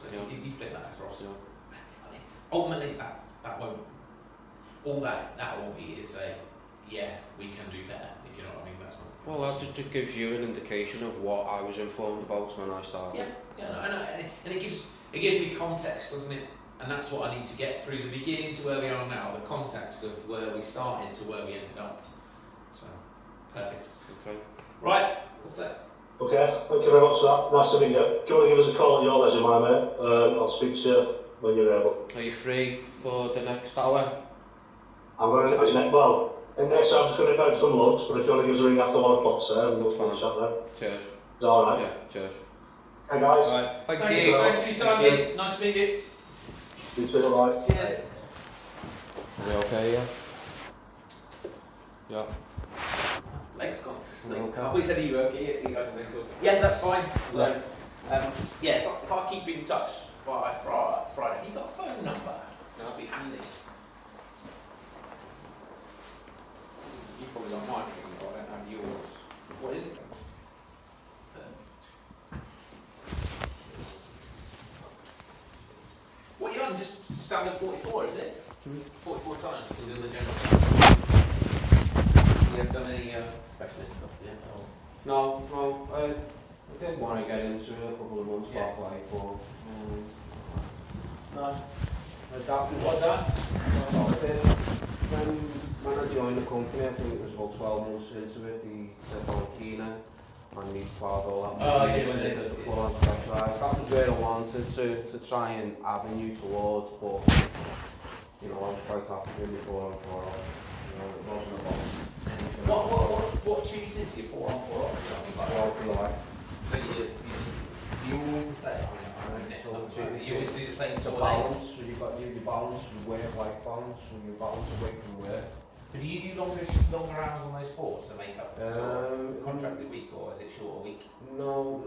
So Yeah. if you flip that across, Yeah. I mean, ultimately that won't, all that will be is a, yeah, we can do better, if you know what I mean, that's not. Well, that just gives you an indication of what I was informed about when I started. Yeah, no, I know, and it gives me context, doesn't it? And that's what I need to get through the beginning to where we are now, the context of where we started to where we ended up. So, perfect. Okay. Right, what's that? Okay, thank you very much for that. Nice to meet you. Do you want to give us a call at your leisure, my mate? I'll speak to you when you're able. Are you free for the next hour? I'm going to next, well, in next I'm just going to go some lunch, but if you want to give us a ring after 1 o'clock, sir, we'll chat then. Cheers. Is that alright? Yeah, cheers. Hey guys. Alright, thank you. you. Thanks for your time, mate. Nice to meet you. You too, alright. Cheers. Are you okay, yeah? Yeah. Legs gone to sleep. Okay. I thought you said, are you okay? Yeah, that's fine. So, yeah, if I keep in touch by Friday, have you got a phone number? That'd be handy. You probably got my phone, but I don't have yours. What is it? What are you on? Just standard 44, is it? 44 times to do the general. You haven't done any specialist stuff yet? Or? No, I did want to get into it a couple of months back, like, but No. what's that? When I joined the company, I think it was about 12 months into it, the said Kina and me plowed all that Oh, money yeah, into when it, they- the full on specialised. That was where I wanted to try and avenue towards, but you know, I was quite happy doing the 4 on 4 off. You know, it wasn't about anything. What chooses your 4 on 4 off? Well, for life. So you always the same. You always do the same It's a sort of days. balance, so you've got your balance, your work-life balance, and your balance away from work. But do you do longer hours on those 4s to make up sort of contracted week, or is it shorter week? No,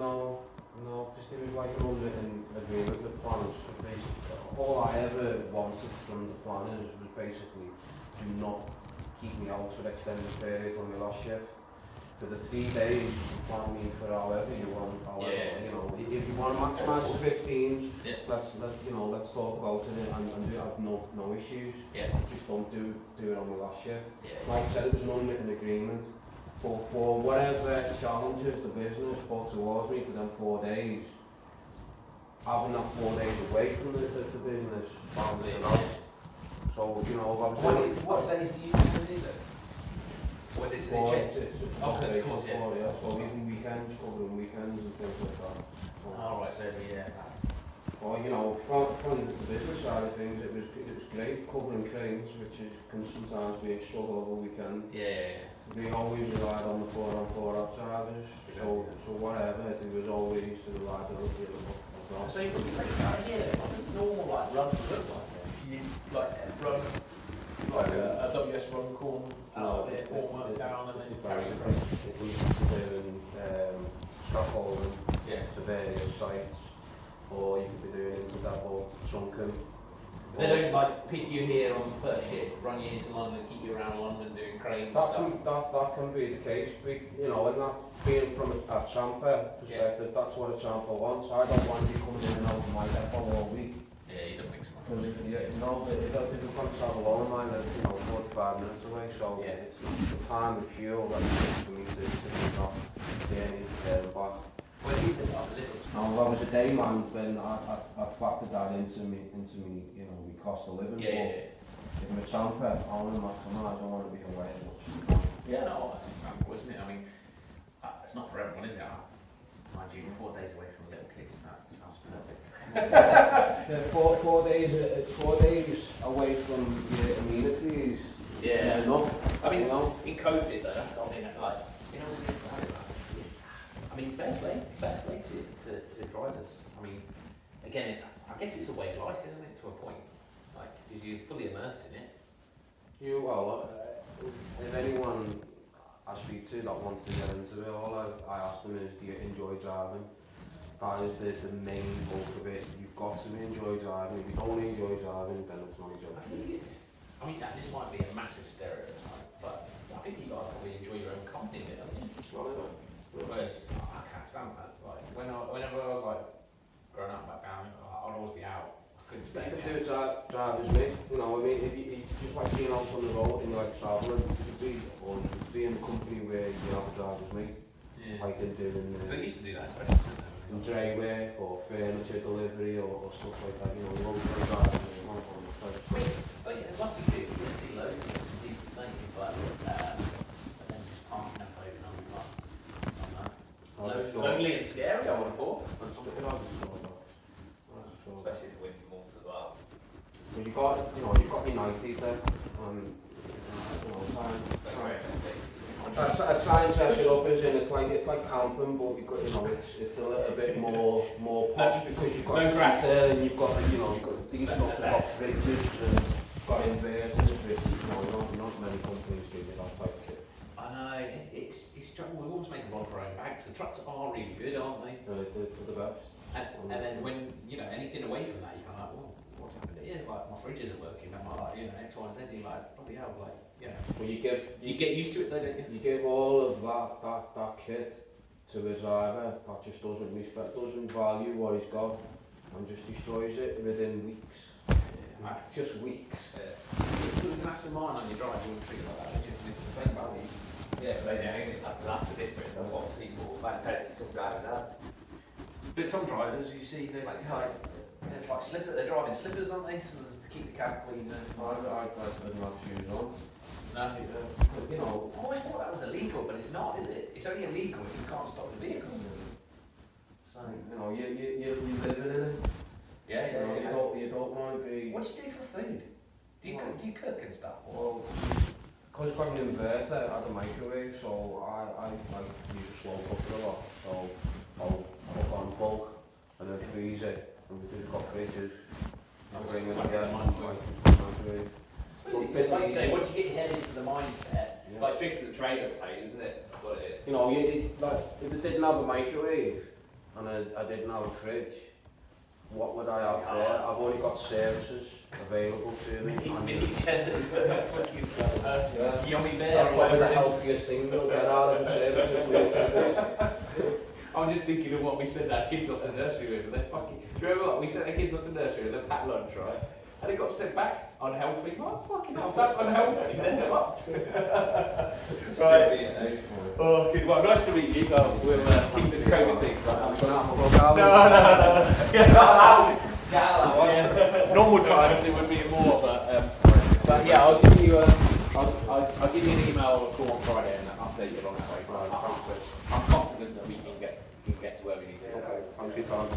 because there was like an unwritten agreement with planners. So basically, all I ever wanted from the planners was basically do not keep me out for extended periods on my last shift. For the 3 days, you plan me for however you want. You know, if you want to maximise the 15s, let's talk about it and do have no issues. Yeah. Just don't do it on my last shift. Yeah. Like I said, it was an unwritten agreement. For whatever challenges the business put towards me for them 4 days, having that 4 days away from the business, balanced it out. So, you know, obviously... What days do you usually do then? Was it So even weekends, covering weekends and things like that. Oh, right, so yeah. Well, you know, from the business side of things, it was great covering cranes, which can sometimes be a struggle over the weekend. Yeah. We always relied on the 4 on 4 off drivers, so whatever, there was always the reliability of that. So you could take that here, what does normal like run look like then? You like run like a WS run corn out there, form work down and then carry the crane? If we doing scaffolding to various sites, or you could be doing into-depot trunking. They don't like pick you here on the first shift, run you into London, keep you around London doing crane stuff. That can be the case. You know, and that being from a champer perspective, that's what a champer wants. I don't want to be coming in and out of my depot all week. Yeah, you don't think so much. Because if you've got to travel all mine, that's 45 minutes away. So it's the time and fuel that it takes for me to get off the journey there and back. Where do you think that was little? Now, if I was a day man, then I factored that into me, you know, my cost of living. Yeah. If I'm a champer, I want to maximise, I want to be away as much as I can. Yeah, no, that's example, isn't it? I mean, it's not for everyone, is it? Mind you, 4 days away from little kids, that sounds perfect. Yeah, 4 days away from your amenities. Yeah. Is enough. I mean, you know? in COVID though, that's not been like, you know, I mean, fair play to drivers. I mean, again, I guess it's a way of life, isn't it, to a point? Like, because you're fully immersed in it. If anyone I speak to that wants to get into it, all I ask them is, do you enjoy driving? That is the main bulk of it. You've got to enjoy driving. If you don't enjoy driving, then it's not a job. I mean, this might be a massive stereotype, but I think you guys probably enjoy your own company a bit, don't you? Whereas I can't stand that. Like whenever I was like growing up back down, I stay You there. could do a driver's mate, you know, I mean, if you just like being out on the road and you like travelling, you could be, or you could be in a company where you have a driver's mate, Yeah. like in doing They used to do that, especially, didn't in they? dray work or furniture delivery or stuff like that, you know, you won't get a driver's mate on the site. But yeah, there must be people that see loads of decent things, but then just parking up over and on that. Lonely and scary, I would have thought. That's what it is, Especially in the winter months as well. well, you've got United there, and you know, I try and dress it up as in it's like camping, but you've got, you know, it's a little bit more posh because you've got no grass. heater and you've got, you know, you've got these stuff, you've got fridges and got inverters, which, you know, not many companies do that type of kit. I know, it's we almost make a lot of our own bags. The trucks are really good, aren't they? They're the best. And then when, you know, anything away from that, you're kind of like, well, what's happened here? Like, my fridge isn't working. I'm like, you know, X, Y, and Z. You're like, bloody hell, like, you know. Well, you get used to it though, don't you? You give all of that kit to a driver that just doesn't value what he's got and just destroys it within weeks. Yeah. Just weeks. If there was an Aston Martin on your drive, you wouldn't think about that, would you? And it's the same value. Yeah, but then that's the difference. That's what people like penalty some driving that. But some drivers, you see, they're like it's like slippers. They're driving slippers, aren't they? So to keep the cab clean. I didn't have shoes on. No, You know, I always thought that was illegal, but it's not, is it? It's only illegal if you can't stop the vehicle. So you know, you're living in it. yeah, You know, you don't want to be. What do you do for food? Do you cook and stuff? Or? Well, because I've got an inverter, I have a microwave, so I use a slow cooker a lot. So I'll cook on bulk and then freeze it, and because we've got fridges, you bring it together, microwave. Like you say, once you get your head into the mindset, Yeah. Like tricks of the trade, I suppose, isn't it? That's what it is. You know, like, if I didn't have a microwave and I didn't have a fridge, what would I have there? I've only got services available to me. mini cheddars, fucking Yeah. yummy bear. That's or probably the whatever it is. healthiest thing we'll get out of the services. We'll take it. I'm just thinking of what we sent our kids off to nursery with. They're fucking. Do you remember what we sent our kids off to nursery with? They packed lunch, right? And they got sent back unhealthy. Oh, fucking hell, that's unhealthy. They're fucked. Right. Oh, good. Well, nice to meet you. We'll keep the COVID thing. I'm going to have a go down. No. Yeah. Normal times it would be more, but yeah, I'll give you I'll give you an email or a call on Friday and update you along that way. I'm confident that we can get to where we need to. Okay, thanks for your time.